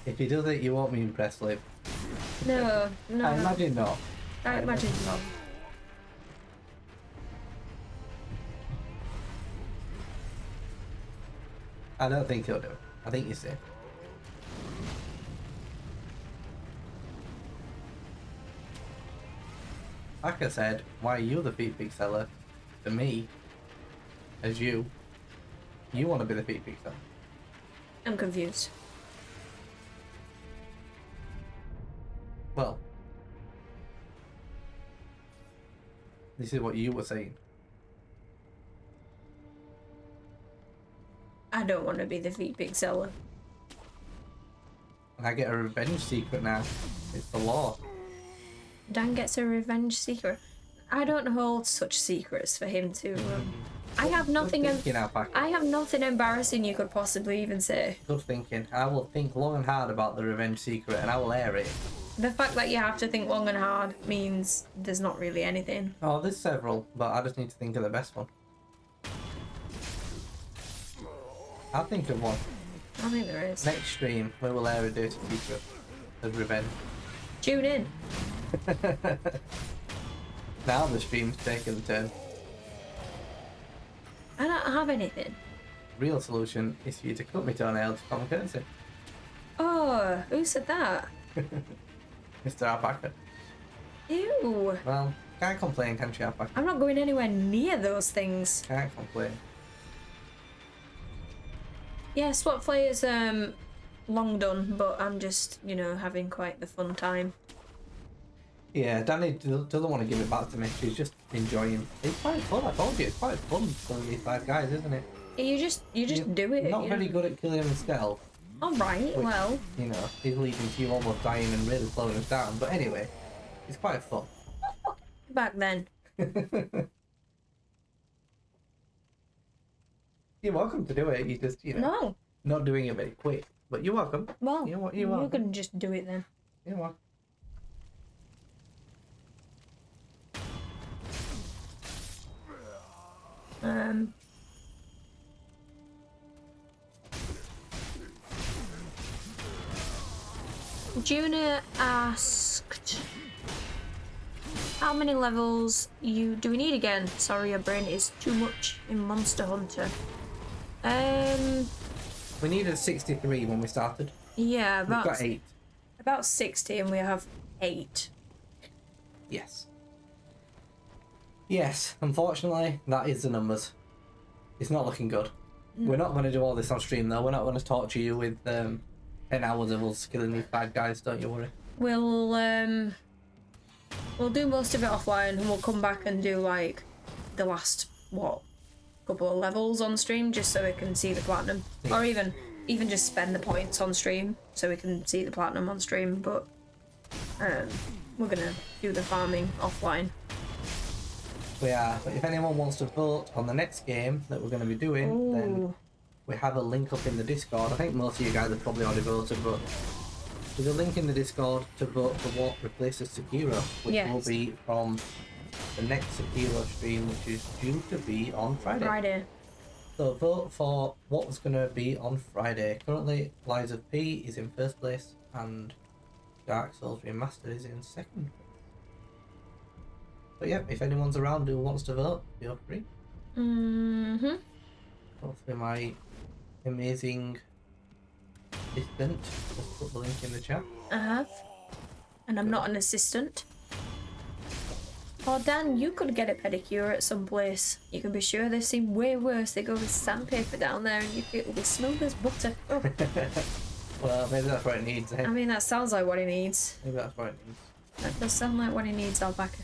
If he does it, you won't be impressed, Liv. No. I imagine not. I imagine not. I don't think he'll do it. I think you're safe. Like I said, why are you the feet pick seller? To me, as you want to be the feet pick seller. I'm confused. Well, this is what you were saying. I don't want to be the V-Pig seller. And I get a revenge secret now. It's the law. Dan gets a revenge secret. I don't hold such secrets for him to. I have nothing. Good thinking, Alpaca. I have nothing embarrassing you could possibly even say. Good thinking. I will think long and hard about the revenge secret, and I will air it. The fact that you have to think long and hard means there's not really anything. Oh, there's several, but I just need to think of the best one. I'll think of one. I think there is. Next stream, we will air a dirty secret as revenge. Tune in. Now the stream's taking the turn. I don't have anything. Real solution is for you to cut me toenails for common courtesy. Oh, who said that? Mr. Alpaca. Ew. Well, can't complain, can you, Alpaca? I'm not going anywhere near those things. Can't complain. Yeah, swap players long done, but I'm just, you know, having quite the fun time. Yeah, Danny doesn't want to give it back to me. She's just enjoying. It's quite fun. I told you, it's quite fun killing these bad guys, isn't it? You just do it. Not very good at killing them in stealth. All right, Which, well. you know, is leading to you almost dying and really slowing us down. But anyway, it's quite fun. Back then. You're welcome to do it. You just, you know, No. not doing it very quick. But you're welcome. Well, You're you welcome. can just do it then. You're welcome. Juna asked, how many levels do we need again? Sorry, your brain is too much in Monster Hunter. We needed 63 when we started. Yeah, We've got about 8. about 60, and we have 8. Yes. Yes, unfortunately, that is the numbers. It's not looking good. We're not going to do all this on stream, though. We're not going to torture you with 10 hours of us killing these bad guys, don't you worry. We'll do most of it offline, and we'll come back and do, like, the last, couple of levels on stream, just so we can see the platinum. Yeah. Or even just spend the points on stream, so we can see the platinum on stream, but we're gonna do the farming offline. We are, but if anyone wants to vote on the next game that we're going to be doing, then Ooh. we have a link up in the Discord. I think most of you guys have probably already voted, but there's a link in the Discord to vote for what replaces Sekiro, which Yes. will be from the next Sekiro stream, which is due to be on Friday. Friday. So vote for what was going to be on Friday. Currently, Lies of P is in first place, and Dark Souls Remastered is in second place. But yeah, if anyone's around who wants to vote, feel free. Mm-hmm. Hopefully my amazing assistant just put the link in the chat. I have. And I'm not an assistant. Oh, Dan, you could get a pedicure at some place. You can be sure they seem way worse. They go with sandpaper down there and you feel it'll be smooth as butter. Oh. Well, maybe that's what it needs. Eh? I mean, that sounds like what he needs. Maybe that's what it needs. That does sound like what he needs, Alpaca.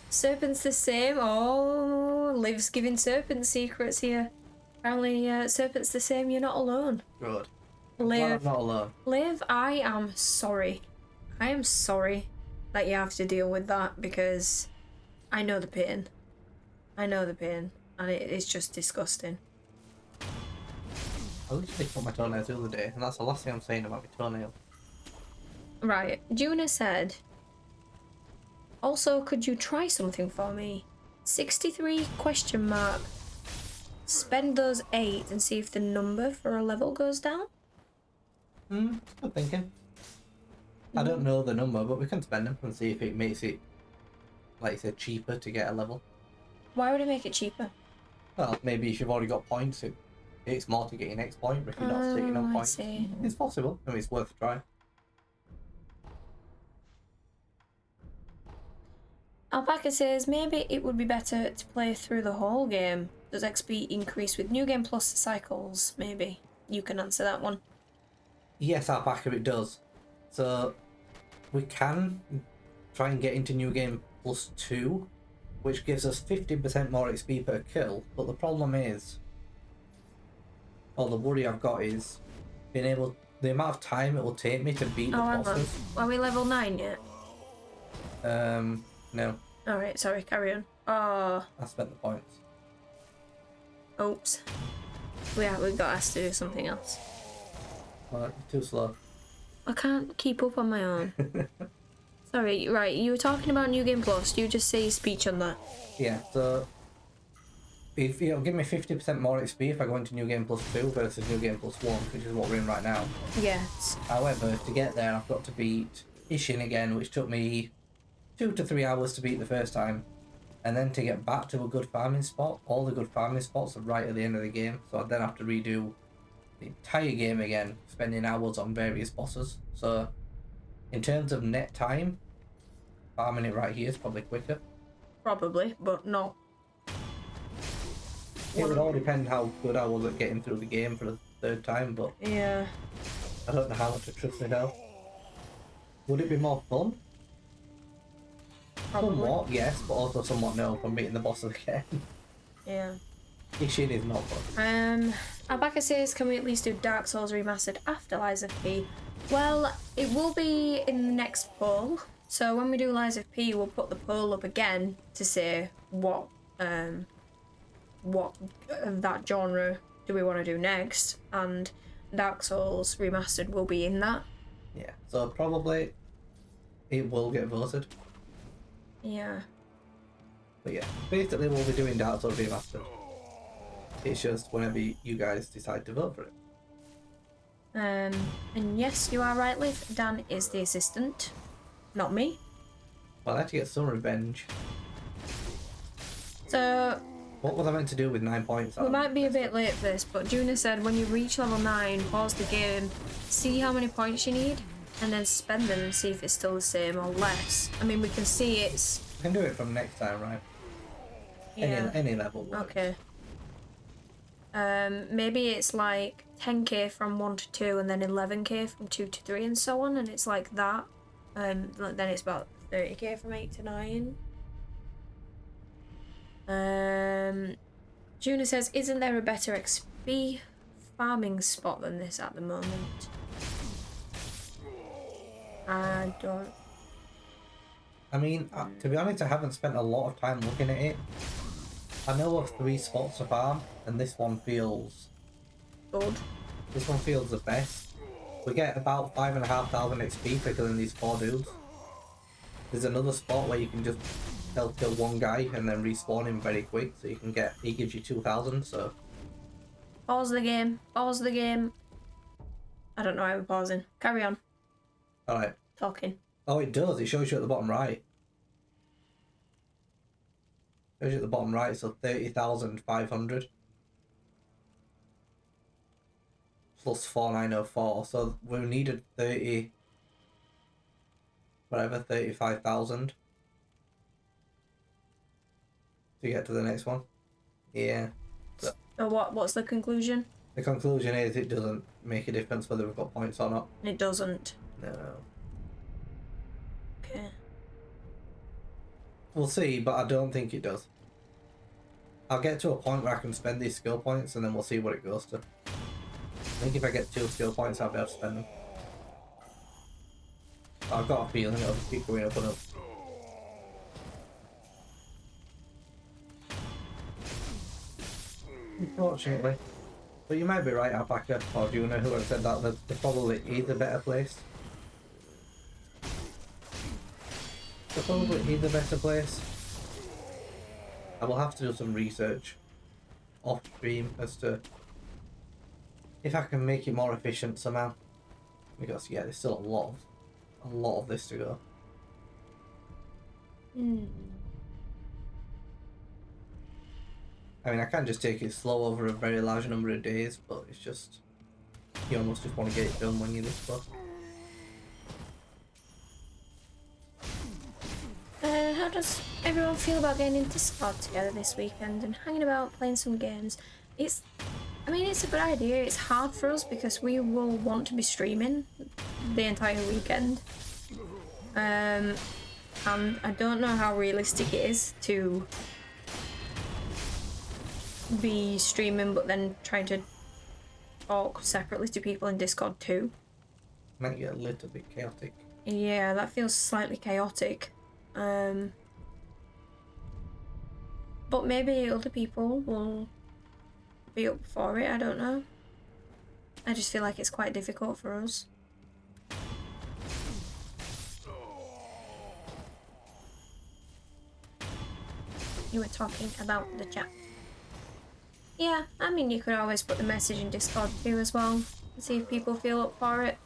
Serpent's the same. Oh, Liv's giving Serpent secrets here. Apparently, Serpent's the same. You're not alone. Good. I'm glad I'm Liv, not alone. Liv, I am sorry. I am sorry that you have to deal with that because I know the pain. I know the pain, and it's just disgusting. I literally cut my toenails the other day, and that's the last thing I'm saying about my toenail. Right, Juna said, also, could you try something for me? 63 question mark. Spend those 8 and see if the number for a level goes down? Good thinking. I don't know the number, but we can spend them and see if it makes it, like you said, cheaper to get a level. Why would it make it cheaper? Well, maybe if you've already got points, it's more to get your next point, but if you're not sitting on I points, see. it's possible. I mean, it's worth a try. Alpaca says, maybe it would be better to play through the whole game. Does XP increase with New Game Plus cycles? Maybe. You can answer that one. Yes, Alpaca, it does. So, we can try and get into New Game Plus 2 which gives us 50% more XP per kill. But the problem is, or the worry I've got is being able, the amount of time it will take me to beat the bosses. Are we level 9 yet? No. Alright, sorry, carry on. Oh. I spent the points. Oops. Yeah, we got asked to do something else. You're too slow. I can't keep up on my own. Sorry, right, you were talking about New Game Plus. You just say your speech on that. Yeah, so if it'll give me 50% more XP if I go into New Game Plus 2 versus New Game Plus 1, which is what we're in right now. Yes. However, to get there, I've got to beat Ishin again, which took me 2 to 3 hours to beat the first time. And then to get back to a good farming spot, all the good farming spots are right at the end of the game. So I then have to redo the entire game again, spending hours on various bosses. So in terms of net time, farming it right here is probably quicker. Probably, but not. It would all depend how good I was at getting through the game for the third time, but Yeah. I don't know how much to trust myself. Would it be more fun? Probably. Somewhat, yes, but also somewhat no from beating the bosses again. Yeah. Ishin is not fun. Abaka says, can we at least do Dark Souls Remastered after Lies of P? Well, it will be in the next poll. So when we do Lies of P, we'll put the poll up again to say what that genre do we want to do next, and Dark Souls Remastered will be in that. Yeah, so probably it will get voted. Yeah. But yeah, basically we'll be doing Dark Souls Remastered. It's just whenever you guys decide to vote for it. And yes, you are right, Liv. Dan is the assistant, not me. Well, I had to get some revenge. So What was I meant to do with 9 points? we might be a bit late for this, but Juna said when you reach level 9, pause the game, see how many points you need, and then spend them and see if it's still the same or less. I mean, we can see it's... I can do it from next time, right? Yeah. Any level works. Okay. Maybe it's like 10k from 1 to 2 and then 11k from 2 to 3 and so on, and it's like that. Then it's about 30k from 8 to 9. Juna says, isn't there a better XP farming spot than this at the moment? I don't... I mean, to be honest, I haven't spent a lot of time looking at it. I know of 3 spots to farm, and this one feels... good. This one feels the best. We get about 5,500 XP for killing these 4 dudes. There's another spot where you can just help kill one guy and then respawn him very quick, so you can get... He gives you 2,000, so... Pause the game. Pause the game. I don't know why we're pausing. Carry on. Alright. Talking. Oh, it does. It shows you at the bottom right. Shows you at the bottom right, so 30,500. Plus 4,904. So we needed 30... Whatever, 35,000. To get to the next one. Yeah. So what's the conclusion? The conclusion is it doesn't make a difference whether we've got points or not. It doesn't. No. Okay. We'll see, but I don't think it does. I'll get to a point where I can spend these skill points and then we'll see what it goes to. I think if I get 2 skill points, I'll be able to spend them. But I've got a feeling it'll just keep going up and up. Unfortunately. But you might be right, Alpaca or Juna, who have said that there probably is a better place. There probably is a better place. I will have to do some research off stream as to if I can make it more efficient somehow. Because yeah, there's still a lot of this to go. I mean, I can't just take it slow over a very large number of days, but it's just... You almost just want to get it done when you're this close. How does everyone feel about getting into Discord together this weekend and hanging about playing some games? I mean, it's a good idea. It's hard for us because we will want to be streaming the entire weekend. and I don't know how realistic it is to be streaming but then trying to talk separately to people in Discord too. Might get a little bit chaotic. Yeah, that feels slightly chaotic. But maybe other people will be up for it, I don't know. I just feel like it's quite difficult for us. You were talking about the chat. Yeah, I mean, you could always put the message in Discord too as well, and see if people feel up for it.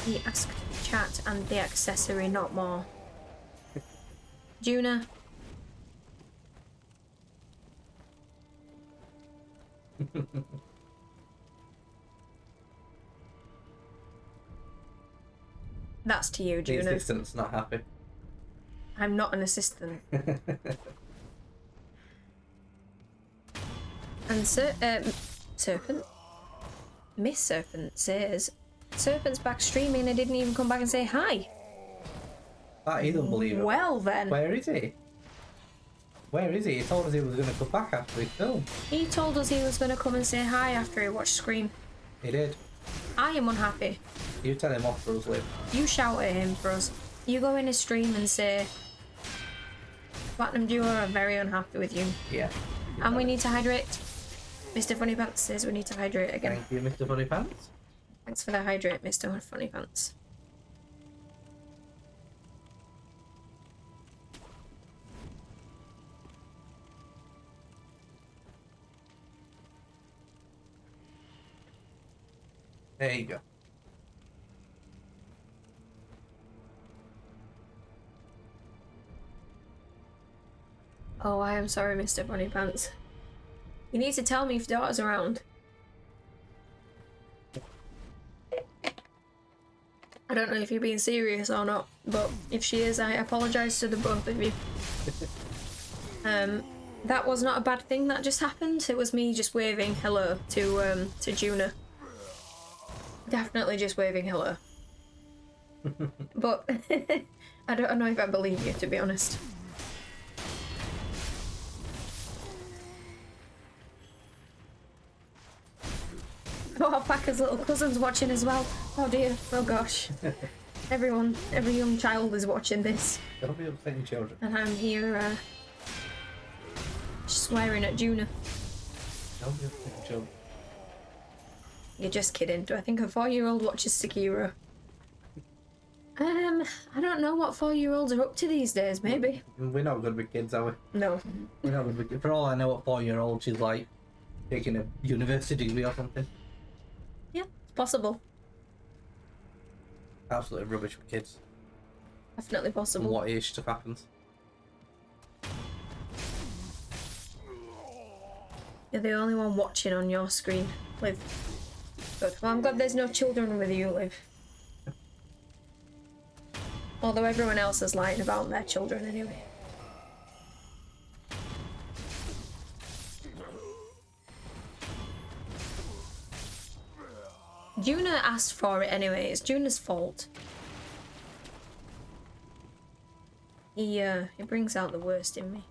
He asked chat and the accessory, not more. Juna. That's to you, The Juna. assistant's not happy. I'm not an assistant. And Serpent? Miss Serpent says, Serpent's back streaming and didn't even come back and say hi. That is unbelievable. Well then. Where is he? Where is he? He told us he was going to come back after he filmed. He told us he was going to come and say hi after he watched Scream. He did. I am unhappy. You tell him off for us, Liv. You shout at him for us. You go in his stream and say, Platinum Duo are very unhappy with you. Yeah. And we need to hydrate. Mr. Funny Pants says we need to hydrate again. Thank you, Mr. Funny Pants. Thanks for the hydrate, Mr. Funny Pants. There you go. Oh, I am sorry, Mr. Funny Pants. You need to tell me if daughter's around. I don't know if you're being serious or not, but if she is, I apologise to the both of you. That was not a bad thing that just happened. It was me just waving hello to Juna. Definitely just waving hello. But I don't know if I believe you, to be honest. Oh, Alpaca's little cousin's watching as well. Oh dear, oh gosh. Everyone, every young child is watching this. Don't be upsetting children. And I'm here, swearing at Juna. Don't be upsetting children. You're just kidding. Do I think a 4-year-old watches Sekiro? I don't know what 4-year-olds are up to these days, maybe. We're not good with kids, are we? No. We're not good with kids. For all I know, what 4-year-old she's like taking a university degree or something. Yeah, it's possible. Absolutely rubbish with kids. Definitely And possible. what age stuff happens. You're the only one watching on your screen, Liv. Good. Well, I'm glad there's no children with you, Liv. Although everyone else is lying about their children anyway. Juna asked for it anyway. It's Juna's fault. He brings out the worst in me.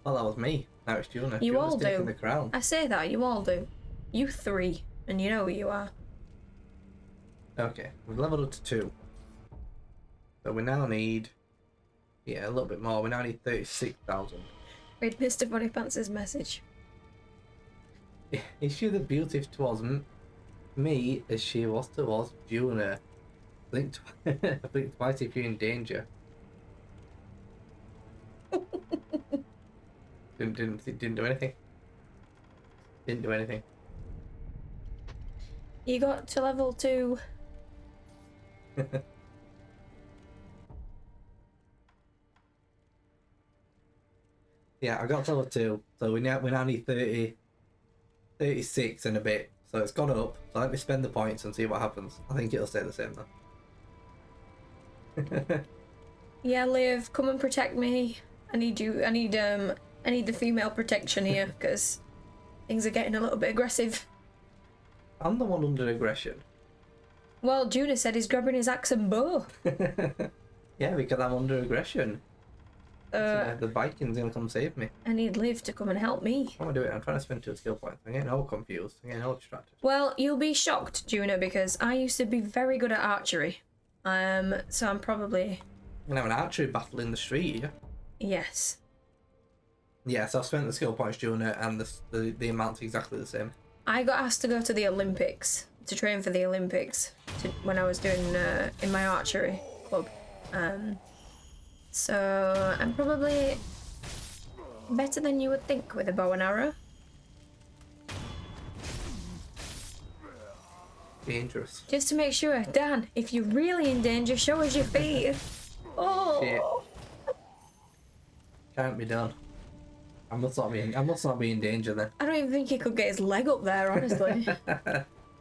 Well, that was me. Now it's Juna. You Juna's all taking do. the crown. I say that, you all do. You 3, and you know who you are. Okay, we've leveled up to 2. So we now need... Yeah, a little bit more. We now need 36,000. Read Mr. Funny Pants' message. Is she the beauty towards me as she was towards Juna? Blink twice if you're in danger. Didn't do anything. Didn't do anything. You got to level 2. Yeah, I got to level 2, so we now need 36 and a bit. So it's gone up. So let me spend the points and see what happens. I think it'll stay the same though. Yeah, Liv, come and protect me. I need you. I need the female protection here, because Things are getting a little bit aggressive. I'm the one under aggression. Well, Juna said he's grabbing his axe and bow. Yeah, because I'm under aggression. The Vikings gonna come save me. I need Liv to come and help me. How am I doing? I'm trying to spend 2 skill points. I'm getting all confused. I'm getting all distracted. Well, you'll be shocked, Juna, because I used to be very good at archery. So I'm probably... I'm gonna have an archery battle in the street, yeah? Yes. Yeah, so I've spent the skill points, Juna, and the amount's exactly the same. I got asked to go to the Olympics, to train for the Olympics, when I was doing in my archery club. So I'm probably better than you would think with a bow and arrow. Dangerous. Just to make sure, Dan, if you're really in danger, show us your feet. Oh. Shit. Can't be done. I must not be in danger then. I don't even think he could get his leg up there, honestly.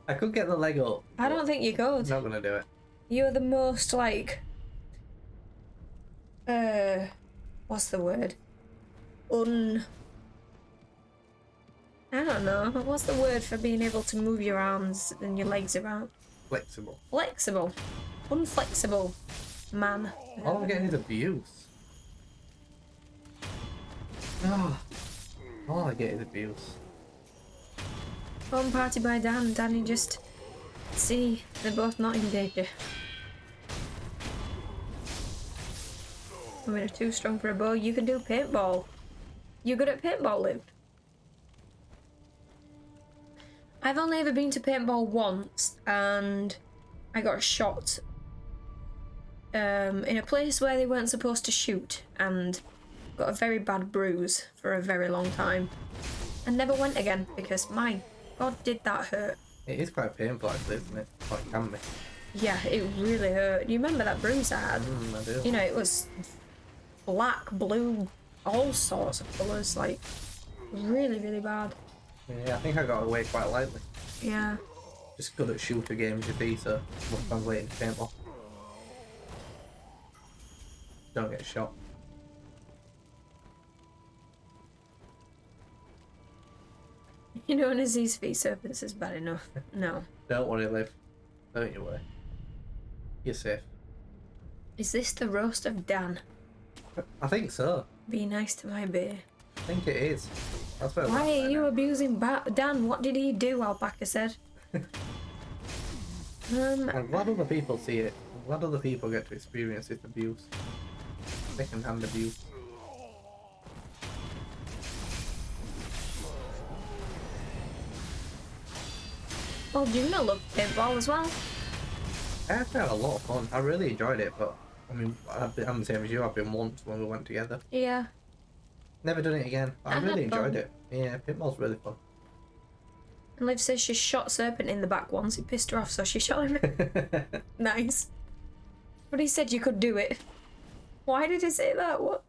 I could get the leg up. I don't think you could. I'm not gonna do it. You're the most like what's the word? I don't know. What's the word for being able to move your arms and your legs around? Flexible. Flexible. Unflexible man. All I'm getting is abuse. Oh, all I get is abuse. Home party by Dan. Danny just see they're both not in danger. Women are too strong for a bow. You can do paintball. You're good at paintball, Liv. I've only ever been to paintball once, and I got shot in a place where they weren't supposed to shoot, and got a very bad bruise for a very long time. And never went again, because my God, did that hurt. It is quite painful actually, isn't it? Well, it can be. Yeah, it really hurt. You remember that bruise I had? I do. You know, it was black, blue, all sorts of colours, like, really, really bad. Yeah, I think I got away quite lightly. Yeah. Just good at shooter games, you see, so must translate into paintball. Don't get shot. You know, an Aziz V surface is bad enough. No. Don't worry, Liv. Don't you worry. You're safe. Is this the roast of Dan? I think so. Be nice to my bear. I think it is. That's what Why are you abusing Dan? What did he do? Alpaca said. I'm glad other people see it. I'm glad other people get to experience this abuse. Second-hand abuse. Well, Juna loved paintball as well. I actually had a lot of fun. I really enjoyed it, but I mean, I'm the same as you. I've been once when we went together. Yeah. Never done it again. But I really had fun. enjoyed it. Yeah, paintball's really fun. And Liv says she shot Serpent in the back once. It pissed her off, so she shot him. Nice. But he said you could do it. Why did he say that? What?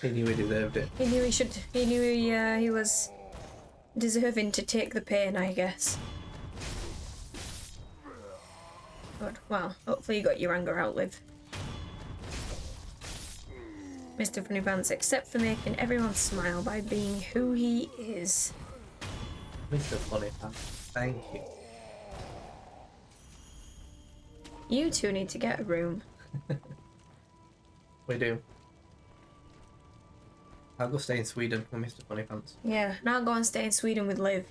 He knew he deserved it. He knew he should. He knew he was deserving to take the pain, I guess. Good. Well, hopefully you got your anger out, Liv. Mr. Funny Pants, except for making everyone smile by being who he is. Mr. Funny Pants, thank you. You two need to get a room. We do. I'll go stay in Sweden with Mr. Funny Pants. Yeah, now I'll go and stay in Sweden with Liv.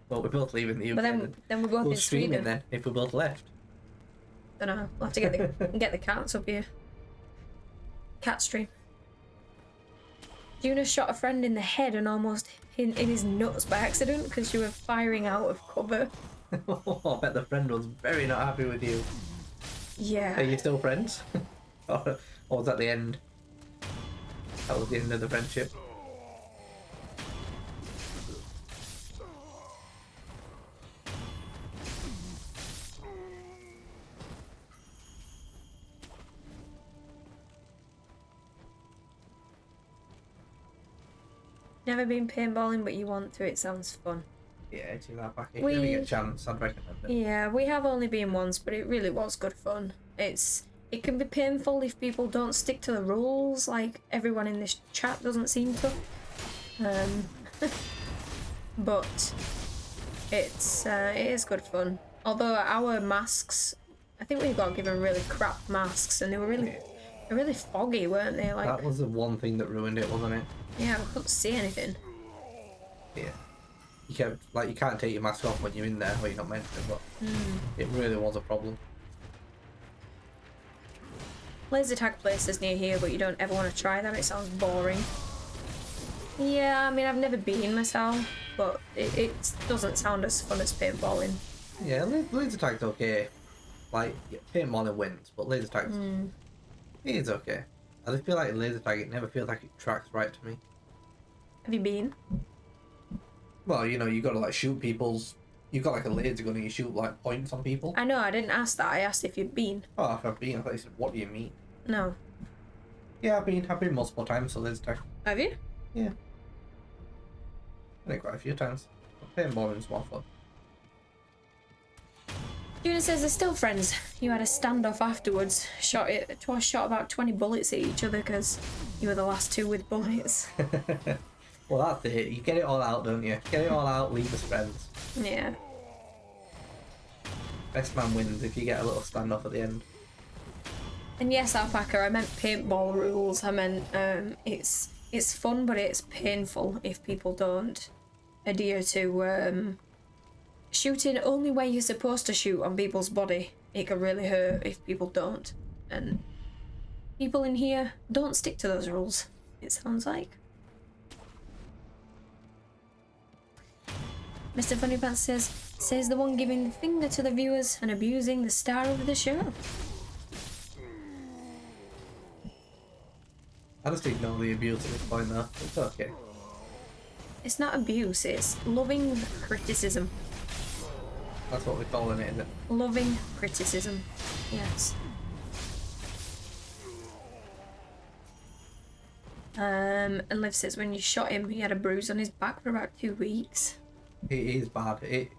Well, we're both leaving the UK. But then we're both we'll in stream Sweden. it then, if we both left. Don't know. We'll have to get the cats up here. Cat stream. Juna shot a friend in the head and almost in his nuts by accident because you were firing out of cover. I bet the friend was very not happy with you. Yeah. Are you still friends? or was that the end? That was the end of the friendship. Never been paintballing, but you want to. It sounds fun. Yeah, it's in that back. If you ever get a chance, I'd recommend it. Yeah, we have only been once, but it really was good fun. It can be painful if people don't stick to the rules, like everyone in this chat doesn't seem to. but it is good fun. Although our masks, I think we got given really crap masks, and they were really foggy, weren't they? Like, that was the one thing that ruined it, wasn't it? yeah, we couldn't see anything. Yeah. You can't take your mask off when you're in there, or you're not meant to, but it really was a problem. Laser tag places near here, but you don't ever want to try them. It sounds boring. Yeah, I mean, I've never been myself, but it doesn't sound as fun as paintballing. Yeah, laser tag's okay. Like, paintballing wins, but laser tag's it is okay. I just feel like laser tag, it never feels like it tracks right to me. Have you been? Well, you know, you gotta like shoot people's. You've got like a laser gun and you shoot like points on people. I know, I didn't ask that. I asked if you'd been. Oh, if I've been, I thought you said, what do you mean? No. Yeah, I've been multiple times, so laser tag. Have you? Yeah. I think quite a few times. Paintballing's more fun. Juna says they're still friends. You had a standoff afterwards. Shot about 20 bullets at each other because you were the last two with bullets. Well, that's it. You get it all out, don't you? Get it all out, leave us friends. Yeah. Best man wins if you get a little standoff at the end. And yes, Alpaca, I meant paintball rules. I meant it's fun, but it's painful if people don't adhere to shooting only where you're supposed to shoot on people's body. It can really hurt if people don't. And people in here don't stick to those rules, it sounds like. Mr. Funnypants says the one giving the finger to the viewers and abusing the star of the show. I just ignore the abuse at this point though. It's okay. It's not abuse, it's loving criticism. That's what we're calling it, isn't it? Loving criticism. Yes. And Liv says when you shot him, he had a bruise on his back for about 2 weeks. It is bad. If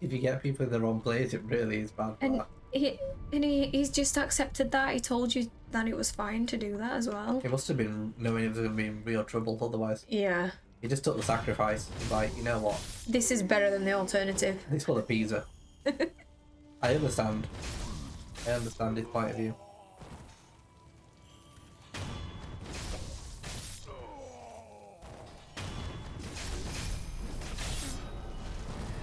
you get people in the wrong place, it really is bad. And he's just accepted that. He told you that it was fine to do that as well. He must have been knowing he was going to be in real trouble otherwise. Yeah. He just took the sacrifice. He's like, you know what? This is better than the alternative. This will appease her. I understand. I understand his point of view.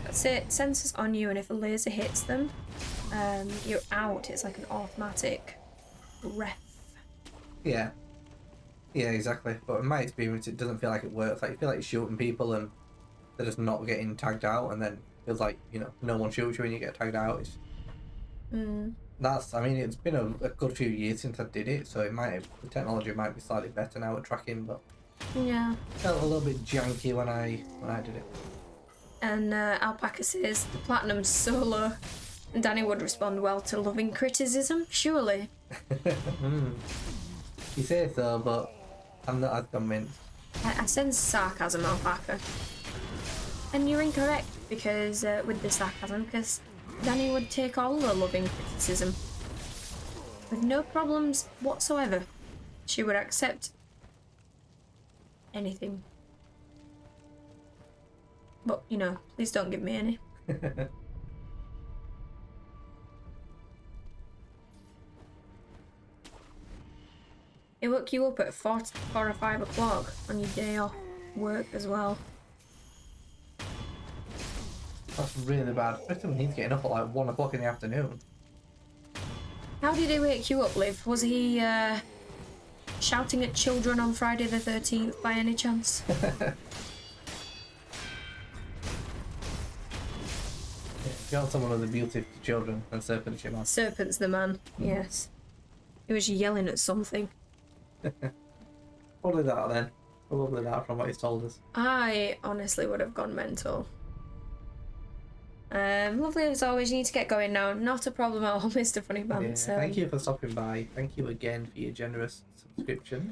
That's it. Sensors on you, and if a laser hits them, you're out. It's like an automatic ref. Yeah. Yeah, exactly. But in my experience, it doesn't feel like it works. Like, you feel like you're shooting people and they're just not getting tagged out, and then it feels like, you know, no one shoots you when you get tagged out. It's... That's, I mean, it's been a good few years since I did it, so the technology might be slightly better now at tracking, but Yeah. felt a little bit janky when I did it. And Alpaca says the platinum's so low. And Danny would respond well to loving criticism, surely. You say so, but I'm not as convinced. I sense sarcasm, Alpaca. And you're incorrect because with the sarcasm, because Danny would take all the loving criticism with no problems whatsoever. She would accept anything. But, you know, please don't give me any. It woke you up at 4 or 5 o'clock on your day off work as well. That's really bad. Especially when he's getting up at like 1 o'clock in the afternoon. How did he wake you up, Liv? Was he shouting at children on Friday the 13th by any chance? Got someone with abusive to children and Serpent's your man. Serpent's the man, yes. He was yelling at something. Probably that then. Probably that from what he's told us. I honestly would have gone mental. Lovely as always, you need to get going now. Not a problem at all, Mr. Funny Pants. Yeah, thank you for stopping by. Thank you again for your generous subscription.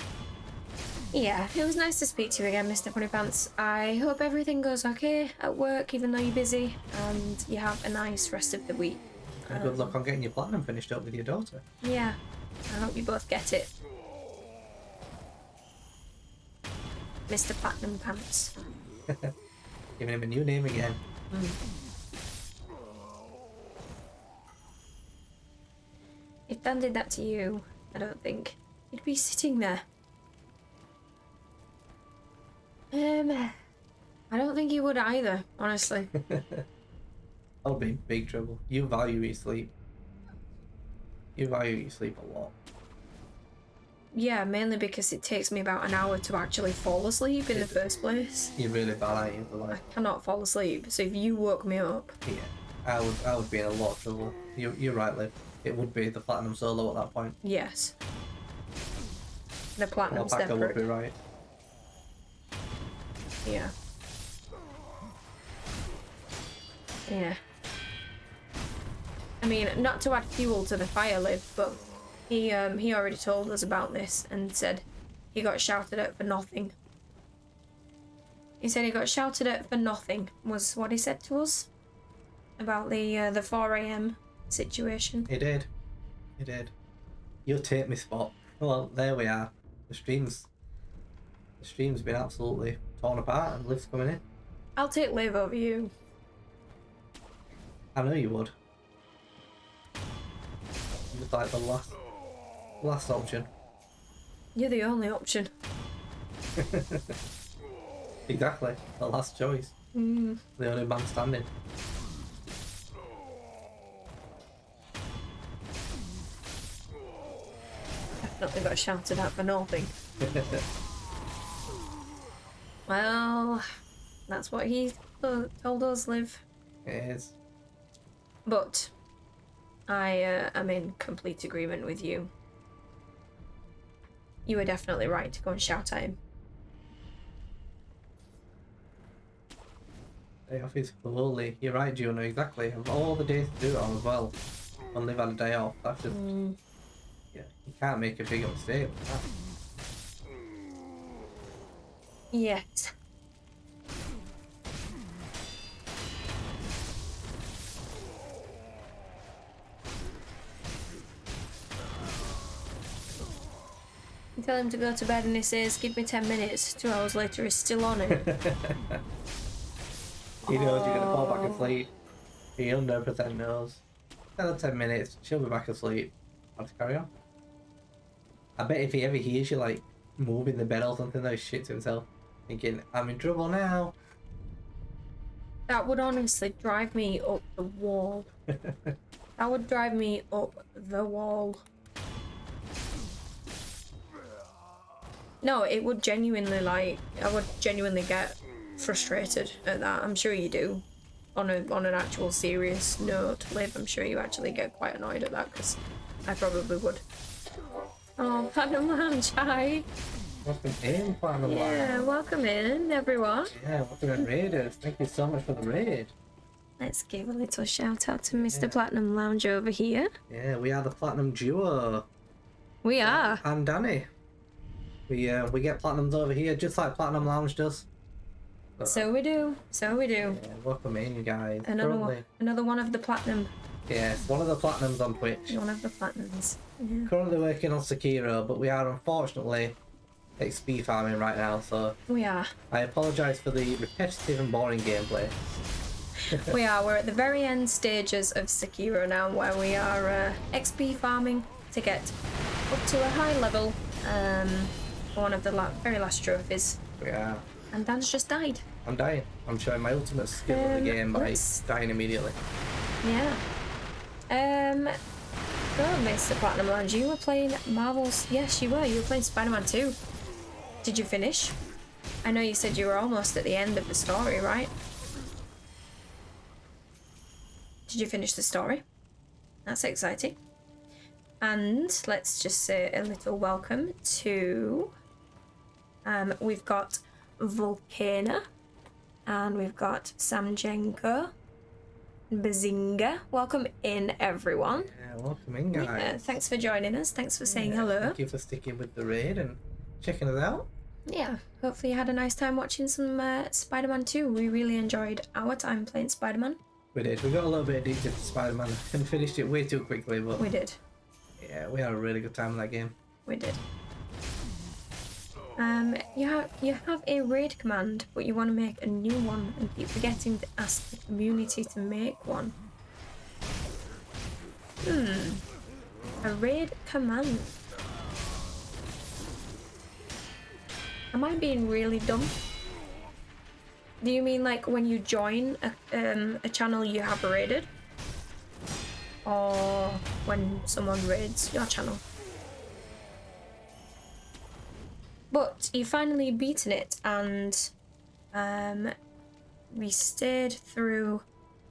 Yeah, it was nice to speak to you again, Mr. Funny Pants. I hope everything goes okay at work, even though you're busy, and you have a nice rest of the week. And good luck on getting your platinum finished up with your daughter. Yeah, I hope you both get it. Mr. Platinum Pants. Giving him a new name again. If Dan did that to you, I don't think he'd be sitting there. I don't think he would either, honestly. I'll be in big trouble. You value your sleep. You value your sleep a lot. Yeah, mainly because it takes me about an hour to actually fall asleep in the first place. You're really bad at it. I cannot fall asleep, so if you woke me up... Yeah, I would be in a lot of trouble. You're right, Liv. It would be the platinum solo at that point. Yes. The platinum Alpaca separate. would be right. Yeah. Yeah. I mean, not to add fuel to the fire, Liv, but he already told us about this and said he got shouted at for nothing. He said he got shouted at for nothing, was what he said to us about the 4 AM situation. He did. He did. You'll take me spot. Well, there we are. The stream's been absolutely torn apart and Liv's coming in. I'll take Liv over you. I know you would. You're like the last option. You're the only option. Exactly. The last choice. The only man standing. Definitely got shouted at for nothing. Well, that's what he told us, Liv. It is. But I am in complete agreement with you. You were definitely right to go and shout at him. Day off is holy. You're right, Juno, exactly. Of all the days to do it on as well. When they've had a day off, that's just... Yeah, you can't make a bigger mistake with that. Yes. You tell him to go to bed and he says, give me 10 minutes. 2 hours later he's still on it. He knows you're gonna fall back asleep. He 100% knows. Another 10 minutes, she'll be back asleep. I'll just carry on. I bet if he ever hears you like moving the bed or something, though, he shits himself, thinking, I'm in trouble now. That would honestly drive me up the wall. That would drive me up the wall. No, it would genuinely, like, I would genuinely get frustrated at that. I'm sure you do. On an actual serious note, Liv, I'm sure you actually get quite annoyed at that, because I probably would. Oh, Platinum Lounge, hi. Welcome in, Platinum Lounge. Yeah, welcome in, everyone. Yeah, welcome in, Raiders. Thank you so much for the raid. Let's give a little shout out to Mr. Platinum Lounge over here. Yeah, we are the Platinum Duo. We are. And Danny. We get Platinums over here, just like Platinum Lounge does. So we do. So we do. Yeah, welcome in, guys. Another one of the Platinum. Yes, one of the Platinums on Twitch. One of the Platinums. Yeah. Currently working on Sekiro, but we are unfortunately XP farming right now, so We are. I apologise for the repetitive and boring gameplay. We are. We're at the very end stages of Sekiro now, where we are XP farming to get up to a high level. For one of the very last trophies. We are. And Dan's just died. I'm dying. I'm showing my ultimate skill in the game by dying immediately. Yeah. Go, Mr. Platinum Lounge. You were playing Marvel's. Yes, you were. You were playing Spider-Man 2. Did you finish? I know you said you were almost at the end of the story, right? Did you finish the story? That's exciting. And let's just say a little welcome to... we've got Volcana. And we've got Samjenko. Bazinga. Welcome in, everyone. Yeah, welcome in, guys. Yeah, thanks for joining us. Thanks for saying hello. Thank you for sticking with the raid and checking us out. Yeah, hopefully you had a nice time watching some Spider-Man 2. We really enjoyed our time playing Spider-Man. We did. We got a little bit addicted to Spider-Man and finished it way too quickly, but... We did. Yeah, we had a really good time in that game. We did. You have a raid command, but you want to make a new one and keep forgetting to ask the community to make one. A raid command. Am I being really dumb? Do you mean like when you join a channel you have raided? Or when someone raids your channel? But you finally beaten it, and we stayed through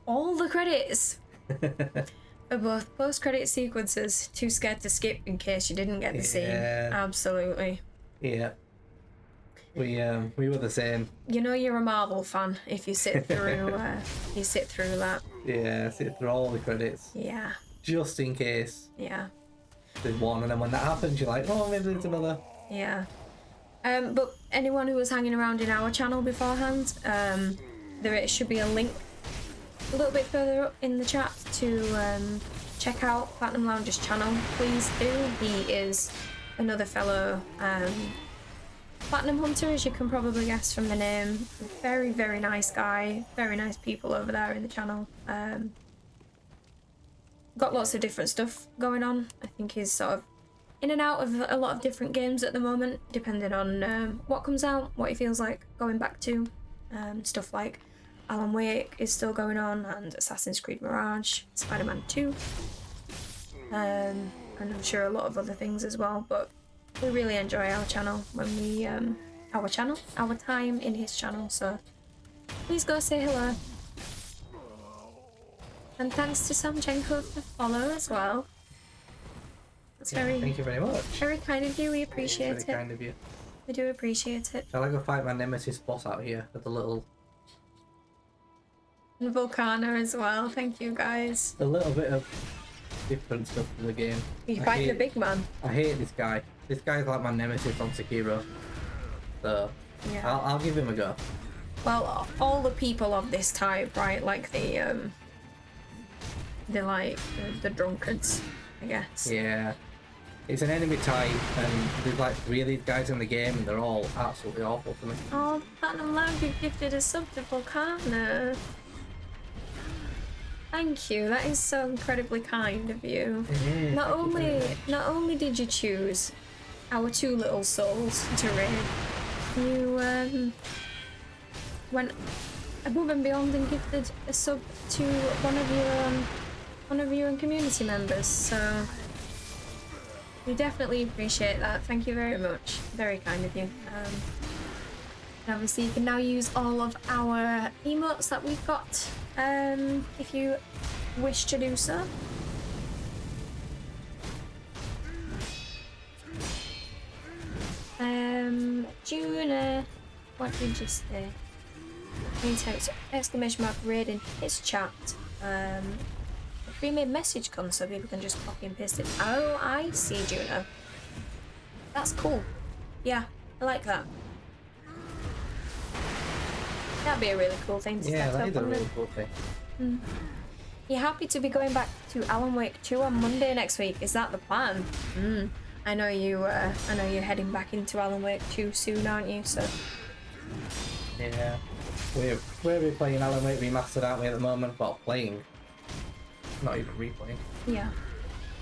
all the credits for both post-credit sequences. Too scared to skip in case you didn't get the scene. Absolutely. Yeah. We were the same. You know you're a Marvel fan if you sit through that. Yeah, sit through all the credits. Yeah. Just in case. Yeah. There's one, and then when that happens, you're like, oh, maybe there's another. Yeah. But anyone who was hanging around in our channel beforehand, there should be a link a little bit further up in the chat to check out Platinum Lounge's channel. Please do. He is another fellow Platinum Hunter, as you can probably guess from the name. Very, very nice guy. Very nice people over there in the channel. Got lots of different stuff going on. I think he's sort of in and out of a lot of different games at the moment, depending on what comes out, what he feels like going back to. Stuff like Alan Wake is still going on, and Assassin's Creed Mirage, Spider-Man 2, and I'm sure a lot of other things as well. But we really enjoy our channel when we our time in his channel. So please go say hello. And thanks to Samchenko for the follow as well. That's Thank you very much. Very kind of you. We appreciate Very it. kind of you. We do appreciate it. Shall I go fight my nemesis boss out here with the little... And Volcano as well. Thank you guys. A little bit of different stuff in the game. You fight the big man. I hate this guy. This guy's like my nemesis on Sekiro. So Yeah. I'll give him a go. Well, all the people of this type, right? Like the drunkards, I guess. Yeah. It's an enemy type, and there's like 3 of these guys in the game, and they're all absolutely awful to me. Oh, Platinum Lounge, you gifted a sub to Volcano. Thank you. That is so incredibly kind of you. Yeah, Not only did you choose our 2 little souls to raid, you went above and beyond and gifted a sub to one of your own community members. So we definitely appreciate that. Thank you very much. Very kind of you. And obviously you can now use all of our emotes that we've got, if you wish to do so. Juna, what did you say? Exclamation mark raid in his chat. A pre-made message comes so people can just copy and paste it. Oh, I see, Juna. That's cool. Yeah, I like that. That'd be a really cool thing to set that up, is a wouldn't really it? cool thing. You're happy to be going back to Alan Wake 2 on Monday next week. Is that the plan? I know you. I know you're heading back into Alan Wake 2 soon, aren't you? So. Yeah. We're playing Alan Wake Remastered, aren't we, at the moment? Well, playing. Not even replaying. Yeah.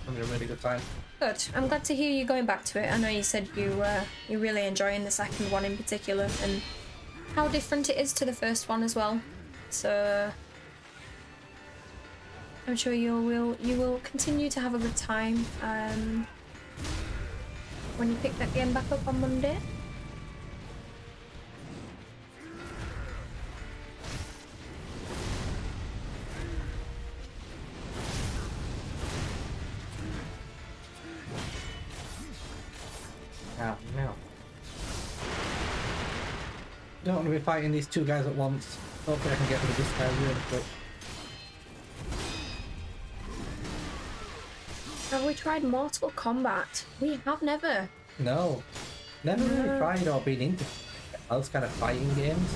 Having a really good time. Good. I'm glad to hear you going back to it. I know you said you're really enjoying the second one in particular, and how different it is to the first one as well. So I'm sure you will continue to have a good time when you pick that game back up on Monday. No. Don't want to be fighting these 2 guys at once. Hopefully I can get rid of this guy really quick. Have we tried Mortal Kombat? We have never. No. Never really tried or been into those kind of fighting games.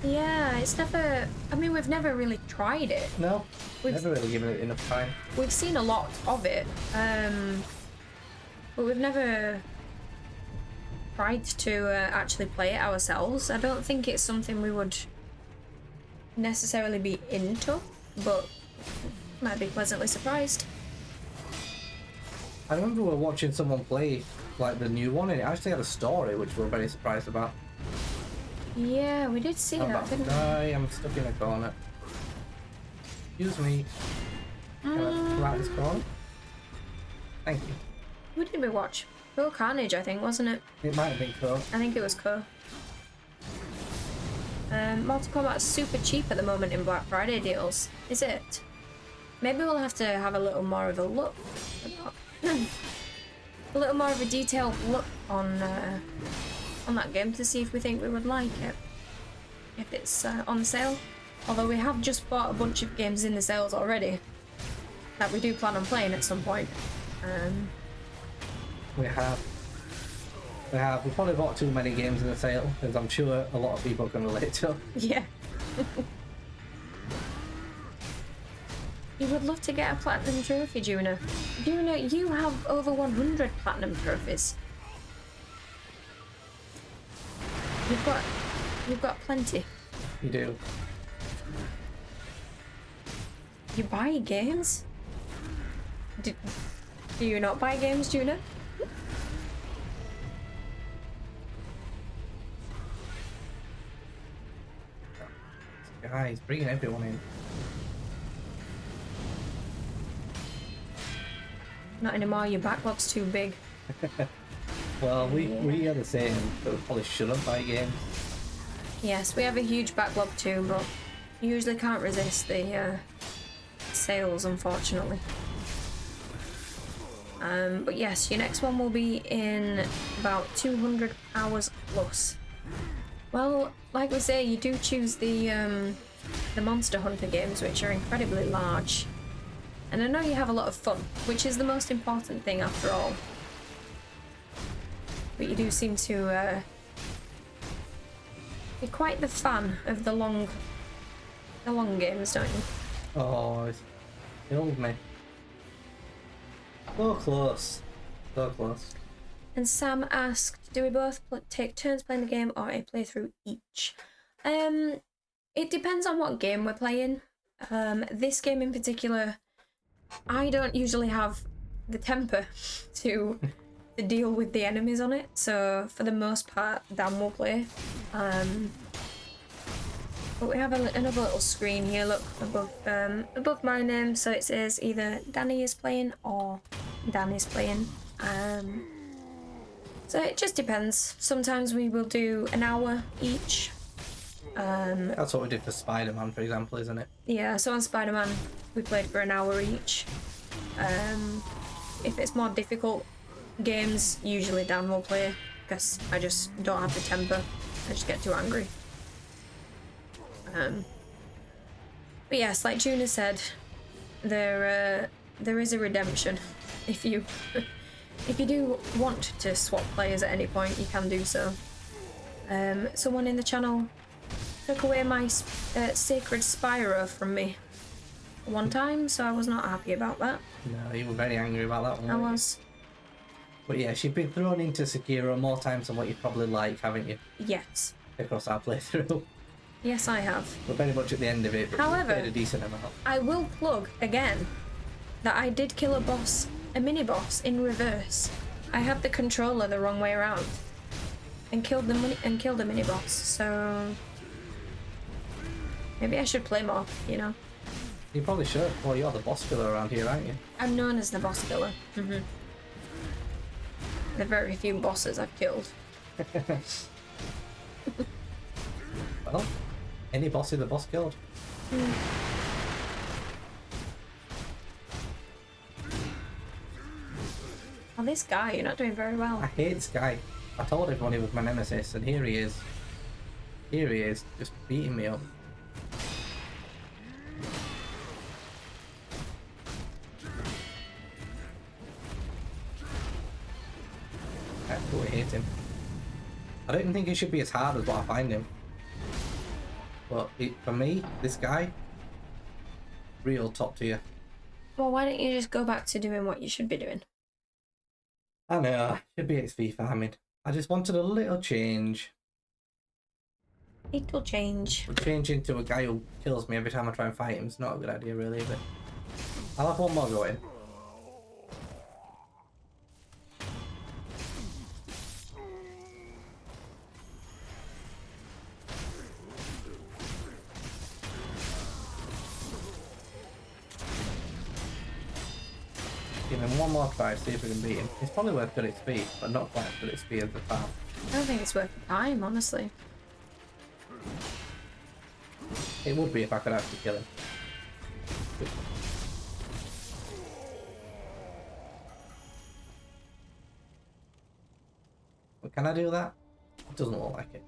Yeah, it's never... I mean, we've never really tried it. No. Never really given it enough time. We've seen a lot of it, but we've never tried to actually play it ourselves. I don't think it's something we would necessarily be into, but might be pleasantly surprised. I remember we were watching someone play like the new one, and it actually had a story, which we were very surprised about. Yeah, we did see that, didn't we? I'm stuck in a corner. Excuse me. Can I come out of this corner? Thank you. What did we watch? Pro Carnage, I think, wasn't it? It might have been cool. I think it was Co. Mortal Kombat's super cheap at the moment in Black Friday deals. Is it? Maybe we'll have to have a little more of a look. A little more of a detailed look on that game to see if we think we would like it. If it's on sale. Although we have just bought a bunch of games in the sales already that we do plan on playing at some point. We have. We probably bought too many games in the sale, as I'm sure a lot of people can relate to. Yeah. You would love to get a platinum trophy, Juna. Juna, you have over 100 platinum trophies. You've got plenty. You do. You buy games? Do you not buy games, Juna? Guys, bringing everyone in. Not anymore, your backlog's too big. Well, we are the same, but we probably shouldn't buy games. Yes, we have a huge backlog too, but you usually can't resist the sales, unfortunately. But yes, your next one will be in about 200 hours plus. Well, like we say, you do choose the Monster Hunter games, which are incredibly large. And I know you have a lot of fun, which is the most important thing after all. But you do seem to be quite the fan of the long games, don't you? Oh, it's killed me. So close. So close. And Sam asked, do we both take turns playing the game or a playthrough each? It depends on what game we're playing. This game in particular, I don't usually have the temper to deal with the enemies on it, so for the most part, Dan will play. But we have another little screen here, look, above my name, so it says either Danny is playing or Dan is playing. So it just depends. Sometimes we will do an hour each. That's what we did for Spider-Man, for example, isn't it? Yeah, so on Spider-Man, we played for an hour each. If it's more difficult games, usually Dan will play, because I just don't have the temper. I just get too angry. But yes, like Juna said, there is a redemption. If you do want to swap players at any point, you can do so. Someone in the channel took away my sacred Spyro from me one time, so I was not happy about that. No, you were very angry about that one. I was. But yeah, she's been thrown into Sekiro more times than what you probably like, haven't you? Yes. Across our playthrough. Yes, I have. We're very much at the end of it, but However, we played a decent amount. I will plug again that I did kill a mini boss in reverse. I had the controller the wrong way around and killed the mini boss. So maybe I should play more, you know. You probably should. Well, you're the boss killer around here, aren't you? I'm known as the boss killer. The very few bosses I've killed. Well, any boss is the boss killed. Oh, this guy, you're not doing very well. I hate this guy. I told everyone he was my nemesis, and here he is. Here he is, just beating me up. I absolutely hate him. I don't even think he should be as hard as what I find him. But for me, this guy, real top tier. Well, why don't you just go back to doing what you should be doing? I know, should be XP farming. I just wanted a little change. It'll change. But changing to a guy who kills me every time I try and fight him is not a good idea, really, but I'll have one more go in. Give him one more try, see if we can beat him. It's probably worth good XP, but not quite as good XP as the farm. I don't think it's worth the time, honestly. It would be if I could actually kill him. But can I do that? It doesn't look like it.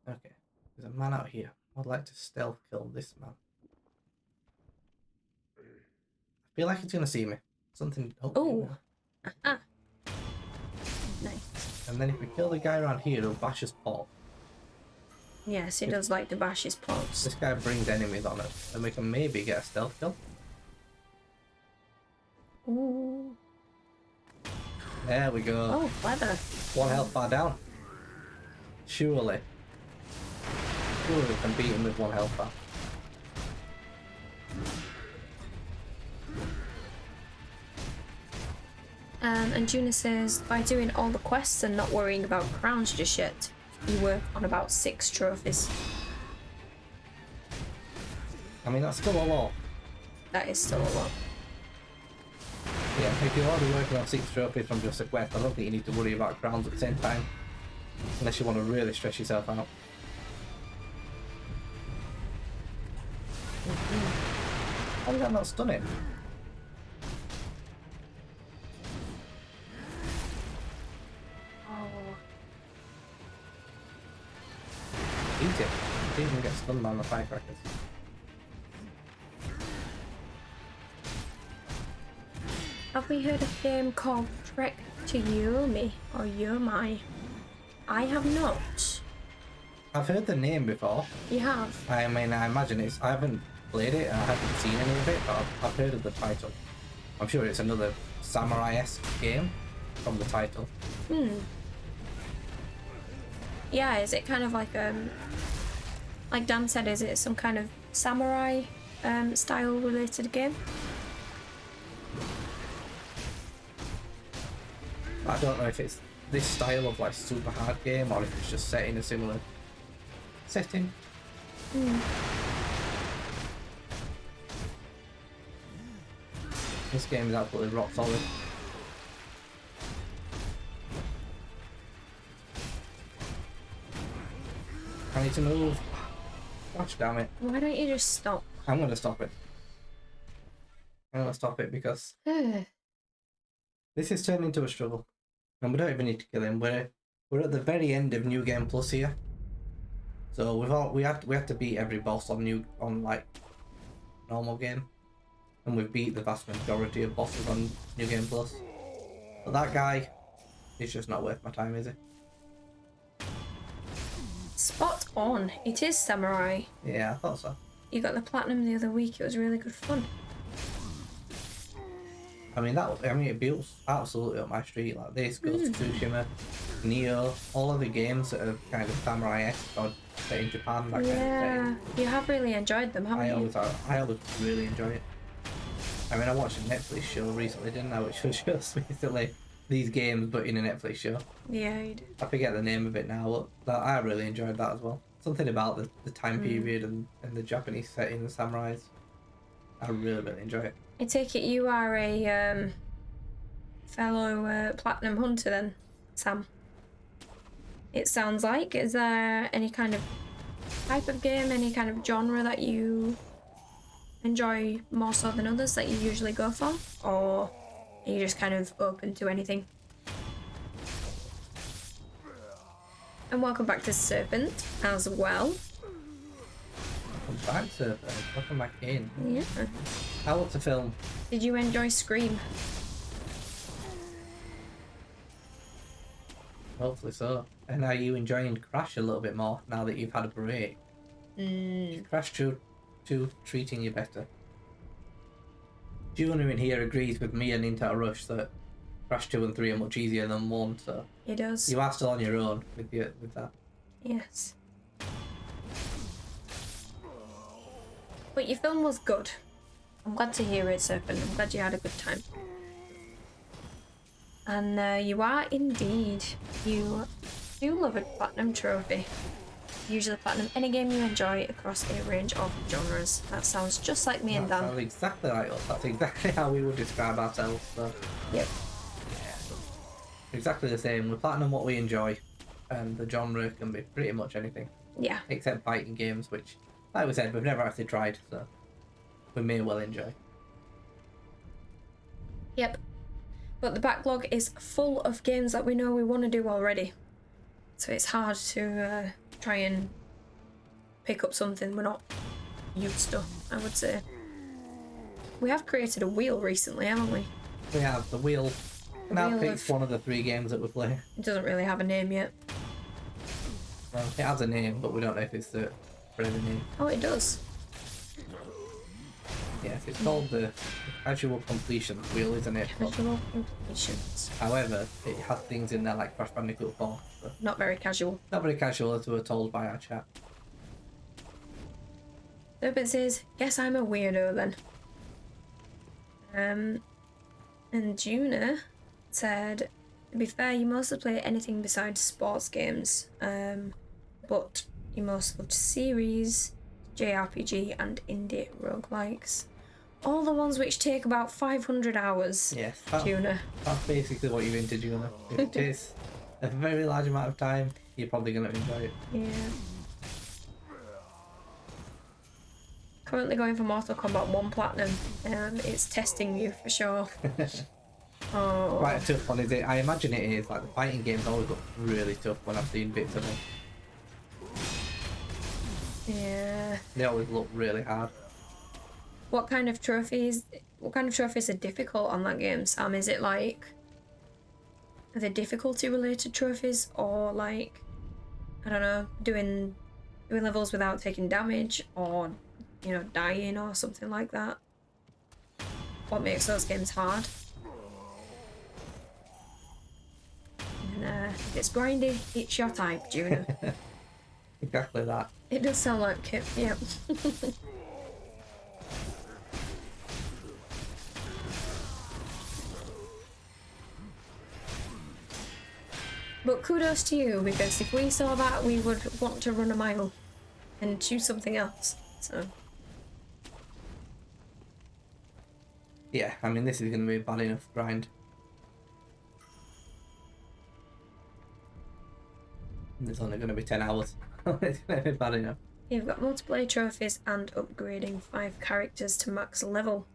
Okay, there's a man out here. I'd like to stealth kill this man. I feel like he's gonna see me. Something. Oh. Ah. Nice. And then if we kill the guy around here, he'll bash his paw. Yes, he does like to bash his paws. This guy brings enemies on us, and we can maybe get a stealth kill. Ooh. There we go. Oh, clever. One health bar down. Surely. Surely we can beat him with one health bar. And Juna says, by doing all the quests and not worrying about crowns just yet, you work on about 6 trophies. I mean, that's still a lot. That is still a lot. Yeah, if you're already working on 6 trophies from just a quest, I don't think you need to worry about crowns at the same time. Unless you want to really stress yourself out. How did that not stun him? Oh. Eat it. Didn't even get stunned by the firecrackers. Have we heard of a game called Trek to Yomi or Yomai? I have not. I've heard the name before. You have? I mean, I imagine it's... I haven't played it and I haven't seen any of it, but I've heard of the title. I'm sure it's another samurai-esque game from the title. Yeah, is it kind of like Dan said, is it some kind of samurai style related game? I don't know if it's this style of like super hard game or if it's just set in a similar setting. This game is absolutely rock solid. I need to move. Gosh damn it. Why don't you just stop? I'm gonna stop it. I'm gonna stop it because this is turning into a struggle. And we don't even need to kill him. We're at the very end of New Game Plus here. So we have to beat every boss on like normal game. And we've beat the vast majority of bosses on New Game Plus. But that guy is just not worth my time, is he? Spot on. It is samurai. Yeah, I thought so. You got the platinum the other week. It was really good fun. I mean it builds absolutely up my street. Like this, Ghost of Tsushima, Neo, all of the games that are kind of samurai-esque or set in Japan, that kind of Yeah, you have really enjoyed them, haven't you? I always really enjoy it. I mean, I watched a Netflix show recently, didn't I? Which was just basically these games, but in a Netflix show. Yeah, you did. I forget the name of it now, but I really enjoyed that as well. Something about the time period and the Japanese setting, the samurais. I really enjoy it. I take it you are a fellow platinum hunter then, Sam? It sounds like. Is there any kind of type of game, any kind of genre that you enjoy more so than others that you usually go for? Or are you just kind of open to anything? And welcome back to Serpent as well. Welcome back, Serpent. Welcome back in. Yeah. How was the film? Did you enjoy Scream? Hopefully so. And are you enjoying Crash a little bit more now that you've had a break? Is Crash 2 treating you better? Juna in here agrees with me and Into Rush that Crash 2 and 3 are much easier than 1, so It does. you are still on your own with that. Yes. But your film was good. I'm glad to hear it, Serpent. I'm glad you had a good time. And you are indeed. You do love a platinum trophy. Usually platinum any game you enjoy across a range of genres. That sounds just like me and Dan. That sounds exactly like us. That's exactly how we would describe ourselves. So. Yep. Exactly the same. We platinum what we enjoy, and the genre can be pretty much anything. Yeah. Except fighting games, which, like we said, we've never actually tried, so we may well enjoy. Yep. But the backlog is full of games that we know we want to do already. So it's hard to try and pick up something we're not used to, I would say. We have created a wheel recently, haven't we? We have the wheel. Now picks one of the 3 games that we play. It doesn't really have a name yet. Well, it has a name, but we don't know if it's the forever name. Oh, it does. Yes, it's called the Casual Completion Wheel, isn't it? Casual completions. However, it has things in there like Crash Bandicoot 4. So Not very casual. not very casual, as we were told by our chat. Serpent says, guess I'm a weirdo then. And Juna said, to be fair, you mostly play anything besides sports games. But you most loved series, JRPG and indie roguelikes. All the ones which take about 500 hours. Yes, Juna. that's basically what you're into, Juna. If it takes a very large amount of time, you're probably going to enjoy it. Yeah. Currently going for Mortal Kombat 1 Platinum. It's testing you for sure. Oh. Quite a tough one, is it? I imagine it is. Like, the fighting games always look really tough when I've seen bits of them. Yeah. They always look really hard. What kind of trophies are difficult on that game, Sam? Is it like, are they difficulty related trophies, or like, I don't know, doing levels without taking damage, or, you know, dying or something like that? What makes those games hard? And if it's grindy, it's your type, Juna. Exactly that. It does sound like Kip, yep. But kudos to you, because if we saw that, we would want to run a mile and choose something else. So Yeah, I mean, this is going to be a bad enough grind. It's only going to be 10 hours. It's going to be bad enough. you've got multiplayer trophies and upgrading 5 characters to max level.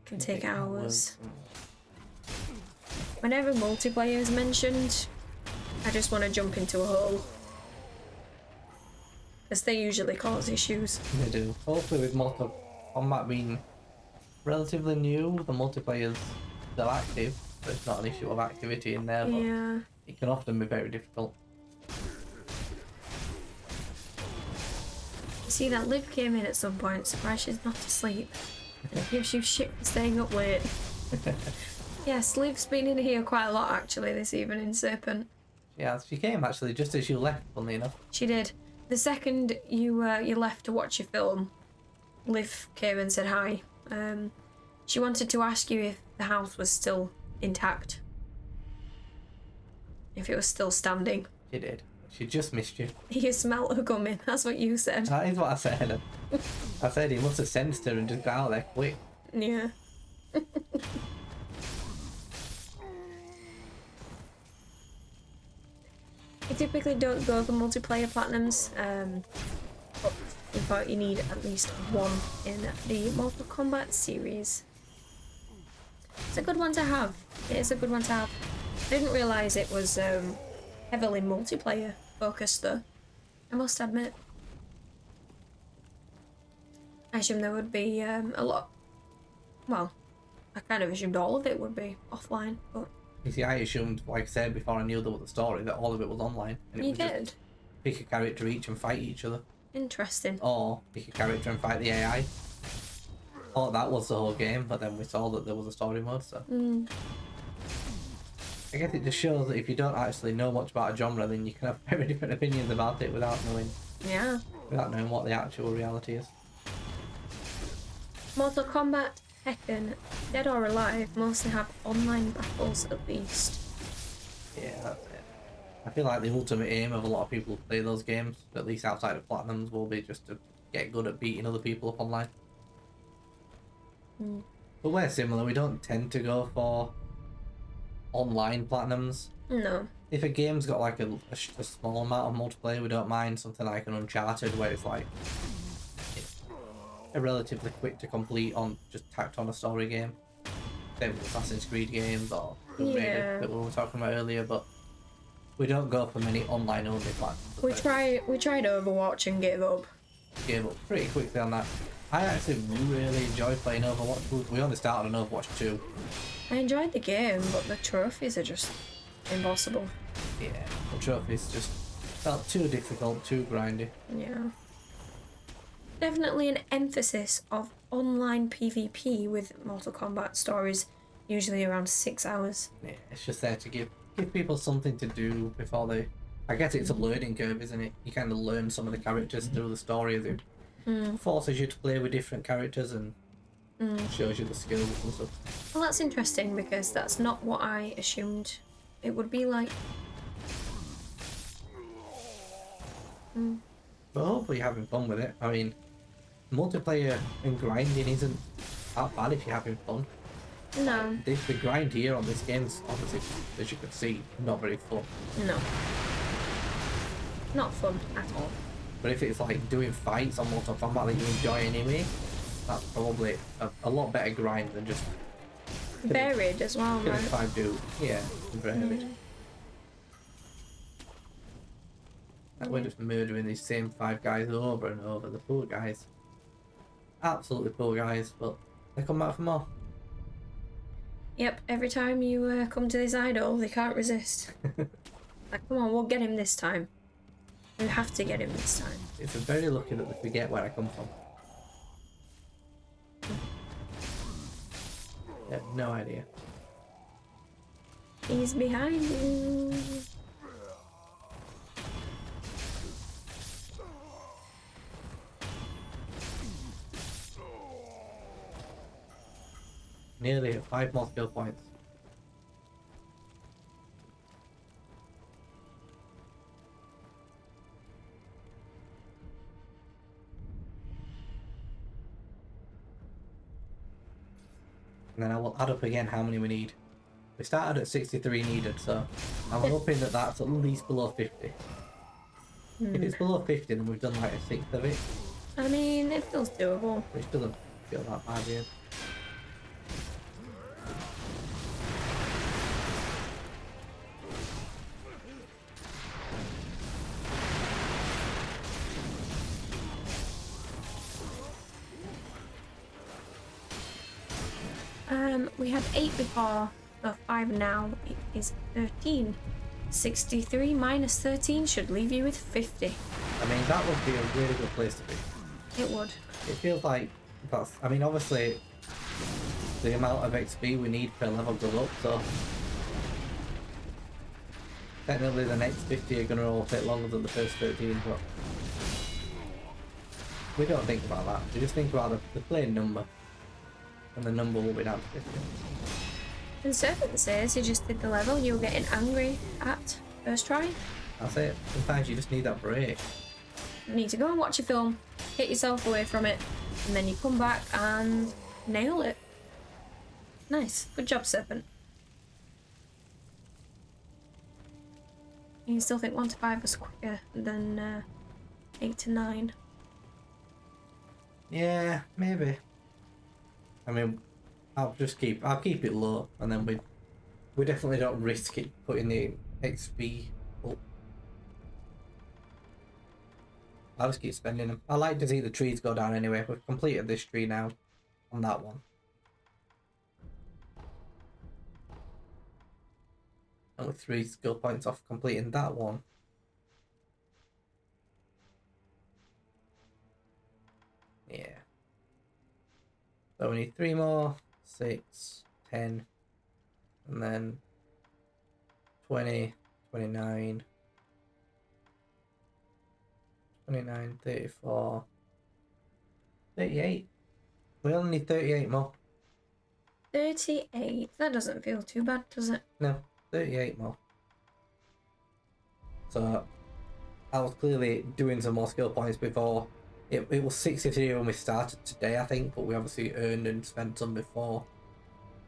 Can take hours. Whenever multiplayer is mentioned, I just want to jump into a hole. Because they usually cause issues. They do. Hopefully with Mortal Kombat being relatively new, the multiplayer's still active, but it's not an issue of activity in there, but Yeah. it can often be very difficult. See, that Liv came in at some point, surprised she's not asleep. It gives you shit for staying up late. Yes, Liv's been in here quite a lot actually this evening, Serpent. Yeah, she came actually just as you left, funnily enough. She did. The second you left to watch your film, Liv came and said hi. She wanted to ask you if the house was still intact. If it was still standing. She did. She just missed you. You smelt her coming, that's what you said. That is what I said. I said he must have sensed her and just got out there quick. Yeah. You typically don't go for multiplayer platinums, but you need at least one in the Mortal Kombat series. It's a good one to have. It is a good one to have. I didn't realise it was heavily multiplayer focused though, I must admit. I assume there would be a lot. Well, I kind of assumed all of it would be offline, but You see, I assumed, like I said before I knew there was a story, that all of it was online. And it you was did. Just pick a character each and fight each other. Interesting. Or pick a character and fight the AI. thought that was the whole game, but then we saw that there was a story mode, so... I guess it just shows that if you don't actually know much about a genre, then you can have very different opinions about it without knowing what the actual reality is. Mortal Kombat, Tekken, Dead or Alive mostly have online battles at least. Yeah, that's it. I feel like the ultimate aim of a lot of people who play those games, at least outside of Platinums, will be just to get good at beating other people up online. But we're similar, we don't tend to go for online Platinums. No. If a game's got like a small amount of multiplayer, we don't mind something like an Uncharted where it's like a relatively quick to complete on just tacked on a story game. Same with Assassin's Creed games or Tomb Raider that we were talking about earlier, but we don't go for many online only platforms. We tried Overwatch and gave up. Gave up pretty quickly on that. I actually really enjoy playing Overwatch. We only started on Overwatch 2. I enjoyed the game, but the trophies are just impossible. Yeah, the trophies just felt too difficult, too grindy. Yeah. Definitely an emphasis of online PvP with Mortal Kombat stories, usually around 6 hours. Yeah, it's just there to give people something to do before they... I guess it's a learning curve, isn't it? You kind of learn some of the characters through the story as it forces you to play with different characters and shows you the skills and stuff. Well, that's interesting because that's not what I assumed it would be like. But hopefully you're having fun with it. I mean, multiplayer and grinding isn't that bad if you're having fun. No. The grind here on this game is obviously, as you can see, not very fun. No. Not fun at all. But if it's like doing fights on Mortal Kombat that you enjoy anyway, that's probably a lot better grind than just... Varied as well, killing right? 5 dudes. Yeah, varied. Like we're just murdering these same 5 guys over and over. The poor guys. Absolutely poor guys, but they come back for more. Yep, every time you come to this idol, they can't resist. Like, come on, we'll get him this time. We have to get him this time. It's very lucky that they forget where I come from. I have no idea. He's behind you. Nearly 5 more skill points. And then I will add up again how many we need. We started at 63 needed, so I'm hoping that that's at least below 50. If it's below 50, then we've done like a sixth of it. I mean, it feels doable. Which doesn't feel that bad yet. We had 8 before, so 5 now. It is 13. 63 minus 13 should leave you with 50. I mean, that would be a really good place to be. It would. It feels like that's... I mean, obviously, the amount of XP we need per level goes up, so... Technically, the next 50 are going to all take longer than the first 13, but... We don't think about that. We just think about the plain number. And the number will be down to 50. And Serpent says you just did the level you were getting angry at first try. That's it. Sometimes you just need that break. You need to go and watch a film, get yourself away from it, and then you come back and nail it. Nice. Good job, Serpent. You still think 1 to 5 was quicker than 8 to 9? Yeah, maybe. I mean, I'll keep it low, and then we definitely don't risk it putting the XP up. I'll just keep spending them. I like to see the trees go down anyway. We've completed this tree now on that one. Only 3 skill points off completing that one. Yeah. So we need 3 more. 6, 10, and then 20, 29, 29, 34, 38. We only need 38 more. 38. That doesn't feel too bad, does it? No, 38 more. So I was clearly doing some more skill points before. It was 63 when we started today, I think, but we obviously earned and spent some before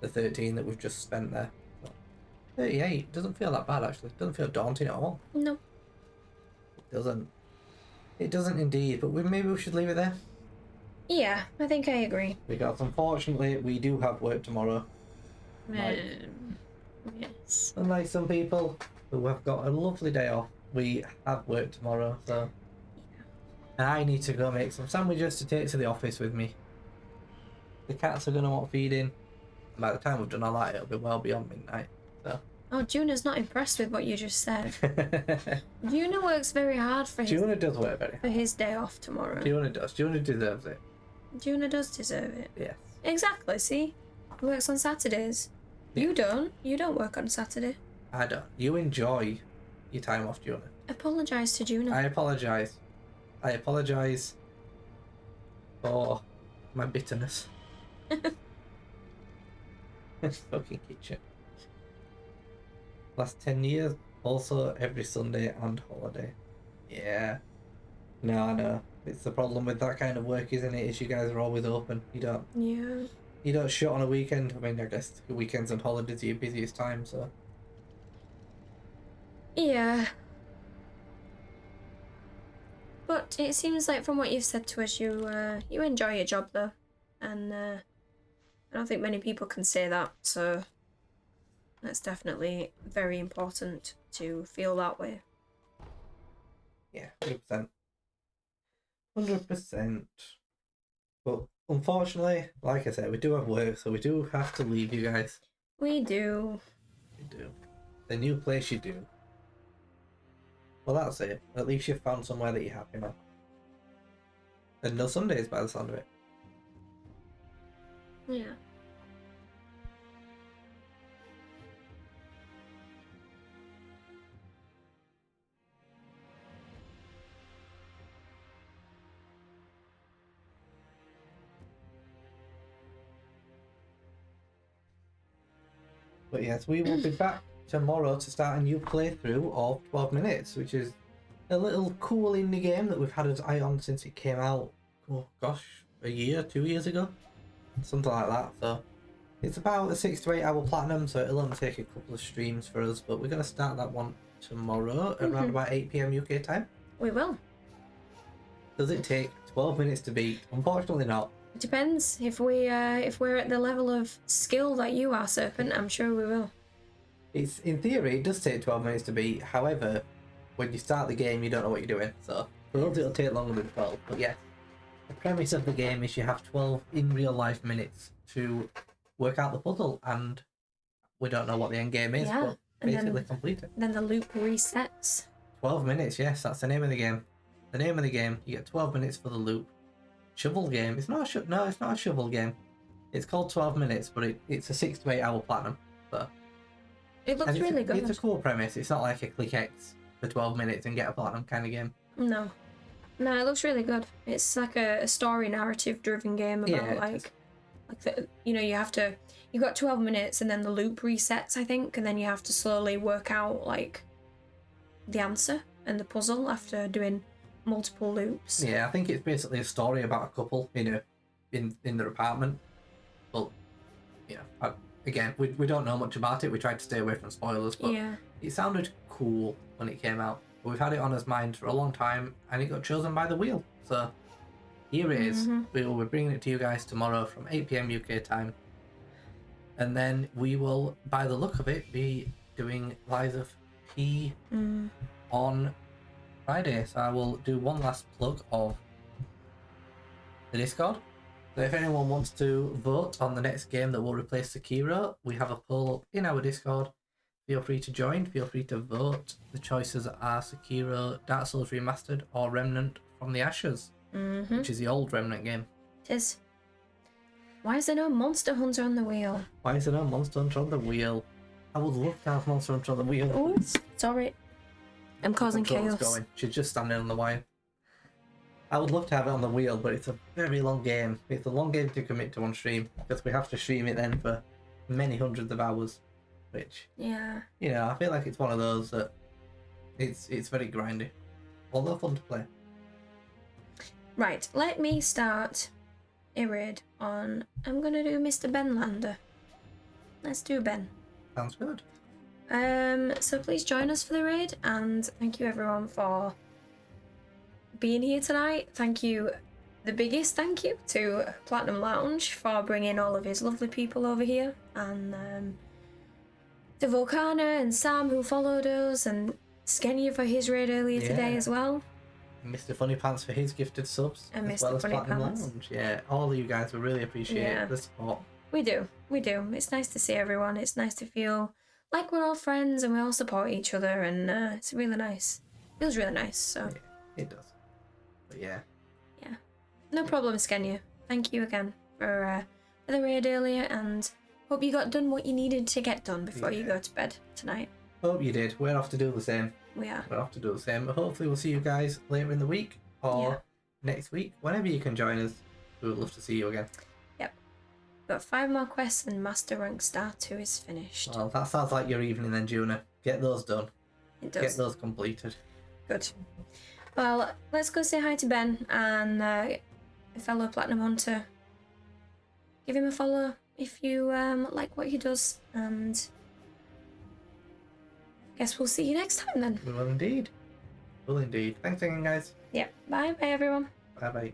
the 13 that we've just spent there. So 38 doesn't feel that bad, actually. It doesn't feel daunting at all. No. It doesn't. It doesn't indeed, but maybe we should leave it there. Yeah, I think I agree. Because unfortunately, we do have work tomorrow. Yes. Unlike some people who have got a lovely day off, we have work tomorrow, so... And I need to go make some sandwiches to take to the office with me. The cats are going to want feeding. And by the time we've done all that, it'll be well beyond midnight, so... Oh, Juna's not impressed with what you just said. Juna works very hard for Juna does work very hard. For his day off tomorrow. Juna does. Juna deserves it. Juna does deserve it. Yes. Exactly, see? He works on Saturdays. Yeah. You don't. You don't work on Saturday. I don't. You enjoy your time off, Juna. Apologise to Juna. I apologise. I apologise for my bitterness. Fucking kitchen. Last 10 years, also every Sunday and holiday. Yeah. No, I know. It's the problem with that kind of work, isn't it? Is you guys are always open. You don't. Yeah. You don't shut on a weekend. I mean, I guess weekends and holidays are your busiest time, so. Yeah. But it seems like from what you've said to us, you enjoy your job though, and I don't think many people can say that. So that's definitely very important to feel that way. Yeah, 100%. 100%. But unfortunately, like I said, we do have work, so we do have to leave you guys. We do. You do. The new place you do. Well, that's it. At least you've found somewhere that you're happy now. And no Sundays by the sound of it. Yeah. But yes, we will be back tomorrow to start a new playthrough of 12 minutes, which is a little cool indie game that we've had an eye on since it came out, oh gosh, a year, 2 years ago? Something like that. So it's about a 6 to 8 hour platinum, so it'll only take a couple of streams for us, but we're going to start that one tomorrow at around about 8 PM UK time. We will. Does it take 12 minutes to beat? Unfortunately not. It depends. If we're at the level of skill that you are, Serpent, I'm sure we will. It's in theory it does take 12 minutes to beat. However, when you start the game, you don't know what you're doing. So for us, it'll take longer than 12. But yeah, the premise of the game is you have 12 in real life minutes to work out the puzzle, and we don't know what the end game is, but basically complete it. Then the loop resets. 12 minutes, yes, that's the name of the game. The name of the game. You get 12 minutes for the loop. Shovel game. It's not a no, it's not a shovel game. It's called 12 minutes, but it's a 6 to 8 hour platinum. So it looks really good. It's a cool premise. It's not like a click X for 12 minutes and get a platinum kind of game. No, it looks really good. It's like a story narrative driven game about you've got 12 minutes and then the loop resets, I think, and then you have to slowly work out like the answer and the puzzle after doing multiple loops. Yeah, I think it's basically a story about a couple in their apartment. But yeah, again, we don't know much about it. We tried to stay away from spoilers, but it sounded cool when it came out. But we've had it on our mind for a long time, and it got chosen by the wheel. So here it is. We will be bringing it to you guys tomorrow from 8 PM UK time, and then we will, by the look of it, be doing Lies of P on Friday. So I will do one last plug of the Discord. So if anyone wants to vote on the next game that will replace Sekiro, we have a poll up in our Discord. Feel free to join, feel free to vote. The choices are Sekiro, Dark Souls Remastered, or Remnant from the Ashes, which is the old Remnant game. It is. Why is there no Monster Hunter on the wheel? Why is there no Monster Hunter on the wheel? I would love to have Monster Hunter on the wheel. Oh, sorry. I'm causing chaos. Going. She's just standing on the wire. I would love to have it on the wheel, but it's a very long game. It's a long game to commit to on stream, because we have to stream it then for many hundreds of hours. Which, Yeah. you know, I feel like it's one of those that it's very grindy. Although fun to play. Right, let me start a raid on... I'm gonna do Mr. Ben Lander. Let's do Ben. Sounds good. So please join us for the raid, and thank you everyone for being here tonight. Thank you, the biggest thank you to Platinum Lounge for bringing all of his lovely people over here, and to Volcana and Sam who followed us, and Skenya for his raid earlier today as well. Mr. Funny Pants for his gifted subs, And as Mr. well as Funny Platinum Pants. Lounge. Yeah, all of you guys, we really appreciate the support. We do. It's nice to see everyone. It's nice to feel like we're all friends and we all support each other, and it's really nice. Feels really nice, so. Yeah, it does. But yeah. Yeah. No problem, Skenya. Thank you again for the raid earlier, and hope you got done what you needed to get done before you go to bed tonight. Hope you did. We're off to do the same. We are. We're off to do the same. But hopefully we'll see you guys later in the week or next week. Whenever you can join us, we would love to see you again. Yep. Got 5 more quests and Master Rank Star 2 is finished. Well, that sounds like your evening then, Juna. Get those done. It does. Get those completed. Good. Well, let's go say hi to Ben and a fellow Platinum Hunter. Give him a follow if you like what he does, and guess we'll see you next time then. We will indeed. Will indeed. Thanks again, guys. Yep. Bye everyone. Bye bye.